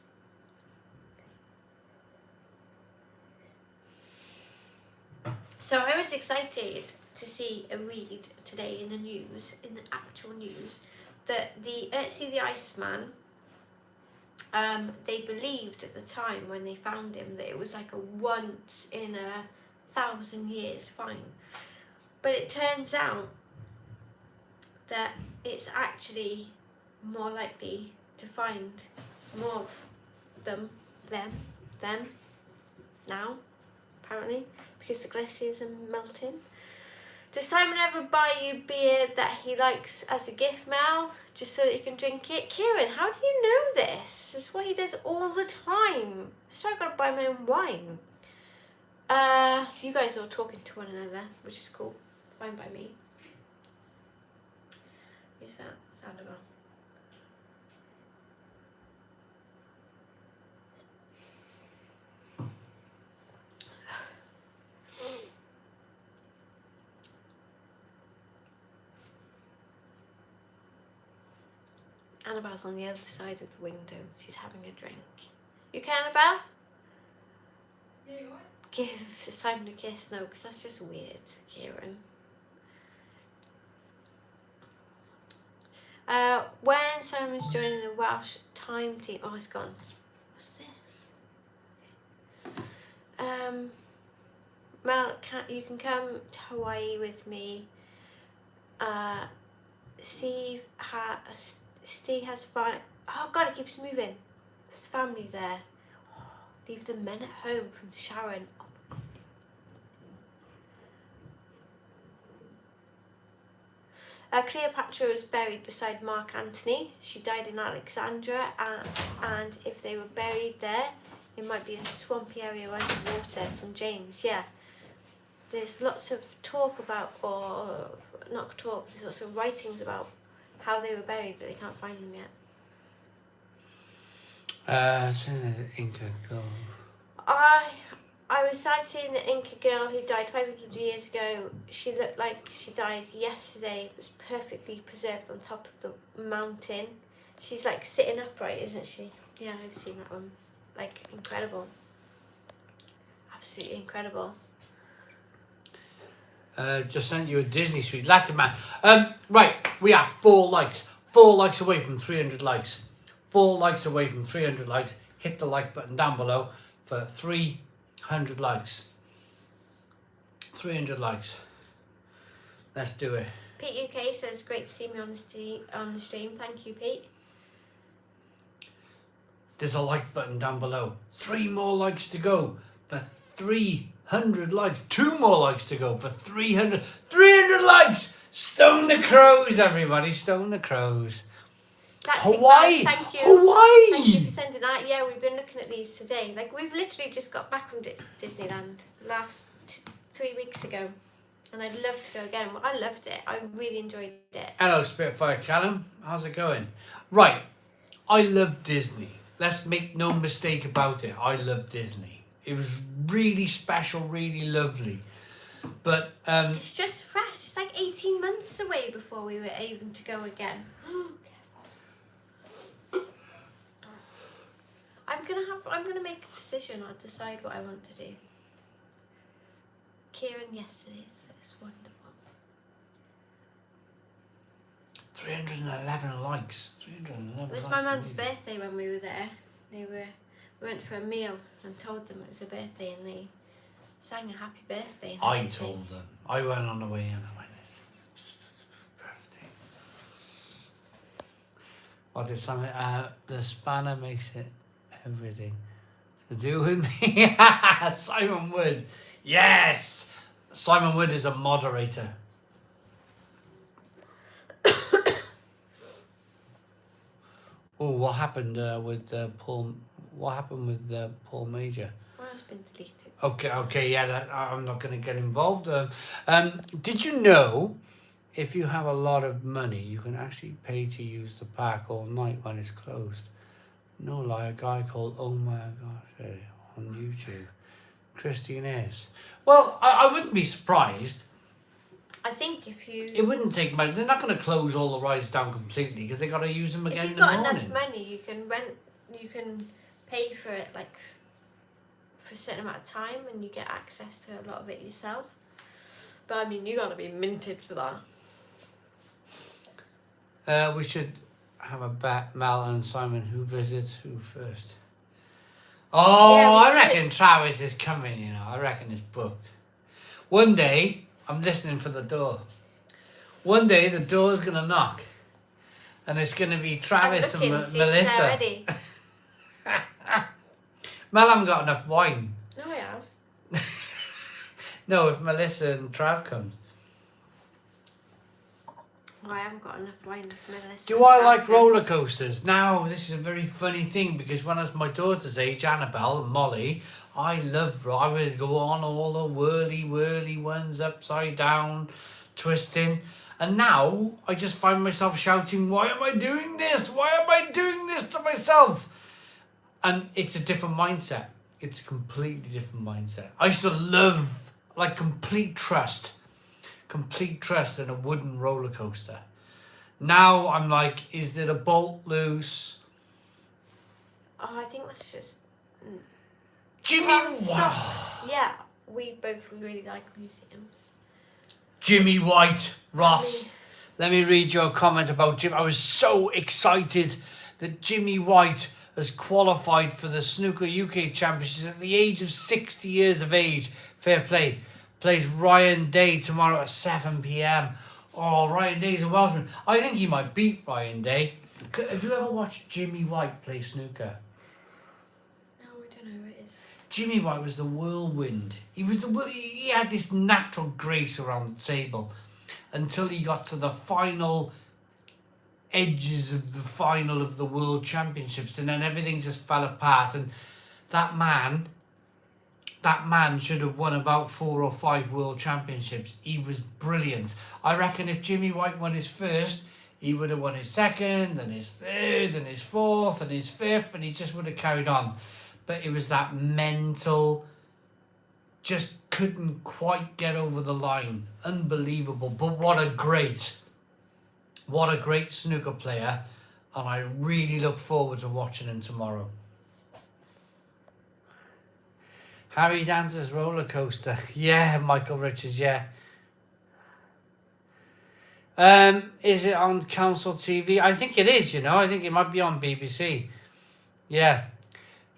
So I was excited to see a read today in the news, in the actual news, that the Ötzi the Iceman, they believed at the time when they found him that it was like a once in 1,000 years find. But it turns out that it's actually more likely to find more of them now, apparently, because the glaciers are melting. Does Simon ever buy you beer that he likes as a gift, Mel? Just so that you can drink it? Kieran, how do you know this? This is what he does all the time. That's why I've got to buy my own wine. You guys are all talking to one another, which is cool. Fine by me. Who's that? Annabelle. Annabelle's on the other side of the window. She's having a drink. You okay, Annabelle? Yeah, you are. Give Simon a kiss. No, because that's just weird, Kieran. When Simon's joining the Welsh time team... Oh, it's gone. What's this? Mel, you can come to Hawaii with me. Steve has oh God, it keeps moving. There's family there. Oh, leave the men at home from Sharon. Oh my God. Cleopatra was buried beside Mark Antony. She died in Alexandria, and if they were buried there, it might be a swampy area underwater. From James, yeah. There's lots of talk about, or not talk, there's lots of writings about how they were buried, but they can't find them yet. Inca girl. I was sad seeing the Inca girl who died 500 years ago. She looked like she died yesterday. It was perfectly preserved on top of the mountain. She's like sitting upright, isn't she? Yeah, I've seen that one. Like, incredible. Absolutely incredible. Just sent you a Disney suite. Latin man. Right, we are 4 likes. 4 likes away from 300 likes. 4 likes away from 300 likes. Hit the like button down below for 300 likes. 300 likes. Let's do it. Pete UK says, great to see me on the stream. Thank you, Pete. There's a like button down below. 3 more likes to go for 300 likes. 2 more likes to go for 300. 300 likes! Stone the crows, everybody. Stone the crows. That's Hawaii! Thank you. Hawaii! Thank you for sending that. Yeah, we've been looking at these today. Like, we've literally just got back from Disneyland last 3 weeks ago. And I'd love to go again. I loved it. I really enjoyed it. Hello, Spitfire Callum. How's it going? Right. I love Disney. Let's make no mistake about it. I love Disney. It was really special, really lovely. But it's just fresh. It's like 18 months away before we were able to go again. I'm gonna make a decision. I'll decide what I want to do. Kieran, yes, it is. It's wonderful. 311 likes. 311 It was likes. my mum's birthday when we were there. We went for a meal and told them it was a birthday, and they sang a happy birthday. And I everything. told them. I went on the way in. I went, it's birthday. What did something? The spanner makes it everything to do with me. Simon Wood. Yes! Simon Wood is a moderator. Oh, what happened with Paul? What happened with Paul Major? Well, it's been deleted. Okay, yeah, I'm not going to get involved. Did you know, if you have a lot of money, you can actually pay to use the park all night when it's closed? No lie, a guy called Oh My Gosh on YouTube. Christine is. Well, I wouldn't be surprised. I think if you... It wouldn't take much. They're not going to close all the rides down completely because they got to use them again in the morning. If you've got enough money, you can pay for it like for a certain amount of time, and you get access to a lot of it yourself. But I mean, you got to be minted for that. We should have a bet, Mel and Simon, who visits who first. Oh, Yeah, I reckon Travis is coming, you know. I reckon it's booked. One day, I'm listening for the door. One day, the door's going to knock. And it's going to be Travis and Melissa. Already. Mel, I haven't got enough wine. No, I have. No, if Melissa and Trav comes. Well, I haven't got enough wine for my list. Do I like roller coasters? Now, this is a very funny thing because when I was my daughter's age, Annabelle and Molly, I would go on all the whirly ones, upside down, twisting. And now I just find myself shouting, why am I doing this? Why am I doing this to myself? And it's a different mindset. It's a completely different mindset. I used to love, like, complete trust in a wooden roller coaster. Now I'm like, is there a bolt loose? Oh, I think that's just... Jimmy, wow. Stops. Yeah, we both really like museums. Jimmy White, Ross. Let me read your comment about Jim. I was so excited that Jimmy White has qualified for the Snooker UK Championships at the age of 60 years of age. Fair play. Plays Ryan Day tomorrow at 7 p.m. Oh, Ryan Day's a Welshman. I think he might beat Ryan Day. Have you ever watched Jimmy White play snooker? No, I don't know who it is. Jimmy White was the whirlwind. He had this natural grace around the table until he got to the final edges of the final of the World Championships, and then everything just fell apart. And that man should have won about 4 or 5 World Championships. He was brilliant. I reckon if Jimmy White won his first, he would have won his second, and his third, and his fourth, and his fifth, and he just would have carried on. But it was that mental, just couldn't quite get over the line. Unbelievable. But what a great snooker player. And I really look forward to watching him tomorrow. Harry Dancer's roller coaster. Yeah, Michael Richards, yeah. Is it on council TV? I think it is, I think it might be on BBC. Yeah.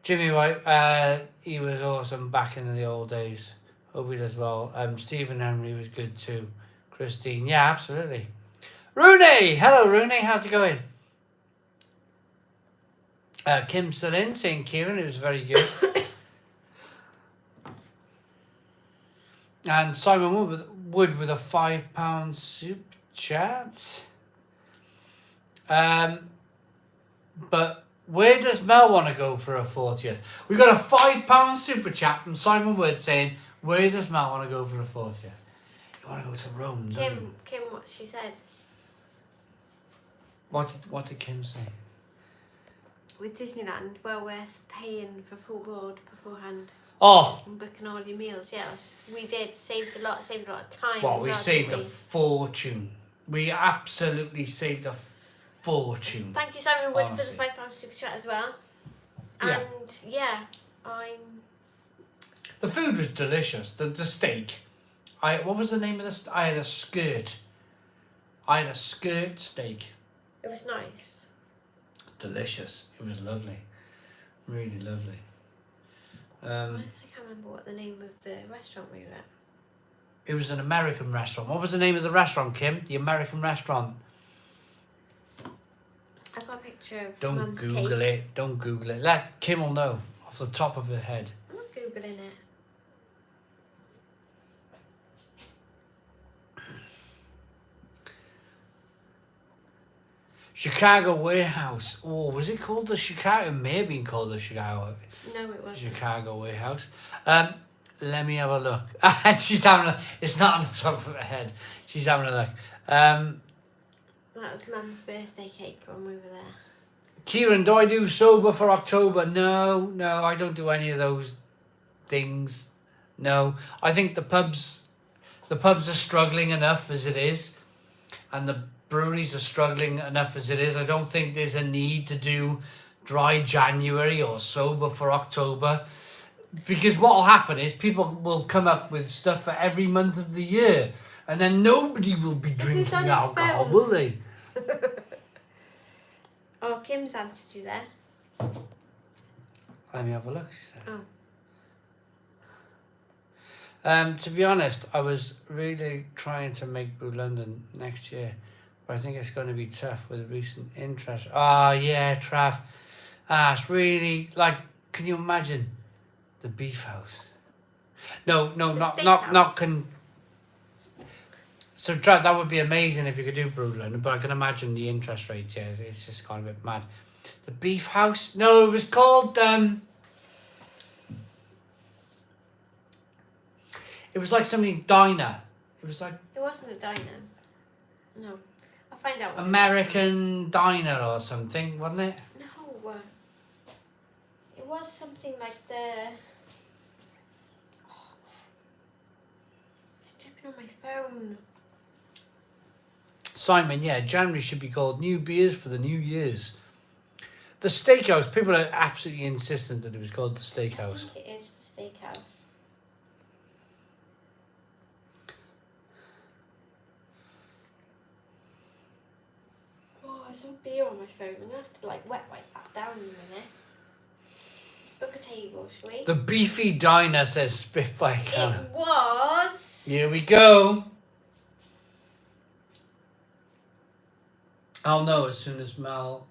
Jimmy White, he was awesome back in the old days. Hope he does well. Stephen Henry was good too. Christine, yeah, absolutely. Rooney! Hello, Rooney. How's it going? Kim still in, saying Kieran, it was very good. And Simon Wood with a £5 super chat. But where does Mel want to go for her 40th? We got a £5 super chat from Simon Wood saying, where does Mel want to go for her 40th? You want to go to Rome, don't you? Kim, what she said. What did Kim say? With Disneyland, well worth paying for full board beforehand. Oh! And booking all your meals, yes. We did, saved a lot of time. Well, as we well, saved a didn't we? fortune. We absolutely saved a fortune. Thank you, Simon Wood, Honestly. for the £5 super chat as well. Yeah. And yeah, The food was delicious. The steak. What was the name of the steak? I had a skirt. Steak. It was nice. Delicious. It was lovely. Really lovely. I can't remember what the name of the restaurant we were at. It was an American restaurant. What was the name of the restaurant, Kim? The American restaurant. I've got a picture of Don't Mum's Google cake. it. Don't Google it. Let Kim will know off the top of her head. I'm not Googling it. Chicago Warehouse. Oh, was it called the Chicago? It may have been called the Chicago. No, it wasn't. Chicago Warehouse. Let me have a look. She's having a... It's not on the top of her head. She's having a look. That was Mum's birthday cake when we were there. Kieran, do I do sober for October? No, I don't do any of those things. No. I think the pubs are struggling enough as it is. And the breweries are struggling enough as it is. I don't think there's a need to do dry January or sober for October, because what will happen is people will come up with stuff for every month of the year, and then nobody will be drinking on his alcohol, phone? will they? Oh, Kim's answered you there. Let me have a look, she said. Oh. To be honest, I was really trying to make Brew London next year, but I think it's going to be tough with recent interest. Yeah, Trav. It's really, like, can you imagine the beef house? No, The not steakhouse. So that would be amazing if you could do Broodland, but I can imagine the interest rates. Yeah, it's just kind of a bit mad. The Beef House? No, it was called. It was like something diner. It was like There wasn't a diner. No. I'll find out. What American diner or something, wasn't it? No. It was something like the. Oh man. It's dripping on my phone. Simon, yeah, January should be called New Beers for the New Year's. The Steakhouse, people are absolutely insistent that it was called the I Steakhouse. think it is the steakhouse. Oh, there's no beer on my phone. I'm gonna have to like wipe that down in a minute. Let's book a table, shall we? The Beefy Diner says Spitfire Cannon. It was. Here we go. I'll know as soon as Mel.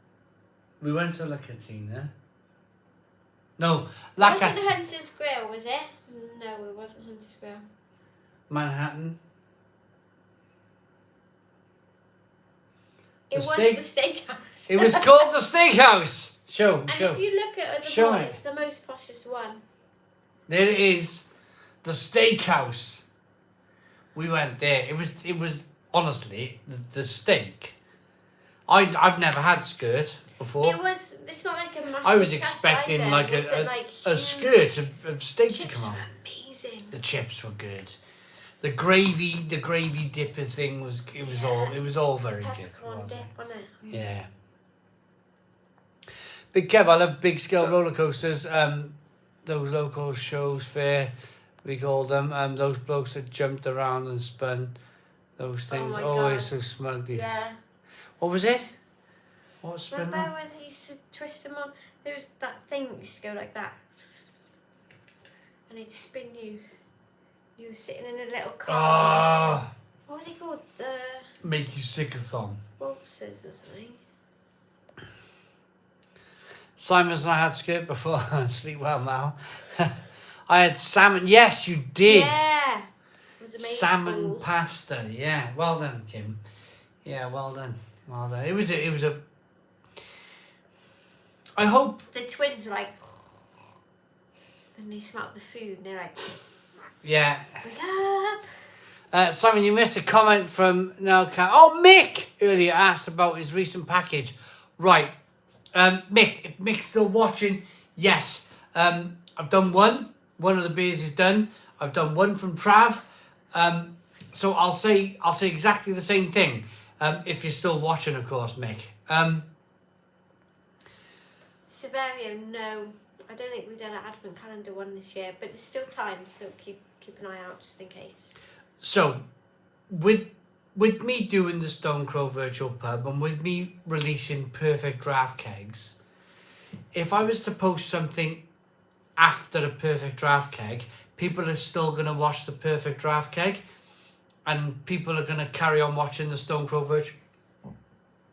We went to La Cantina. No, La Wasn't Cantina. Hunter's Grill, was it? No, it wasn't Hunter's Grill. Manhattan. It The was steak- the steakhouse. It was called the Steakhouse. Show. And if you look at other Show one, it. it's the most poshest one. There it is, the Steakhouse. We went there. It was honestly the steak. I've never had skirt before. It's not like a massive I was cut expecting either. like It wasn't, a huge. skirt of steak to Chips come on. were amazing. The chips were good. The gravy dipper thing was all very good. Peppercorn wasn't dip it? on it. Yeah. Big Kev, I love big scale roller coasters. Those local shows fair, we call them. Those blokes that jumped around and spun. Those things my always God. so smug. These. Yeah. What was it? What was spin? Remember when they used to twist them on? There was that thing that used to go like that. And it'd spin you. You were sitting in a little car. Ah, What were they called? The make you sick-a-thon. waltzers or something. Simon's and I had skirt before. Sleep well, Mal. I had salmon. Yes, you did. Yeah. It was amazing. Salmon balls. pasta. Yeah, well done, Kim. Yeah, well done. Well done. It was a. I hope. The twins were like, and they smelled the food and they're like, Yeah. wake up. Simon, you missed a comment from Oh, Mick earlier asked about his recent package. Right. Mick, if Mick's still watching, yes. I've done one. One of the beers is done. I've done one from Trav. So I'll say exactly the same thing. If you're still watching, of course, Mick. Severio, no. I don't think we've done an advent calendar one this year, but there's still time, so keep an eye out just in case. So, with me doing the Stone Crow Virtual Pub and with me releasing Perfect Draft Kegs, if I was to post something after the Perfect Draft Keg, people are still going to watch the Perfect Draft Keg and people are going to carry on watching the Stone Crow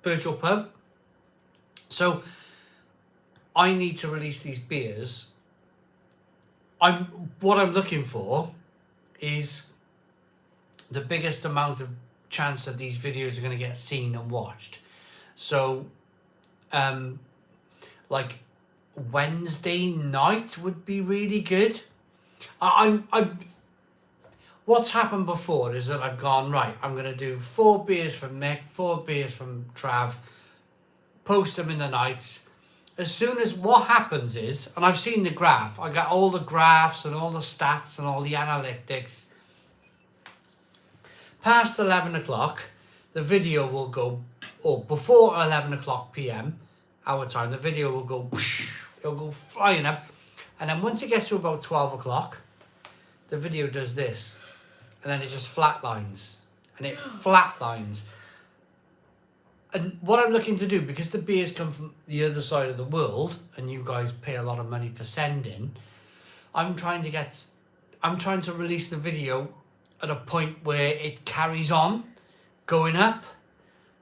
Virtual Pub. So, I need to release these beers. What I'm looking for is the biggest amount of chance that these videos are going to get seen and watched. So, like Wednesday night would be really good. What's happened before is that I've gone, right, I'm going to do 4 beers from Mick, 4 beers from Trav, post them in the nights. As soon as what happens is, and I've seen the graph, I got all the graphs and all the stats and all the analytics. Past 11 o'clock, the video will go, or before 11 o'clock PM, our time, the video will go, it'll go flying up. And then once it gets to about 12 o'clock, the video does this. And then it just flatlines. And it flatlines. And what I'm looking to do, because the beers come from the other side of the world, and you guys pay a lot of money for sending, I'm trying to release the video at a point where it carries on going up.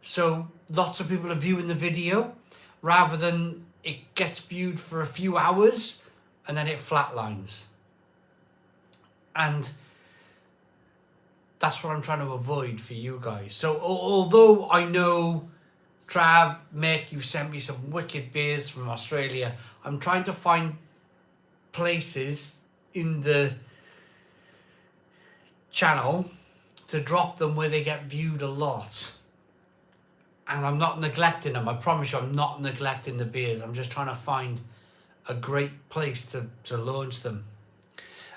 So lots of people are viewing the video, rather than it gets viewed for a few hours and then it flatlines. And that's what I'm trying to avoid for you guys. So although I know Trav, Mick, you've sent me some wicked beers from Australia, I'm trying to find places in the channel to drop them where they get viewed a lot. And I'm not neglecting them. I promise you I'm not neglecting the beers. I'm just trying to find a great place to launch them.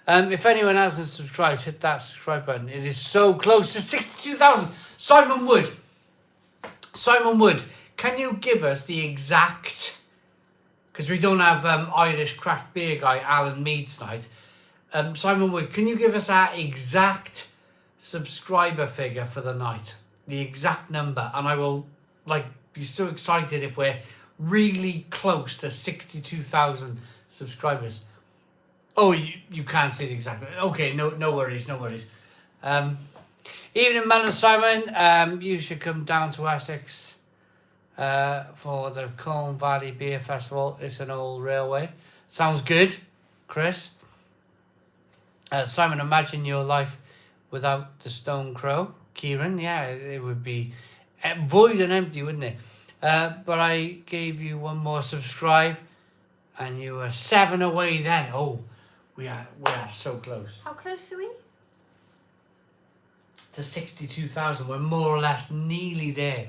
If anyone hasn't subscribed, hit that subscribe button. It is so close to 62,000. Simon Wood, can you give us the exact, because we don't have Irish craft beer guy Alan Mead tonight. Simon Wood, can you give us our exact subscriber figure for the night? The exact number. And I will be so excited if we're really close to 62,000 subscribers. Oh, you can't see the exact. Okay, no worries. Evening, Mel and Simon. You should come down to Essex for the Colne Valley Beer Festival. It's an old railway. Sounds good, Chris. Simon, imagine your life without the Stone Crow. Kieran, yeah, it would be void and empty, wouldn't it? But I gave you one more subscribe, and you were 7 away then. Oh, we are so close. How close are we? To 62,000. We're more or less nearly there.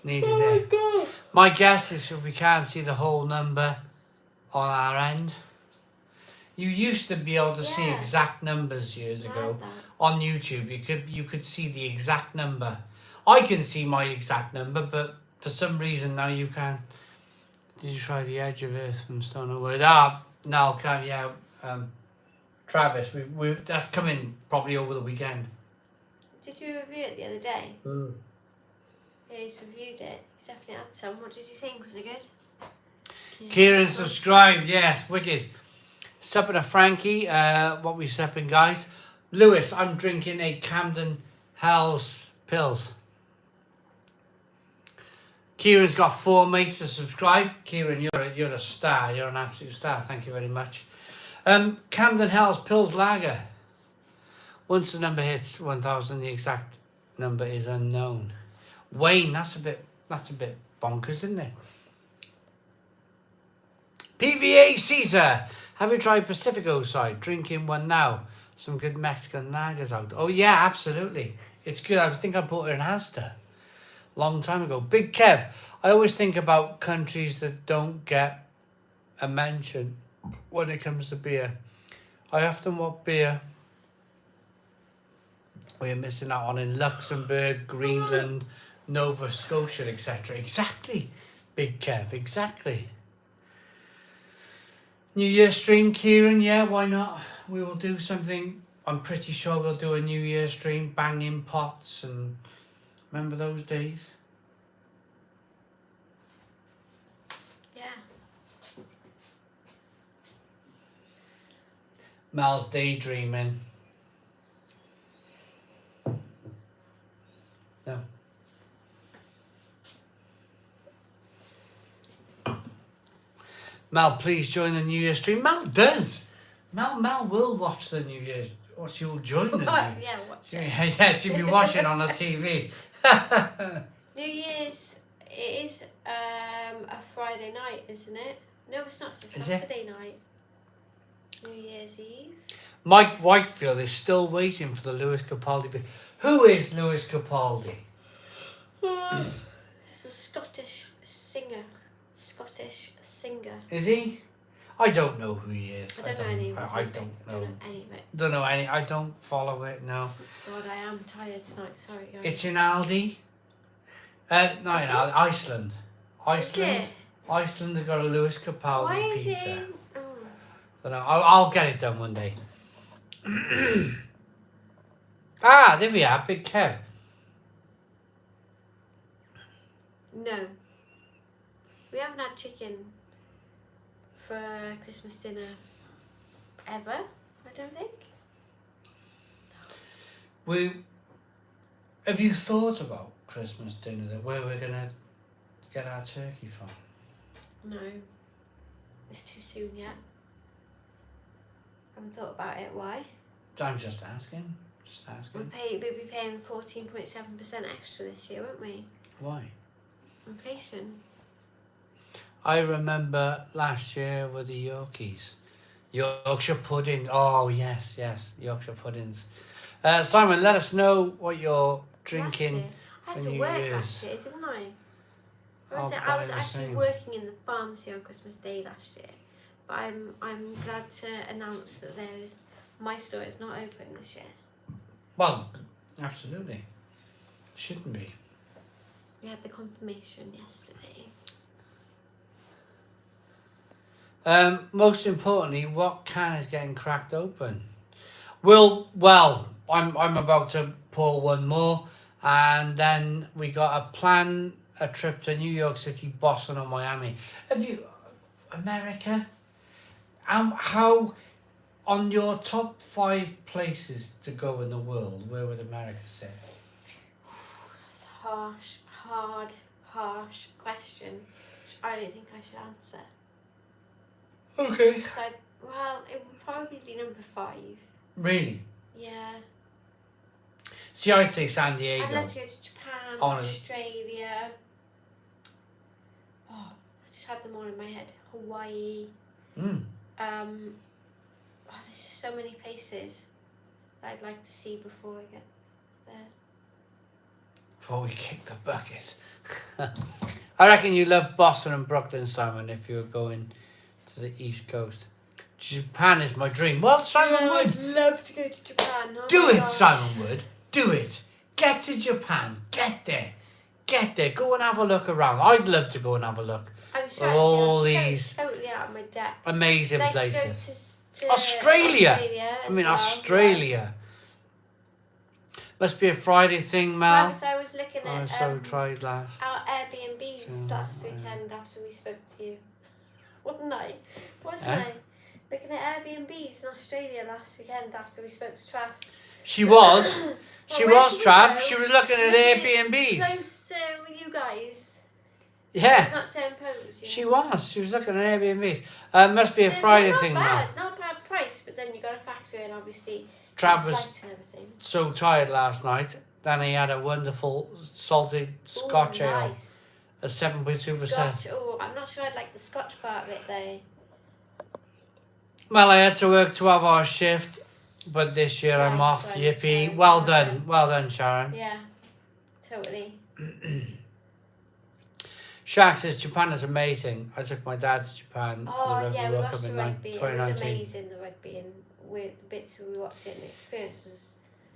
My God. My guess is if we can't see the whole number on our end. You used to be able to see exact numbers years ago on YouTube. You could see the exact number. I can see my exact number, but for some reason now you can't. Did you try the Edge of Earth from Stone Wood? No, can't. Yeah, Travis, we that's coming probably over the weekend. Did you review it the other day? Mm. Yeah, he's reviewed it. He's definitely had some. What did you think? Was it good? Yeah. Kieran subscribed. Yes, wicked. Supping a Frankie. What we supping, guys? Lewis, I'm drinking a Camden Hell's Pills. Kieran's got 4 mates to subscribe. Kieran, you're a star. You're an absolute star. Thank you very much. Camden Hell's Pills Lager. Once the number hits 1,000, the exact number is unknown. Wayne, that's a bit bonkers, isn't it? PVA Caesar, have you tried Pacifico side? Drinking one now. Some good Mexican lagers out. Oh yeah, absolutely. It's good. I think I bought it in Asda long time ago. Big Kev, I always think about countries that don't get a mention when it comes to beer. I often want beer we're missing out on in Luxembourg, Greenland, Nova Scotia, etc. Exactly, Big Kev, exactly. New Year stream, Kieran, yeah, why not? We will do something. I'm pretty sure we'll do a New Year stream, banging pots, and remember those days? Yeah. Mel's daydreaming. No. Mel, please join the New Year stream. Mel does. Mel will watch the New Year. Or she will join the New Year. Yeah, watch it. Yeah, she'll be watching on the TV. New Year's, it is a Friday night, isn't it? No, it's not. It's a Saturday night. New Year's Eve. Mike Whitefield is still waiting for the Lewis Capaldi bit. Who is Lewis Capaldi? It's a Scottish singer. Is he? I don't know who he is. I don't know any of his I music. don't know. Don't know any of it. Don't know any. I don't follow it. No. God, I am tired tonight. Sorry, guys. It's in Aldi. No, in Aldi, Iceland. Iceland. Iceland. They've got a Lewis Capaldi Why is pizza. it in? Oh. Don't know. I'll get it done one day. There we are. Big Kev. No. We haven't had chicken for Christmas dinner ever, I don't think. Have you thought about Christmas dinner, where we're going to get our turkey from? No. It's too soon yet. I haven't thought about it. Why? I'm just asking. Just asking. We'll be paying 14.7% extra this year, won't we? Why? Inflation. I remember last year with the Yorkies. Yorkshire pudding. Oh, yes, Yorkshire puddings. Simon, let us know what you're drinking. I had for to New work Year's. last year, didn't I? I'll I was buy the actually same. working in the pharmacy on Christmas Day last year. But I'm glad to announce that my store is not open this year. Well, absolutely. Shouldn't be. We had the confirmation yesterday. Most importantly, what can is getting cracked open? Well, I'm about to pour one more, and then we got a trip to New York City, Boston, or Miami. Have you America? How on your top 5 places to go in the world? Where would America sit? That's a harsh question, which I don't think I should answer. Okay. So, it would probably be number 5. Really? Yeah. See, I'd say San Diego. I'd love to go to Japan, Australia. Oh, I just had them all in my head. Hawaii. There's just so many places that I'd like to see before I get there. Before we kick the bucket. I reckon you love Boston and Brooklyn, Simon, if you were going to the East Coast. Japan is my dream. Well, Simon would. I'd love to go to Japan. Oh Do my it, gosh. Simon would. Do it. Get to Japan. Get there. Get there. Go and have a look around. I'd love to go and have a look. I'm sure All I'd be these totally out of my depth. amazing I'd like places. to go to Australia. as well, Australia. Must be a Friday thing, Mel. Travis, I was looking I at so tried last. our Airbnbs So, last weekend after we spoke to you. Wasn't I? Wasn't Eh? I? Looking at Airbnbs in Australia last weekend after we spoke to Trav. She was. She where was, did we Trav. go? She was looking at Airbnbs. Close to you guys. Yeah. It's not to impose. You She know? was. She was looking at Airbnbs. Must be a They're Friday not thing, bad, Mel. not bad price, but then you got to factor in obviously Trav was flights and everything. so tired last night. Then he had a wonderful salted Scotch Ooh, ale nice. at 7.2%. Scotch. Oh, I'm not sure I'd like the Scotch part of it though. Well, I had to work 12-hour shift, but this year I'm Nice off. one, Yippee. Sharon. Well done. Well done, Sharon. Yeah, totally. Shaq says Japan is amazing. I took my dad to Japan Oh for the yeah, we World Cup watched the in rugby. It was 2019. amazing, the rugby, and with the bits we watched it, and the experience was.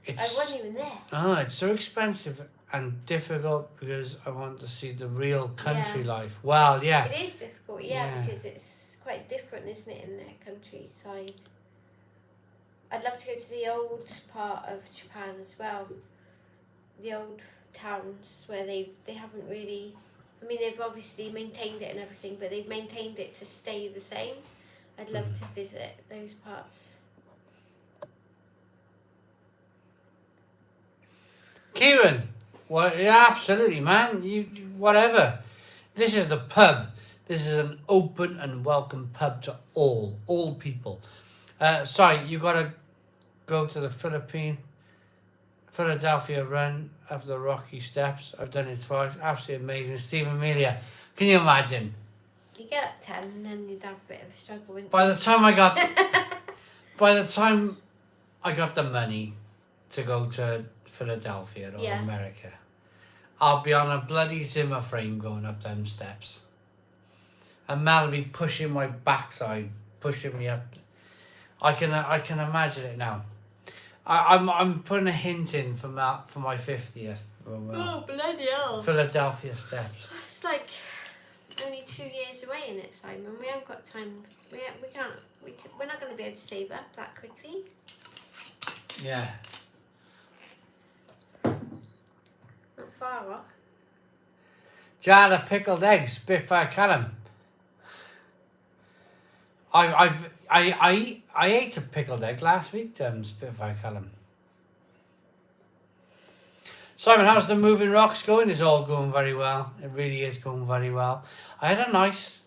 I It's, wasn't even there. it's so expensive and difficult because I want to see the real country Yeah. life. Well, yeah. It is difficult, Yeah. because it's quite different, isn't it, in the countryside. I'd love to go to the old part of Japan as well. The old towns where they haven't really. I mean, they've obviously maintained it and everything, but they've maintained it to stay the same. I'd love to visit those parts. Kieran, well, yeah, absolutely, man. You whatever. This is the pub. This is an open and welcome pub to all people. Sorry, you gotta go to the Philadelphia run up the rocky steps. I've done it twice. Absolutely amazing. Steve Amelia, can you imagine? You get up 10 and then you'd have a bit of a struggle, wouldn't By the time I got the money to go to Philadelphia or Yeah. America, I'll be on a bloody Zimmer frame going up them steps. And Mel will be pushing my backside, pushing me up. I can imagine it now. I'm putting a hint in for my 50th. Oh, bloody hell. Philadelphia steps. That's like only 2 years away in it, Simon. We haven't got time. We're not going to be able to save up that quickly. Yeah. Not far off. Jada pickled eggs, Spitfire Callum. I ate a pickled egg last week, Spitfire Callum. Simon, how's the moving rocks going? It's all going very well. It really is going very well. I had a nice...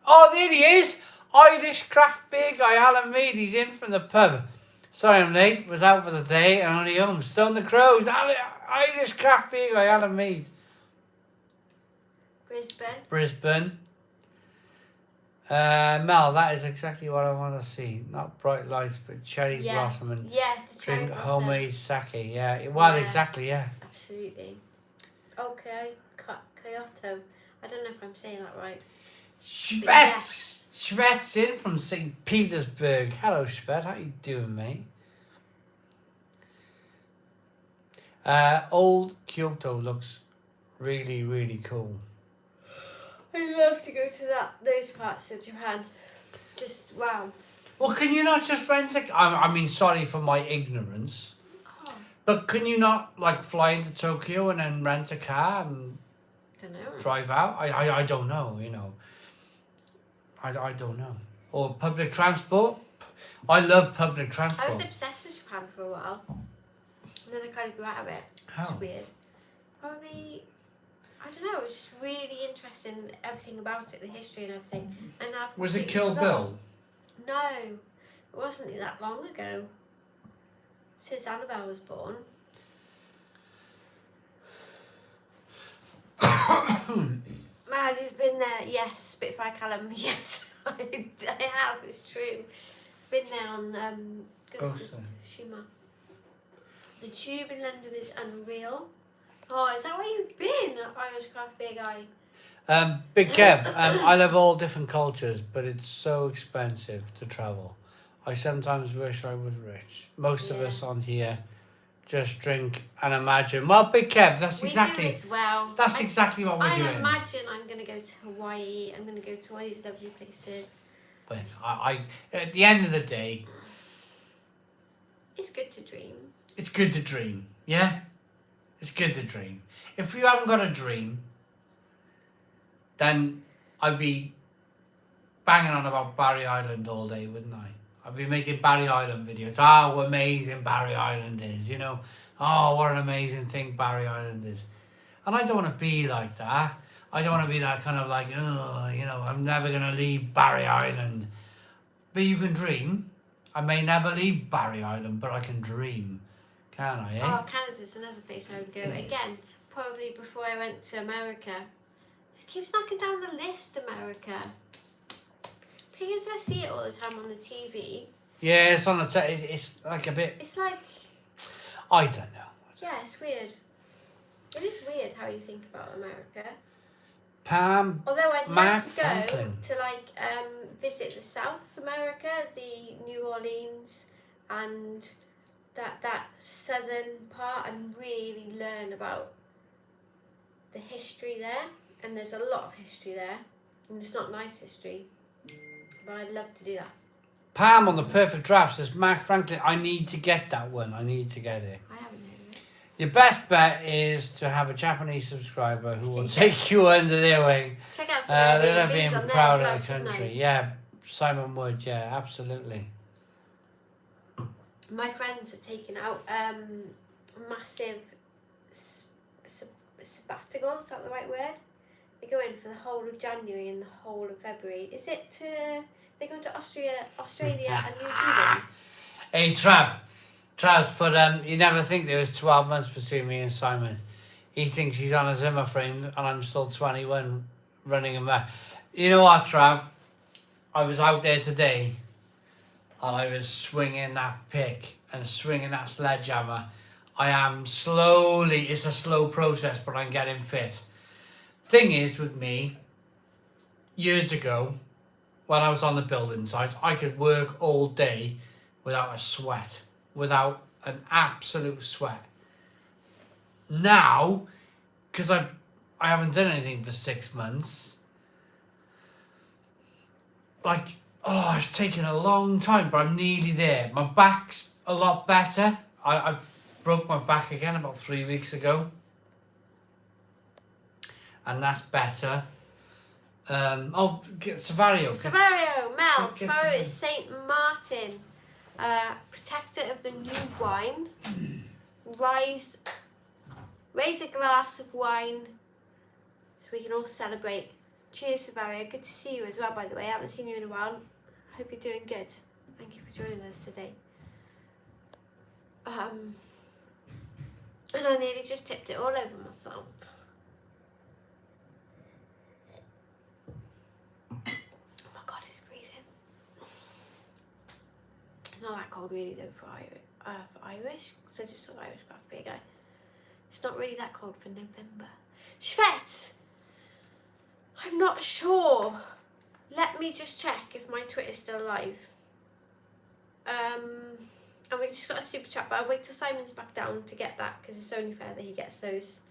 Oh, there he is! Irish craft beer guy, Alan Mead. He's in from the pub. Sorry I'm late. Was out for the day and only home. Stone the Crows. Irish craft beer by Alan Mead. Brisbane. Mel, that is exactly what I want to see. Not bright lights, but cherry blossom and the cherry drink blossom. homemade sake. Yeah, well, Yeah. exactly, yeah. Absolutely. Okay, Kyoto. I don't know if I'm saying that right. Shvet's in from St. Petersburg. Hello, Shvet. How you doing, mate? Old Kyoto looks really, really cool. I'd love to go to those parts of Japan. Just wow. Well, can you not just rent a... I mean, sorry for my ignorance. Oh, But can you not, like, fly into Tokyo and then rent a car and don't know. drive out? I don't know, you know. I don't know. Or public transport. I love public transport. I was obsessed with Japan for a while. And then I kind of grew out of it. How? It's weird. Probably, I don't know, it was just really interesting, everything about it, the history and everything. And I've Was it completely Kill forgotten. Bill? No, it wasn't that long ago. Since Annabelle was born. Man, you've been there, yes. Spitfire Callum, yes. I have, it's true. Been there on Ghost of Tsushima. The tube in London is unreal. Oh, is that where you've been, Irish craft beer guy? Big Kev, I love all different cultures, but it's so expensive to travel. I sometimes wish I was rich. Most of us on here just drink and imagine. Well, Big Kev, that's We exactly... do as well. That's exactly what we're I doing. imagine I'm going to go to Hawaii. I'm going to go to all these lovely places. But I at the end of the day, It's good to dream. it's good to dream. Yeah? It's good to dream. If you haven't got a dream, then I'd be banging on about Barry Island all day, wouldn't I? I'd be making Barry Island videos. How amazing Barry Island is, you know? Oh, what an amazing thing Barry Island is. And I don't want to be like that. I don't want to be that kind of like, oh, you know, I'm never going to leave Barry Island. But you can dream. I may never leave Barry Island, but I can dream. Can I, eh? Oh, Canada's another place I would go. Again, probably before I went to America. This keeps knocking down the list, America. Because I see it all the time on the TV. Yeah, it's on the it's like a bit... It's like... I don't know. Yeah, it's weird. It is weird how you think about America. Pam... Although I'd Mark love to go Franklin. to like visit the South America, the New Orleans and that southern part, and really learn about the history there. And there's a lot of history there, and it's not nice history, but I'd love to do that. Pam on the Perfect Draft says, Mark Franklin, I need to get that one. I need to get it. I haven't heard of it. Your best bet is to have a Japanese subscriber who will take you under their wing. Check out some They're Airbnbs being on there proud as well, of the shouldn't country. I? Yeah, Simon Wood, yeah, absolutely. My friends are taking out massive sabbatical, is that the right word? They go in for the whole of January and the whole of February. Is it they're going to Australia and New Zealand? Hey, Trav, but you never think there was 12 months between me and Simon. He thinks he's on a Zimmer frame and I'm still 21 running him back. You know what, Trav? I was out there today and I was swinging that pick and swinging that sledgehammer. I am slowly, it's a slow process, but I'm getting fit. Thing is with me, years ago, when I was on the building site, I could work all day without a sweat, without an absolute sweat. Now, because I haven't done anything for 6 months, like, oh, it's taken a long time, but I'm nearly there. My back's a lot better. I broke my back again about 3 weeks ago. And that's better. Savario. Savario, Mel, Get tomorrow to- is Saint Martin, protector of the new wine. Raise a glass of wine so we can all celebrate. Cheers, Savario. Good to see you as well, by the way. I haven't seen you in a while. I hope you're doing good. Thank you for joining us today. And I nearly just tipped it all over myself. Oh my god, it's freezing. It's not that cold really though for Irish, because I just saw Irish craft beer guy. It's not really that cold for November. Shvet! I'm not sure. Let me just check if my Twitter's still alive. And we just got a super chat, but I'll wait till Simon's back down to get that, because it's only fair that he gets those.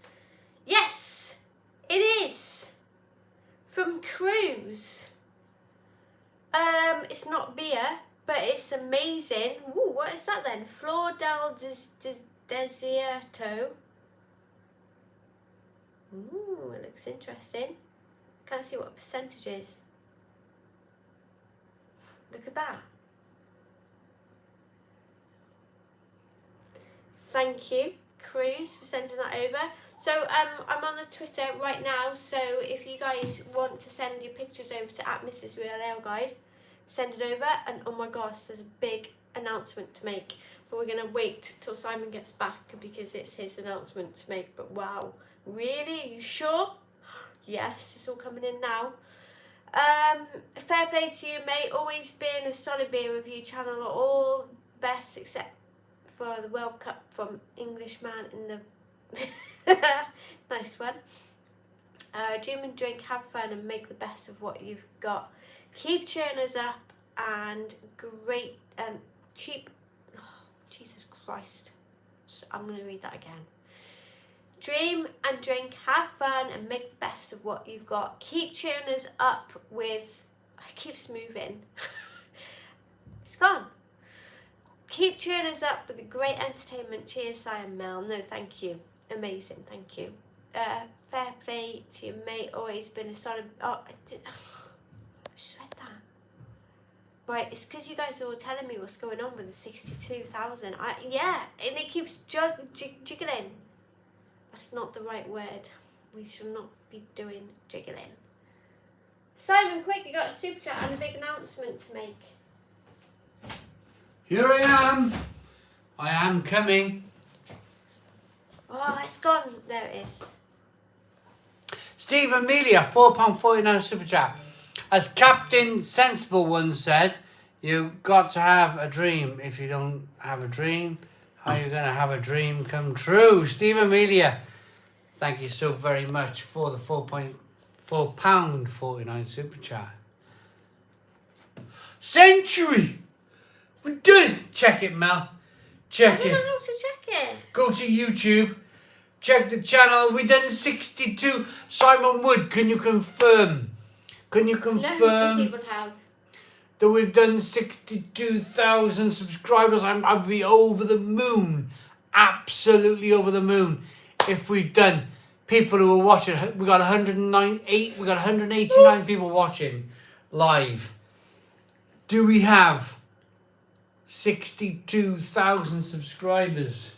Yes! It is! From Cruise. It's not beer, but it's amazing. Ooh, what is that then? Flor del Desierto. Ooh, it looks interesting. Can't see what percentage is. Look at that. Thank you, Cruz, for sending that over. So I'm on the Twitter right now, so if you guys want to send your pictures over to @MrsRealAleGuide, send it over. And oh my gosh, there's a big announcement to make, but we're going to wait till Simon gets back because it's his announcement to make. But wow, really? Are you sure? Yes, it's all coming in now. Fair play to you, mate. Always been a solid beer review channel. All best except for the World Cup from Englishman in the nice one. Dream and drink, have fun, and make the best of what you've got. Keep cheering us up, and great and cheap. Oh, Jesus Christ! So I'm gonna read that again. Dream and drink, have fun, and make the best of what you've got. Keep cheering us up with. It keeps moving. It's gone. Keep cheering us up with the great entertainment. Cheers, Si and Mel. No, thank you. Amazing, thank you. Fair play to your mate. Always been a solid. Oh, I just read that. Right, it's because you guys are all telling me what's going on with the 62,000. Yeah, and it keeps jiggling. That's not the right word. We should not be doing jiggling. Simon, quick, you got a super chat and a big announcement to make. Here I am. I am coming. Oh, it's gone. There it is. Steve Amelia, £4.49 super chat. As Captain Sensible once said, you got to have a dream. If you don't have a dream, how are you going to have a dream come true? Steve Amelia, thank you so very much for the £4.49 super chat. Century! We're done. Check it, Mel. Check I don't it. know how to check it. Go to YouTube. Check the channel. We done 62. Simon Wood, can you confirm? Can you Loads of confirm people have. that we've done 62,000 subscribers? I'd be over the moon. Absolutely over the moon. If we've done people who are watching, we got 189 people watching live. Do we have 62,000 subscribers?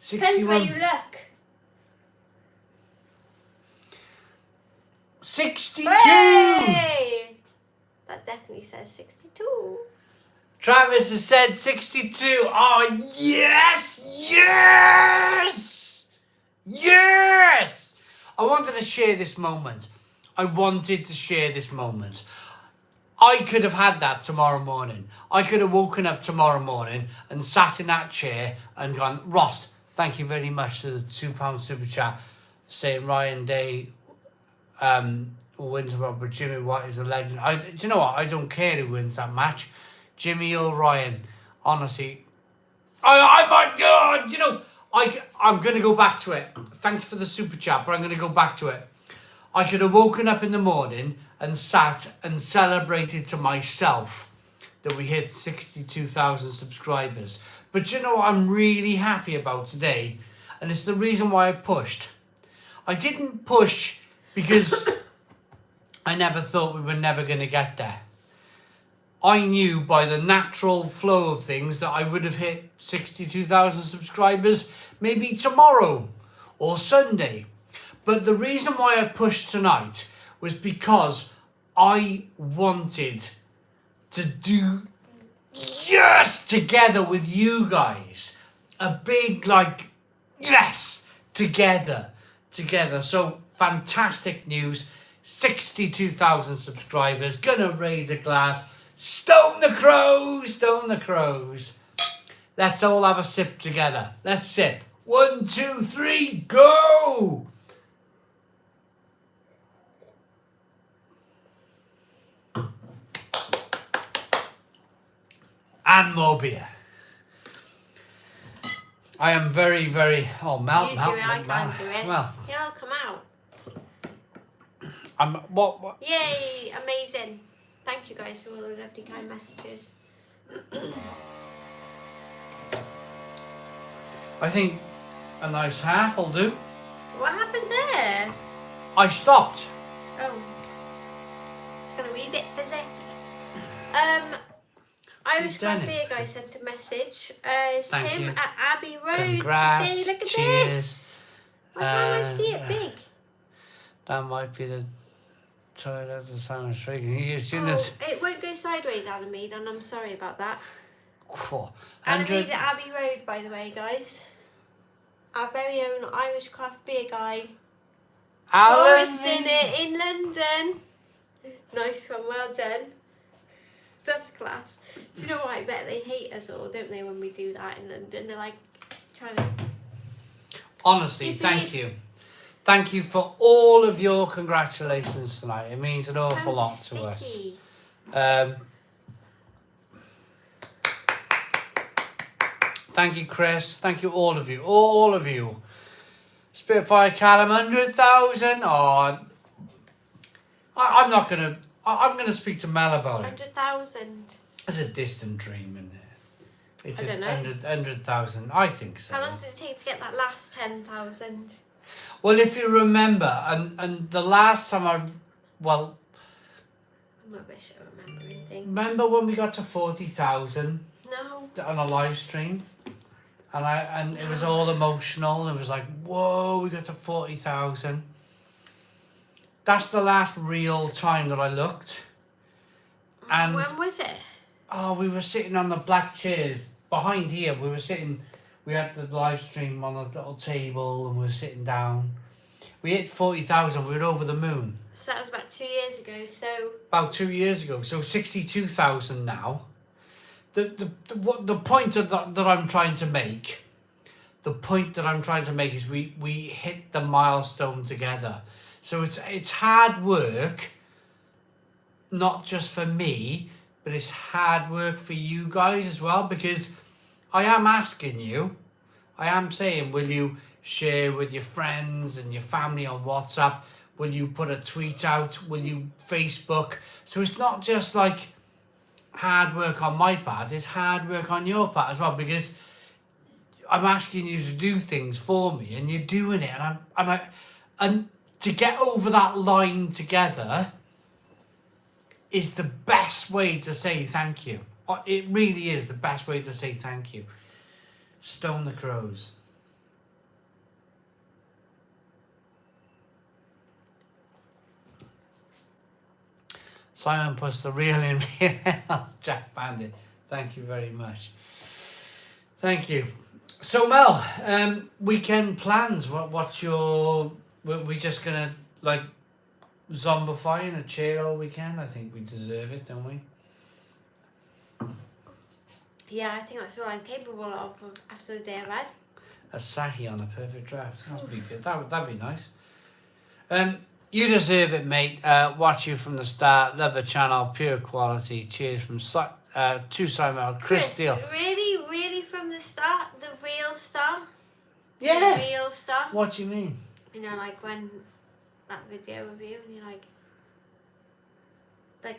Depends where you look. 62! Hey! That definitely says 62. Travis has said 62. Oh, yes! Yes! Yes! I wanted to share this moment. I could have had that tomorrow morning. I could have woken up tomorrow morning and sat in that chair and gone, Ross, thank you very much for the £2 super chat, saying Ryan Day wins, but Jimmy White is a legend. Do you know what? I don't care who wins that match. Jimmy or Ryan. Honestly. Oh my God! You know, I'm going to go back to it. Thanks for the super chat, but I'm going to go back to it. I could have woken up in the morning and sat and celebrated to myself that we hit 62,000 subscribers. But you know what I'm really happy about today? And it's the reason why I pushed. I didn't push because I never thought we were never going to get there. I knew by the natural flow of things that I would have hit 62,000 subscribers maybe tomorrow or Sunday. But the reason why I pushed tonight was because I wanted to do yes together with you guys. A big yes together. So fantastic news. 62,000 subscribers. Gonna raise a glass. Stone the crows. Let's all have a sip together. Let's sip. 1, 2, 3, go! And more beer. I am very, very... Oh, melt. You do it, I can't do it. Well, Yeah, I'll come out. what? Yay, amazing. Thank you guys for all the lovely kind messages. I think a nice half will do. What happened there? I stopped. Oh. It's gonna be a bit fizzy. Irish done Craft it. Beer Guy sent a message. It's Thank him you. at Abbey Road Congrats, today. Look at cheers. this. Why can't I see it big? That might be the toilet of the sound speaking. As soon Oh, as... it won't go sideways, Alameda, and I'm sorry about that. Cool. Alameda Abbey Road, by the way, guys. Our very own Irish Craft Beer Guy. Touristing it in London. Nice one, well done. That's class. Do you know what? I bet they hate us all, don't they, when we do that in London? They're like trying to... Honestly, thank you. Thank you for all of your congratulations tonight. It means an awful lot to us. Sticky. Thank you, Chris. Thank you, all of you. All of you. Spitfire Callum, 100,000. Oh, I'm not going to... I'm going to speak to Mel about it. 100,000. It's a distant dream, isn't it? It's I don't know. 100,000. I think so. How long did it take to get that last 10,000? Well, if you remember, and the last time I'm rubbish at remembering things. remember when we got to 40,000 No. on a live stream? And it was all emotional. It was like, whoa, we got to 40,000. That's the last real time that I looked. And when was it? oh, we were sitting on the black chairs behind here. We had the live stream on a little table and we were sitting down. We hit 40,000. We were over the moon. So that was about 2 years ago. So About 2 years ago. So 62,000 now. The point that I'm trying to make. The point that I'm trying to make is we hit the milestone together. So it's hard work, not just for me, but it's hard work for you guys as well, because I am asking you, I am saying, will you share with your friends and your family on WhatsApp? Will you put a tweet out? Will you Facebook? So it's not just like hard work on my part, it's hard work on your part as well, because I'm asking you to do things for me and you're doing it, and to get over that line together is the best way to say thank you. It really is the best way to say thank you. Stone the crows. Simon puts the real in me. Jack Bandit. Thank you very much. Thank you. So Mel, weekend plans. What's your... We're just gonna like zombify in a chair all weekend. I think we deserve it, don't we? yeah, I think that's all I'm capable of after the day I've had. A Sahi on a perfect draft. That'd be good. That'd be nice. You deserve it, mate. Watch you from the start. Love the channel. Pure quality. Cheers from to Simon. Chris Steele. Really from the start, the real start. Yeah. The real start. What do you mean? You know, like when that video of you and you're like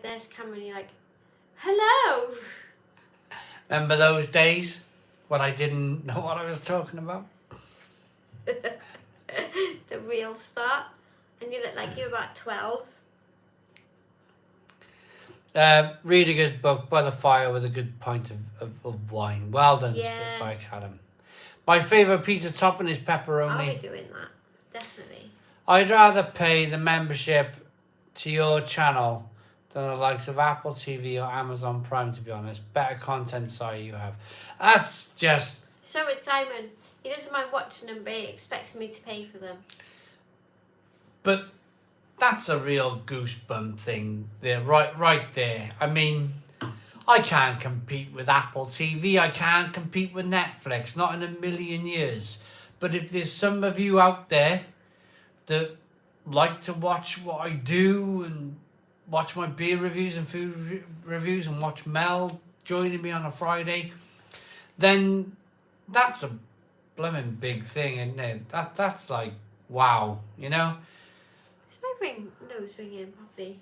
there's Cameron, you're like, hello. Remember those days when I didn't know what I was talking about? The real start. And you look like you're about 12. Read a good book by the fire with a good pint of wine. Well done, Yeah. Spitfire Callum. My favourite pizza topping is I'll pepperoni. be doing that, definitely. I'd rather pay the membership to your channel than the likes of Apple TV or Amazon Prime, to be honest. Better content site you have. That's just... So with Simon, he doesn't mind watching them, but he expects me to pay for them. But that's a real goosebump thing there, right there. I mean, I can't compete with Apple TV. I can't compete with Netflix. Not in a million years. But if there's some of you out there that like to watch what I do and watch my beer reviews and food reviews and watch Mel joining me on a Friday, then that's a blooming big thing, isn't it? That's like, wow, you know? Is my nose ringing properly?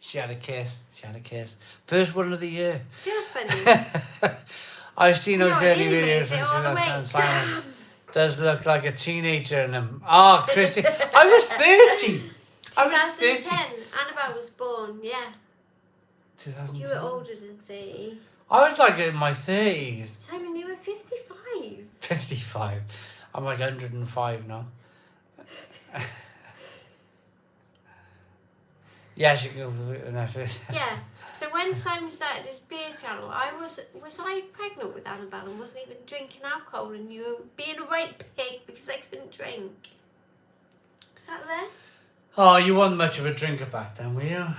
She had a kiss. First one of the year. Feels funny. I've seen those No, early anyway, videos they're on all the way. 2007. Does look like a teenager in them. Oh, Chrissy. I was 30. I was 30. 2010. Annabelle was born, yeah. 2010. You were older than 30. I was like in my 30s. Simon, you were 55. 55. I'm like 105 now. Yeah, she can go enough. Yeah. So when Simon started his beer channel, was I pregnant with Annabelle and wasn't even drinking alcohol, and you were being a right pig because I couldn't drink. Was that there? Oh, you weren't much of a drinker back then, were you? Are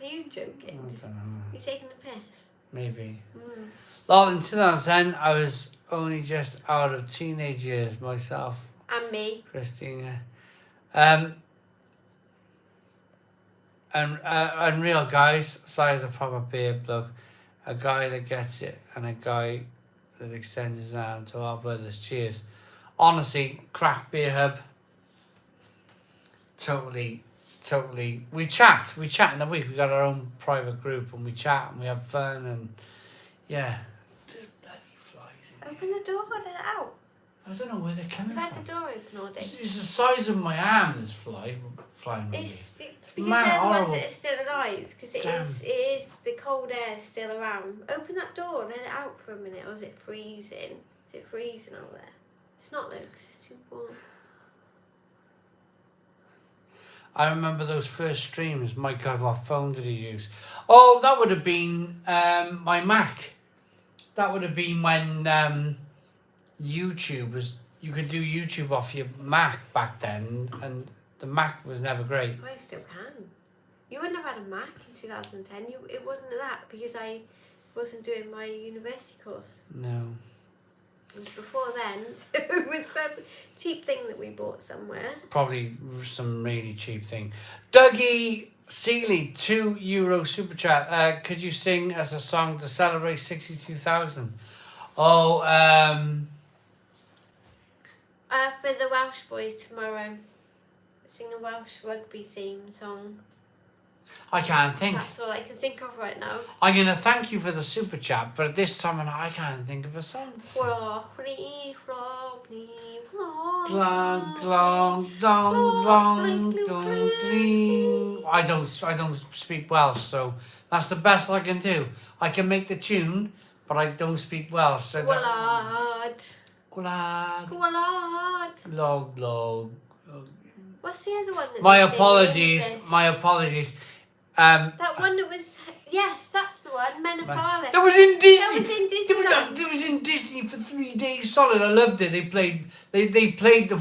you joking? I don't know. You taking the piss? Maybe. Mm. Well, in 2010, I was only just out of teenage years myself. And me. Christina. And real guys, size a proper beer bloke, a guy that gets it, and a guy that extends his arm to our brothers. Cheers. Honestly, craft beer hub. Totally. We chat in the week. We got our own private group, and we chat and we have fun, and yeah. There's bloody flies in Open the door, let it out. I don't know where they're coming I've had from. the door open all day. It's the size of my arm. This flying. It's because Man, they're the ones horrible. that are still alive. Because it is the cold air still around. Open that door, let it out for a minute, or is it freezing? Is it freezing out there? It's not though, because it's too warm. I remember those first streams. My God, what phone did he use? Oh, that would have been my Mac. That would have been when YouTube was. You could do YouTube off your Mac back then, and the Mac was never great. I still can. You wouldn't have had a Mac in 2010. It wasn't that because I wasn't doing my university course. No. It was before then. It was some cheap thing that we bought somewhere. Probably some really cheap thing. Dougie Seeley, €2 super chat. Could you sing us a song to celebrate 62,000? Oh, For the Welsh boys tomorrow, sing a Welsh rugby theme song. I can't think. That's all I can think of right now. I'm going to thank you for the super chat, but at this time I can't think of a song to sing. Glong, glong, dong, glong, dong, ding. I don't speak Welsh, so that's the best I can do. I can make the tune, but I don't speak Welsh. So Gwlad. Gwlad. Gwlad. Log, log. What's the other one? That My they sing in apologies. English? My apologies. That one that was... Yes, that's the one. Men of Harlech. That was in Disney. That was in Disneyland. That was in Disney for 3 days solid. I loved it. They played the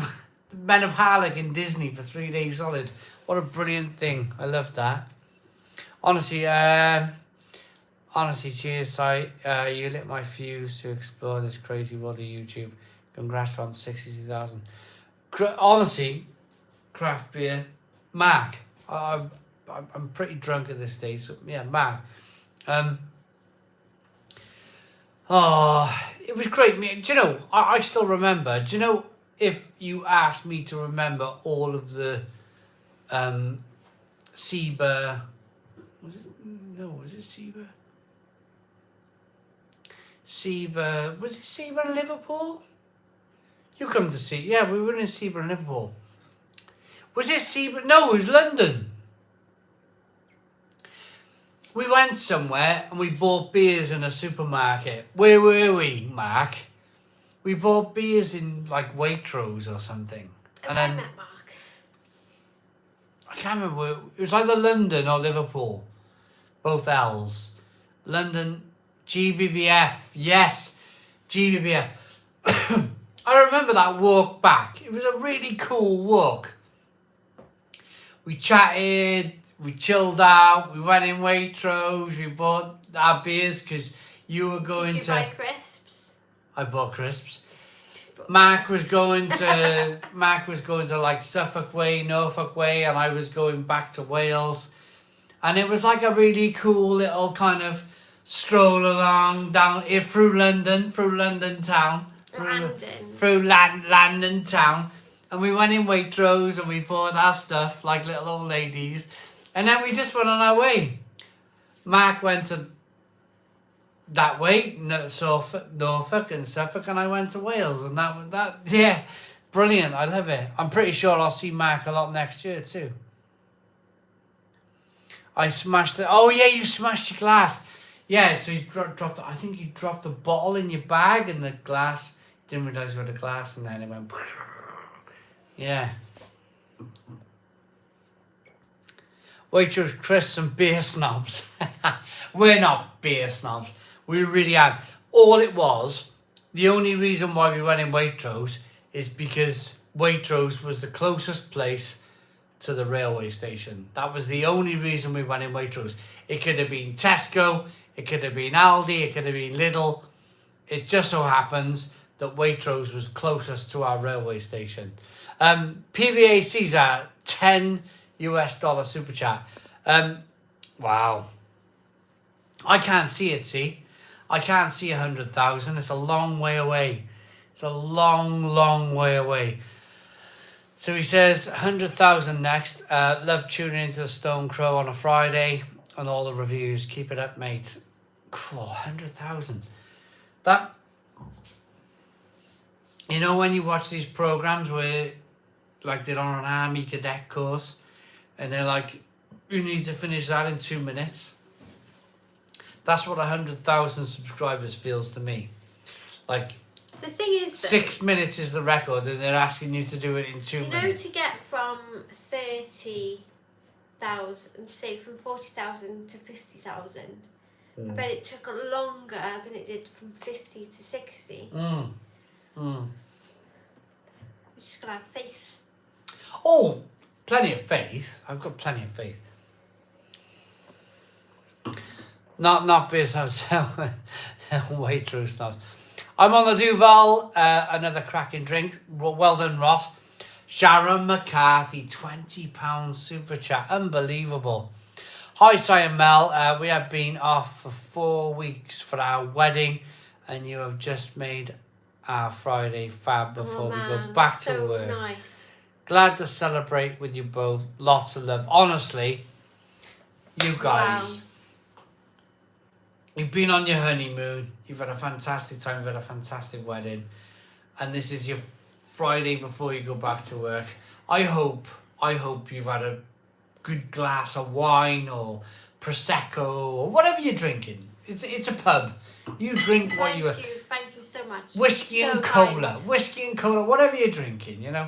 Men of Harlech in Disney for 3 days solid. What a brilliant thing. I loved that. Honestly, cheers, Si. You lit my fuse to explore this crazy world of YouTube. Congrats on 62,000. Honestly, craft beer. Mac. I'm pretty drunk at this stage, so yeah, Mac. It was great. Do you know, I still remember. Do you know, if you asked me to remember all of the Seba... Was it Seba? Seba... Was it Seba in Liverpool? You come to see... Yeah, we were in Seba in Liverpool. Was it Seba? No, it was London. We went somewhere and we bought beers in a supermarket. Where were we, Mark? We bought beers in like Waitrose or something. And I then met Mark. I can't remember. It was either London or Liverpool. Both L's. London, GBBF. Yes, GBBF. I remember that walk back. It was a really cool walk. We chatted, we chilled out, we went in Waitrose, we bought our beers because you were going Did you buy crisps? I bought crisps. Mark was going to like Suffolk Way, Norfolk Way, and I was going back to Wales. And it was like a really cool little kind of stroll along down here through London town. Through London town. And we went in Waitrose and we bought our stuff like little old ladies. And then we just went on our way. Mark went to that way, Norfolk and Suffolk, and I went to Wales. And yeah, brilliant. I love it. I'm pretty sure I'll see Mark a lot next year too. I smashed it. Oh yeah, you smashed your glass. Yeah, so you dropped. I think you dropped a bottle in your bag and the glass. Didn't realise you had a glass, and then it went. Yeah. Waitrose, crisps and beer snobs. We're not beer snobs. We really aren't. All it was, the only reason why we went in Waitrose is because Waitrose was the closest place to the railway station. That was the only reason we went in Waitrose. It could have been Tesco, it could have been Aldi, it could have been Lidl. It just so happens that Waitrose was closest to our railway station. PVA Caesar, $10 super chat. Wow. I can't see it, see? I can't see 100,000. It's a long way away. It's a long, long way away. So he says 100,000 next. Love tuning into the Stone Crow on a Friday and all the reviews. Keep it up, mate. Cool, 100,000. That, you know, when you watch these programs where, like, they're on an army cadet course and they're like, you need to finish that in 2 minutes. That's what 100,000 subscribers feels to me. Like, the thing is, 6 minutes is the record, and they're asking you to do it in 2 minutes. You know, to get from 30,000, say from 40,000 to 50,000, I bet it took longer than it did from 50 to 60. We just gotta have faith. Oh, plenty of faith. I've got plenty of faith. Not business. Waitrose snobs. I'm on the Duval. Another cracking drink. Well done, Ross. Sharon McCarthy, £20 super chat. Unbelievable. Hi, Si and Mel. We have been off for 4 weeks for our wedding, and you have just made our Friday fab before we go back to work. So nice. Glad to celebrate with you both. Lots of love. Honestly, you guys, you've been on your honeymoon. You've had a fantastic time. You've had a fantastic wedding. And this is your Friday before you go back to work. I hope you've had a good glass of wine or Prosecco or whatever you're drinking. It's a pub. You drink what you... Thank you so much. Whiskey and cola, whatever you're drinking, you know.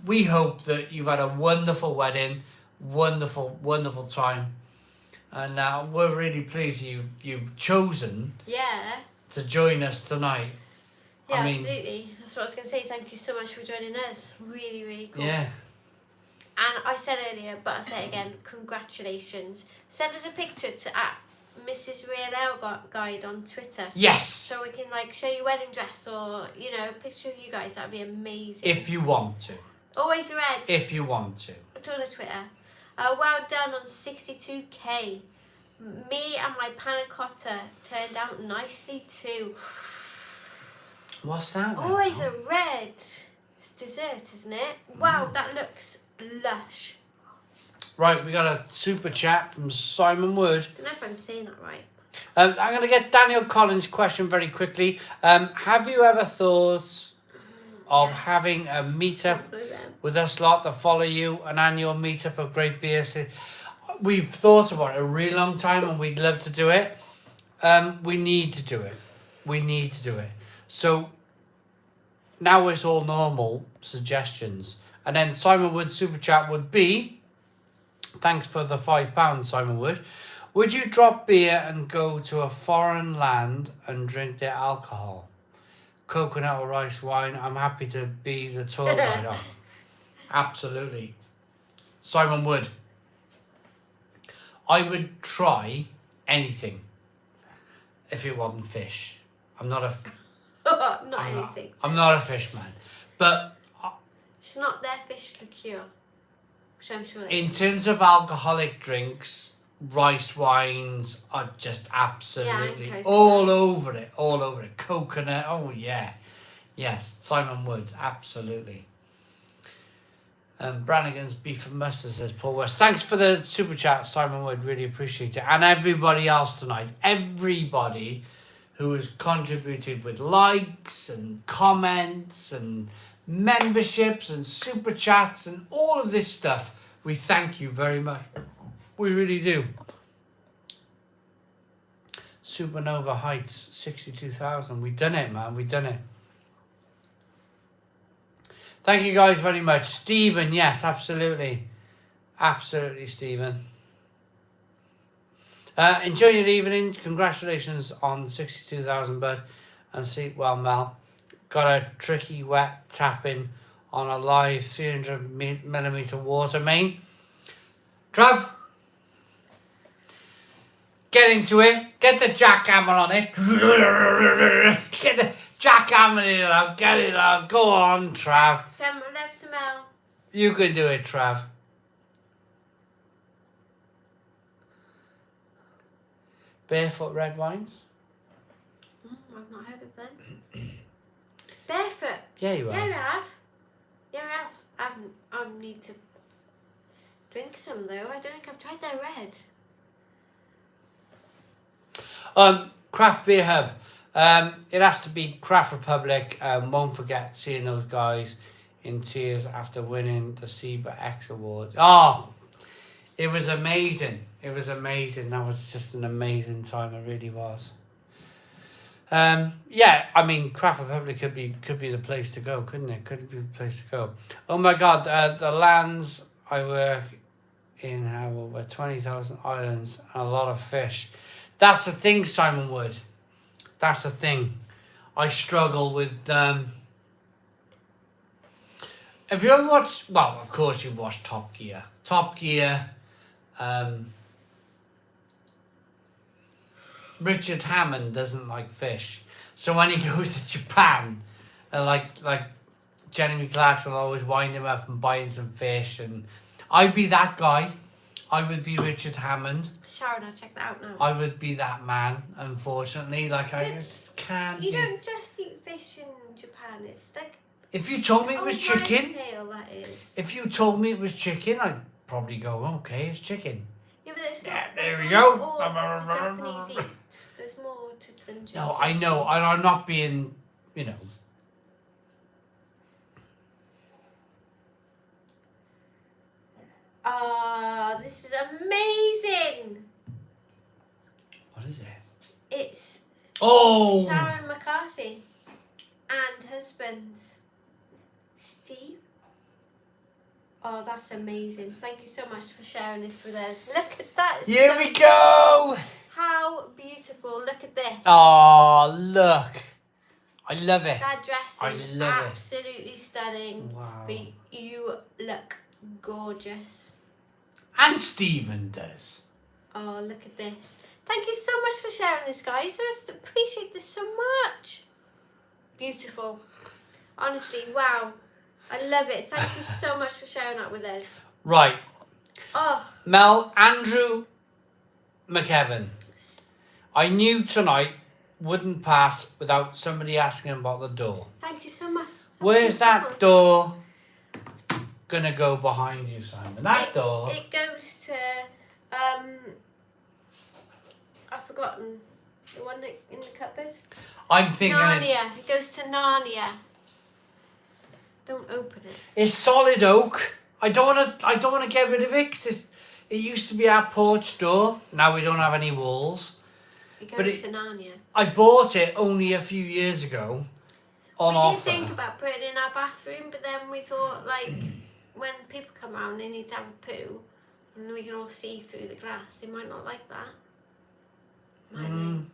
We hope that you've had a wonderful wedding, wonderful time, and we're really pleased you've chosen to join us tonight. Yeah, I mean, absolutely. That's what I was going to say. Thank you so much for joining us. Really, really cool. Yeah. And I said earlier, but I'll say it again, congratulations. Send us a picture to @Mrs. Real Guide on Twitter. Yes. So we can show your wedding dress or, a picture of you guys. That'd be amazing. If you want to. Always red. If you want to. Join the Twitter. Well done on 62k. Me and my panna cotta turned out nicely too. What's that? Always a red. It's dessert, isn't it? Wow, that looks lush. Right, we got a super chat from Simon Wood. I don't know if I'm saying that right. I'm going to get Daniel Collins' question very quickly. Have you ever thought of having a meetup with us lot to follow you, an annual meetup of great beers? We've thought about it a really long time and we'd love to do it. We need to do it. So now it's all normal suggestions. And then Simon Wood super chat would be, thanks for the £5, Simon Wood. Would you drop beer and go to a foreign land and drink their alcohol? Coconut or rice wine? I'm happy to be the tour guide. Oh, absolutely. Simon Wood. I would try anything if it wasn't fish. I'm not a... Not anything. I'm not a fish man. But It's not their fish liqueur, which I'm sure. in terms of alcoholic drinks, rice wines are just absolutely coconut. all over it. All over it. Coconut. Oh, yeah. Yes. Simon Wood. Absolutely. Brannigan's beef and mustard, says Paul West. Thanks for the super chat, Simon Wood. Really appreciate it. And everybody else tonight. Everybody who has contributed with likes and comments and memberships and super chats and all of this stuff. We thank you very much. We really do. Supernova Heights, 62,000. We done it, man. We done it. Thank you guys very much. Stephen, yes, absolutely. Absolutely, Stephen. Enjoy your evening. Congratulations on 62,000, bud. And sleep well, Mel. Got a tricky wet tapping on a live 300mm water main. Trav, get into it. Get the jackhammer on it. Get the jackhammer in it out. Get it out. Go on, Trav. Send my love to Mel. You can do it, Trav. Barefoot red wines? I've not heard of them. Barefoot. Yeah, you are. Yeah, we have. Yeah, we have. I need to drink some though. I don't think I've tried their red. Craft Beer Hub. It has to be Craft Republic. Won't forget seeing those guys in tears after winning the SEBA X Awards. Oh, it was amazing. It was amazing. That was just an amazing time. It really was. Yeah, I mean, Craft Republic could be the place to go, couldn't it? Could be the place to go. Oh my God, the lands I work in have over 20,000 islands and a lot of fish. That's the thing, Simon Wood. That's the thing. I struggle with. Have you ever watched? Well, of course you've watched Top Gear. Top Gear. Richard Hammond doesn't like fish, so when he goes to Japan, like Jeremy Clarkson will always wind him up and buy him some fish, and I'd be that guy. I would be Richard Hammond. Sharon, I'll check that out now. I would be that man, unfortunately. Like, I just can't. You don't just eat fish in Japan. It's like. If you told me it was chicken. Tail, that is. If you told me it was chicken, I'd probably go, okay, it's chicken. Yeah, but it's not. Yeah, there that's we not go. all Japanese eat. There's more to than just. No, I know. And I'm not being, you know. This is amazing. What is it? It's Oh! Sharon McCarthy and husband Steve. Oh, that's amazing. Thank you so much for sharing this with us. Look at that. It's Here so we go! How beautiful. Look at this. Oh, look. I love it. That dress I is love it. absolutely stunning. Wow. But you look gorgeous. And Stephen does. Oh, look at this. Thank you so much for sharing this, guys. I just appreciate this so much. Beautiful. Honestly, wow. I love it. Thank you so much for sharing that with us. Right. Oh. Mel, Andrew McEvan. I knew tonight wouldn't pass without somebody asking about the door. Thank you so much. Where's that door gonna go behind you, Simon? That door. It goes to I've forgotten the one in the cupboard. I'm thinking Narnia. It goes to Narnia. Don't open it. it's solid oak. I don't wanna get rid of it 'cause it used to be our porch door. Now we don't have any walls. It goes But it- to Narnia. I bought it only a few years ago on We offer. did think about putting it in our bathroom, but then we thought, like, when people come round, they need to have a poo, and we can all see through the glass. They might not like that. Might they?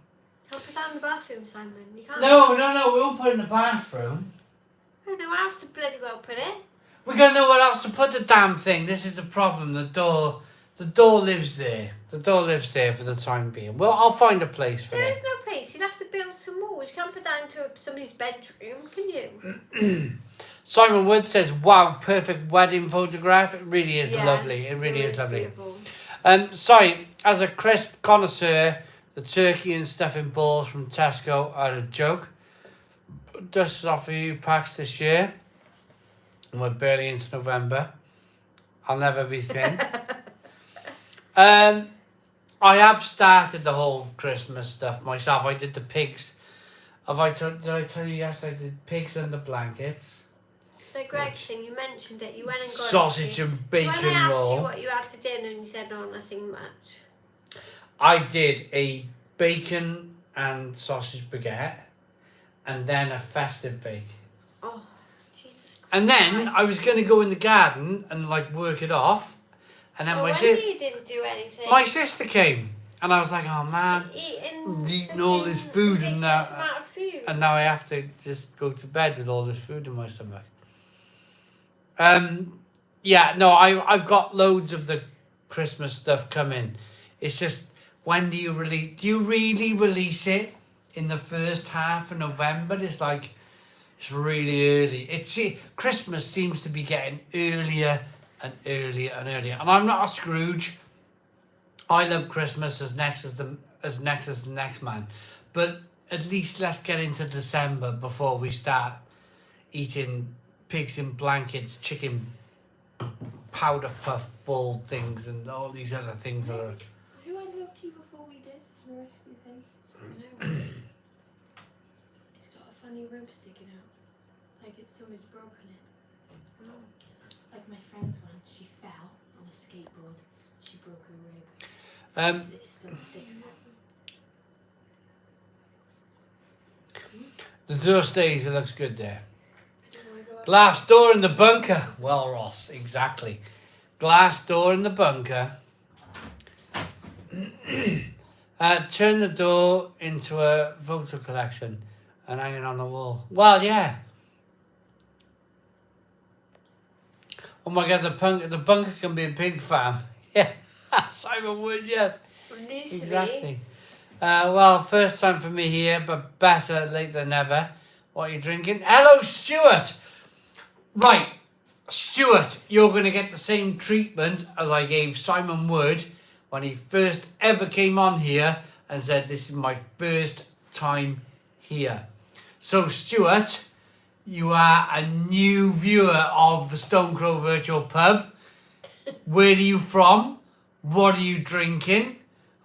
Help put that in the bathroom, Simon. You can't. No, we won't put it in the bathroom. I don't know where else to bloody well put it. We're going to know where else to put the damn thing. This is the problem. The door lives there. The door lives there for the time being. Well, I'll find a place for There it. is no place. You'd have to build some walls. You can't put that into somebody's bedroom, can you? Simon Wood says, wow, perfect wedding photograph. It really is Yeah, lovely. It really is lovely. Beautiful. Sorry, as a crisp connoisseur, the turkey and stuffing balls from Tesco are a joke. Dust off a few packs this year. And we're barely into November. I'll never be thin. I have started the whole Christmas stuff myself. I did the pigs. Did I tell you yesterday I did pigs under blankets? The Greg's thing, you mentioned it. You went and got Sausage it. and bacon so when I asked roll. you what you had for dinner, and you said, "No, nothing much." I did a bacon and sausage baguette, and then a festive bake. Oh, Jesus Christ. And then I was going to go in the garden and like work it off, and then Oh, my Wendy didn't do anything. my sister came, and I was like, oh man, eating all this food and ridiculous amount of food. and now I have to just go to bed with all this food in my stomach. Yeah, no, I've got loads of the Christmas stuff coming. It's just, when do you release? Do you really release it in the first half of November? It's like, it's really early. Christmas seems to be getting earlier and earlier and earlier. And I'm not a Scrooge. I love Christmas as next as the next man. But at least let's get into December before we start eating pigs in blankets, chicken powder puff ball things, and all these other things that are. Who had Loki before we did the rescue thing? I know. It's got a funny rib sticking out. Like somebody's broken it. Oh. Like my friend's one, she fell on a skateboard. She broke her rib. It still sticks out. The Thursdays, it looks good there. Glass door in the bunker. Well, Ross, exactly. Glass door in the bunker. Turn the door into a photo collection and hang it on the wall. Well, yeah. Oh my God, the bunker can be a pig farm. Yeah, Simon Wood, yes. Exactly. Well, first time for me here, but better late than never. What are you drinking? Hello, Stuart. Right, Stuart, you're going to get the same treatment as I gave Simon Wood when he first ever came on here and said, this is my first time here. So, Stuart, you are a new viewer of the Stone Crow Virtual Pub. Where are you from? What are you drinking?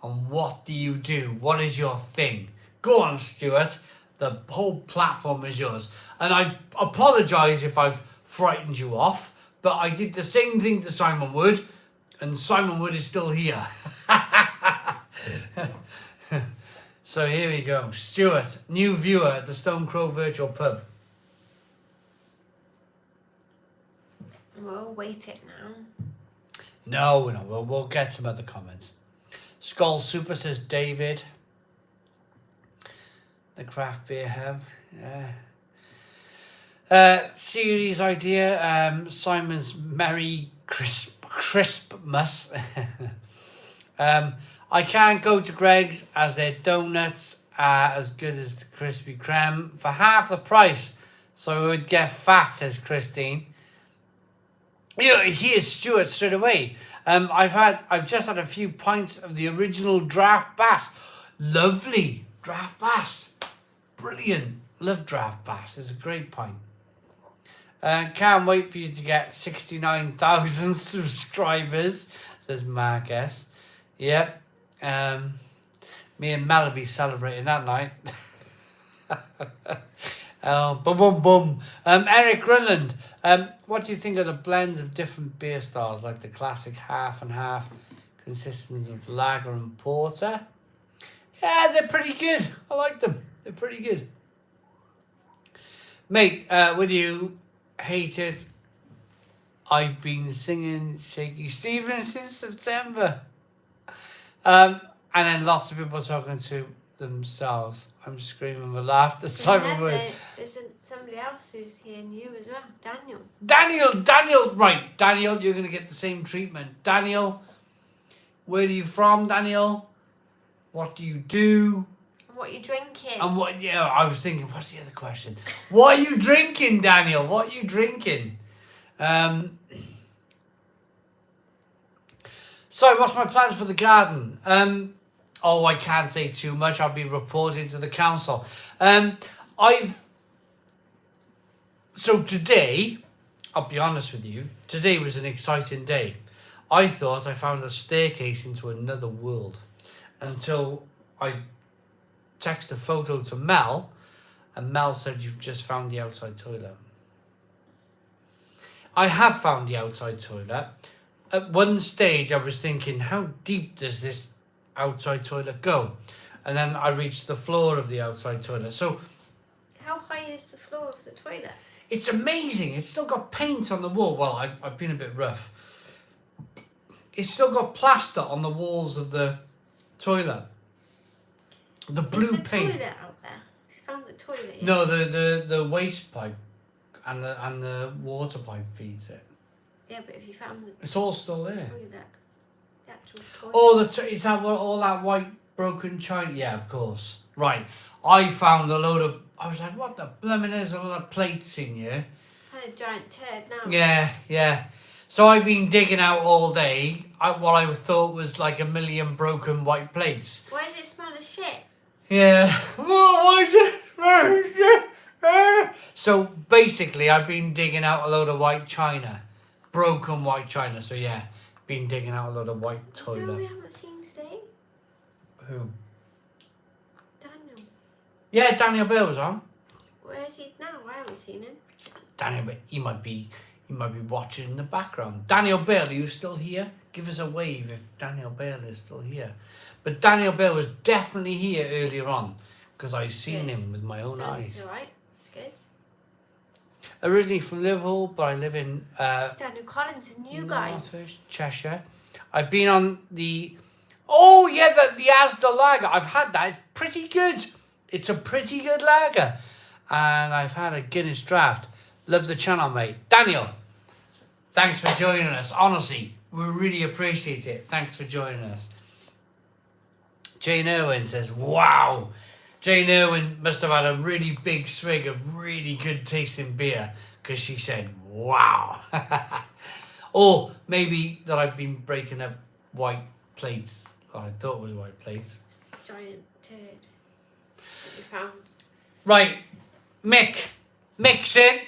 And what do you do? What is your thing? Go on, Stuart. The whole platform is yours. And I apologise if I've frightened you off, but I did the same thing to Simon Wood, and Simon Wood is still here. So here we go. Stuart, new viewer at the Stone Crow Virtual Pub. We'll wait it now. No, we'll get some other comments. Skull Super says David. The craft beer hub. Series idea. Simon's Merry Crispmas. I can't go to Greg's as their donuts are as good as the Krispy Kreme for half the price, so I would get fat, says Christine. Here's Stuart straight away. I've just had a few pints of the original draft bass. Lovely draft bass, brilliant. Love draft bass. It's a great pint. Can't wait for you to get 69,000 subscribers, says Mark S. Yep. Me and Mel will be celebrating that night. Boom. Eric Runland. What do you think of the blends of different beer styles, like the classic half and half consistence of lager and porter? Yeah, they're pretty good. I like them. They're pretty good. Mate, will you hate it? I've been singing Shaky Stevens since September. And then lots of people talking to themselves. I'm screaming with laughter. Simon Wood. There's somebody else who's hearing you as well. Daniel, right. Daniel, you're going to get the same treatment. Daniel, where are you from, Daniel? What do you do? What are you drinking? And what, yeah, I was thinking, what's the other question? What are you drinking, Daniel? What are you drinking? So, what's my plans for the garden? I can't say too much. I'll be reporting to the council. So today, I'll be honest with you, today was an exciting day. I thought I found a staircase into another world until I texted a photo to Mel, and Mel said, you've just found the outside toilet. I have found the outside toilet. At one stage, I was thinking, how deep does this outside toilet go? And then I reached the floor of the outside toilet. So, how high is the floor of the toilet? It's amazing. It's still got paint on the wall. Well, I've been a bit rough. It's still got plaster on the walls of the toilet. The blue is the paint. Toilet out there? Have you found the toilet yet? No, the waste pipe and the water pipe feeds it. Yeah, but if you found the It's all still there. toilet, the actual toilet. Oh, is that what all that white broken china? Yeah, of course. Right. I found a load of. I was like, what the blimmin' there's a lot of plates in here. Kind of giant turd now. Yeah. So I've been digging out all day. What I thought was like 1 million broken white plates. Why does it smell of shit? Yeah. So basically, I've been digging out a load of white china, broken white china. So yeah, been digging out a load of white toilet. No, we haven't seen today. Who? Daniel. Yeah, Daniel Bale was on. Where is he now? I haven't seen him. Daniel, he might be watching in the background. Daniel Bale, are you still here? Give us a wave if Daniel Bale is still here. But Daniel Bale was definitely here earlier on because I've seen him with my own eyes. It's alright. It's good. Originally from Liverpool, but I live in It's Daniel Collins, a new guy. Northwest Cheshire. I've been on the the Asda lager. I've had that. It's pretty good. It's a pretty good lager. And I've had a Guinness draft. Love the channel, mate. Daniel, thanks for joining us. Honestly, we really appreciate it. Thanks for joining us. Jane Irwin says, wow. Jane Irwin must have had a really big swig of really good tasting beer because she said, wow. Or maybe that I've been breaking up white plates. I thought it was white plates. Giant turd that you found. Right, Mixin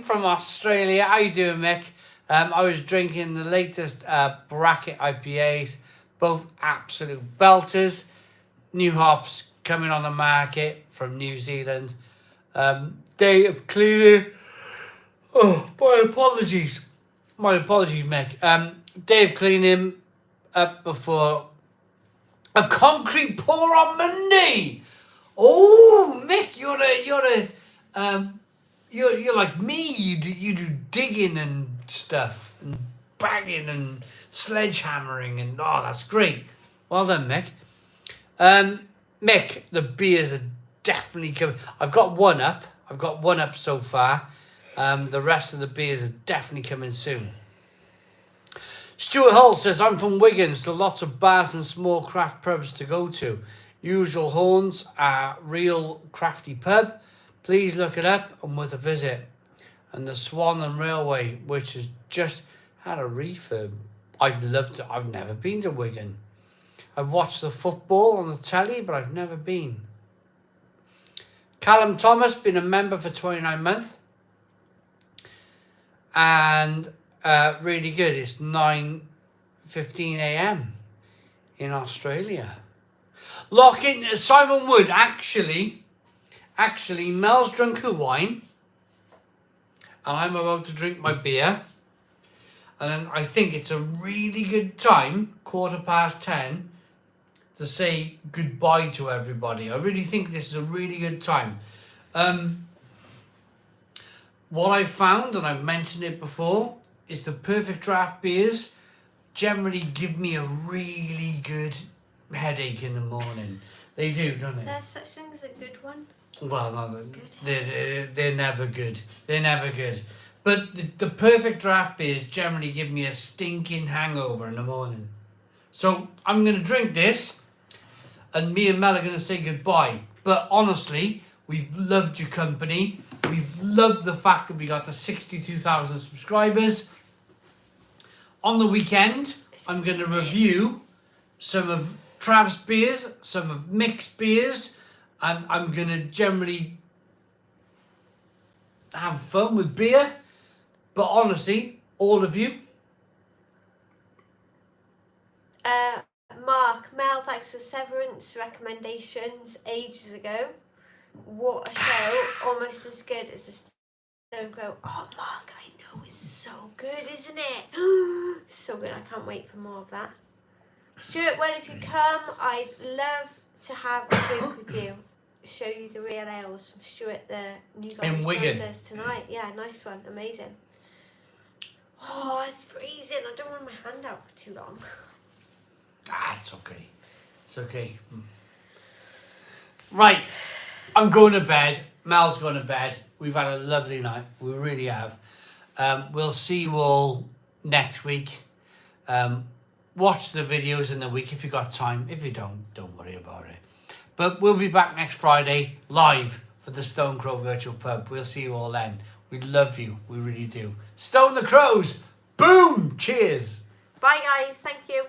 from Australia. How you doing, Mick? I was drinking the latest bracket IPAs, both absolute belters. New hops coming on the market from New Zealand. Day of cleaning. Oh, my apologies, Mick. Day of cleaning up before a concrete pour on Monday. Oh, Mick, you're like me. You do digging and stuff, and bagging and sledgehammering, and that's great. Well done, Mick. Mick, the beers are definitely coming. I've got one up so far. The rest of the beers are definitely coming soon. Stuart Hull says, I'm from Wigan, so lots of bars and small craft pubs to go to. Usual Horns, a real crafty pub. Please look it up and worth a visit. And the Swan and Railway, which has just had a refurb. I'd love to. I've never been to Wigan. I've watched the football on the telly, but I've never been. Callum Thomas, been a member for 29 months. And really good. It's 9:15 a.m. in Australia. Lock in Simon Wood. Actually, Mel's drunk her wine. And I'm about to drink my beer. And then I think it's a really good time, 10:15, to say goodbye to everybody. I really think this is a really good time. what I've found, and I've mentioned it before, is the perfect draft beers generally give me a really good headache in the morning. They do, don't Is they? there such thing as a good one? Well, no, Good. they're never good. They're never good. But the perfect draft beers generally give me a stinking hangover in the morning. So I'm going to drink this, and me and Mel are going to say goodbye. But honestly, we've loved your company. We've loved the fact that we got to 62,000 subscribers. On the weekend, I'm going to review some of Trav's beers, some of Mick's beers, and I'm going to generally have fun with beer. But honestly, all of you. Mark, Mel, thanks for Severance recommendations ages ago. What a show. Almost as good as the Stone Crow. Oh, Mark, I know. It's so good, isn't it? So good. I can't wait for more of that. Stuart, well, if you come, I'd love to have a drink with you. Show you the real ales from Stuart, the new guy who's Wigan. joined us tonight. Yeah, nice one. Amazing. Oh, it's freezing. I don't want my hand out for too long. It's okay. It's okay. Right. I'm going to bed. Mal's going to bed. We've had a lovely night. We really have. We'll see you all next week. Watch the videos in the week if you got time. If you don't worry about it. But we'll be back next Friday live for the Stone Crow Virtual Pub. We'll see you all then. We love you. We really do. Stone the Crows. Boom. Cheers. Bye, guys. Thank you.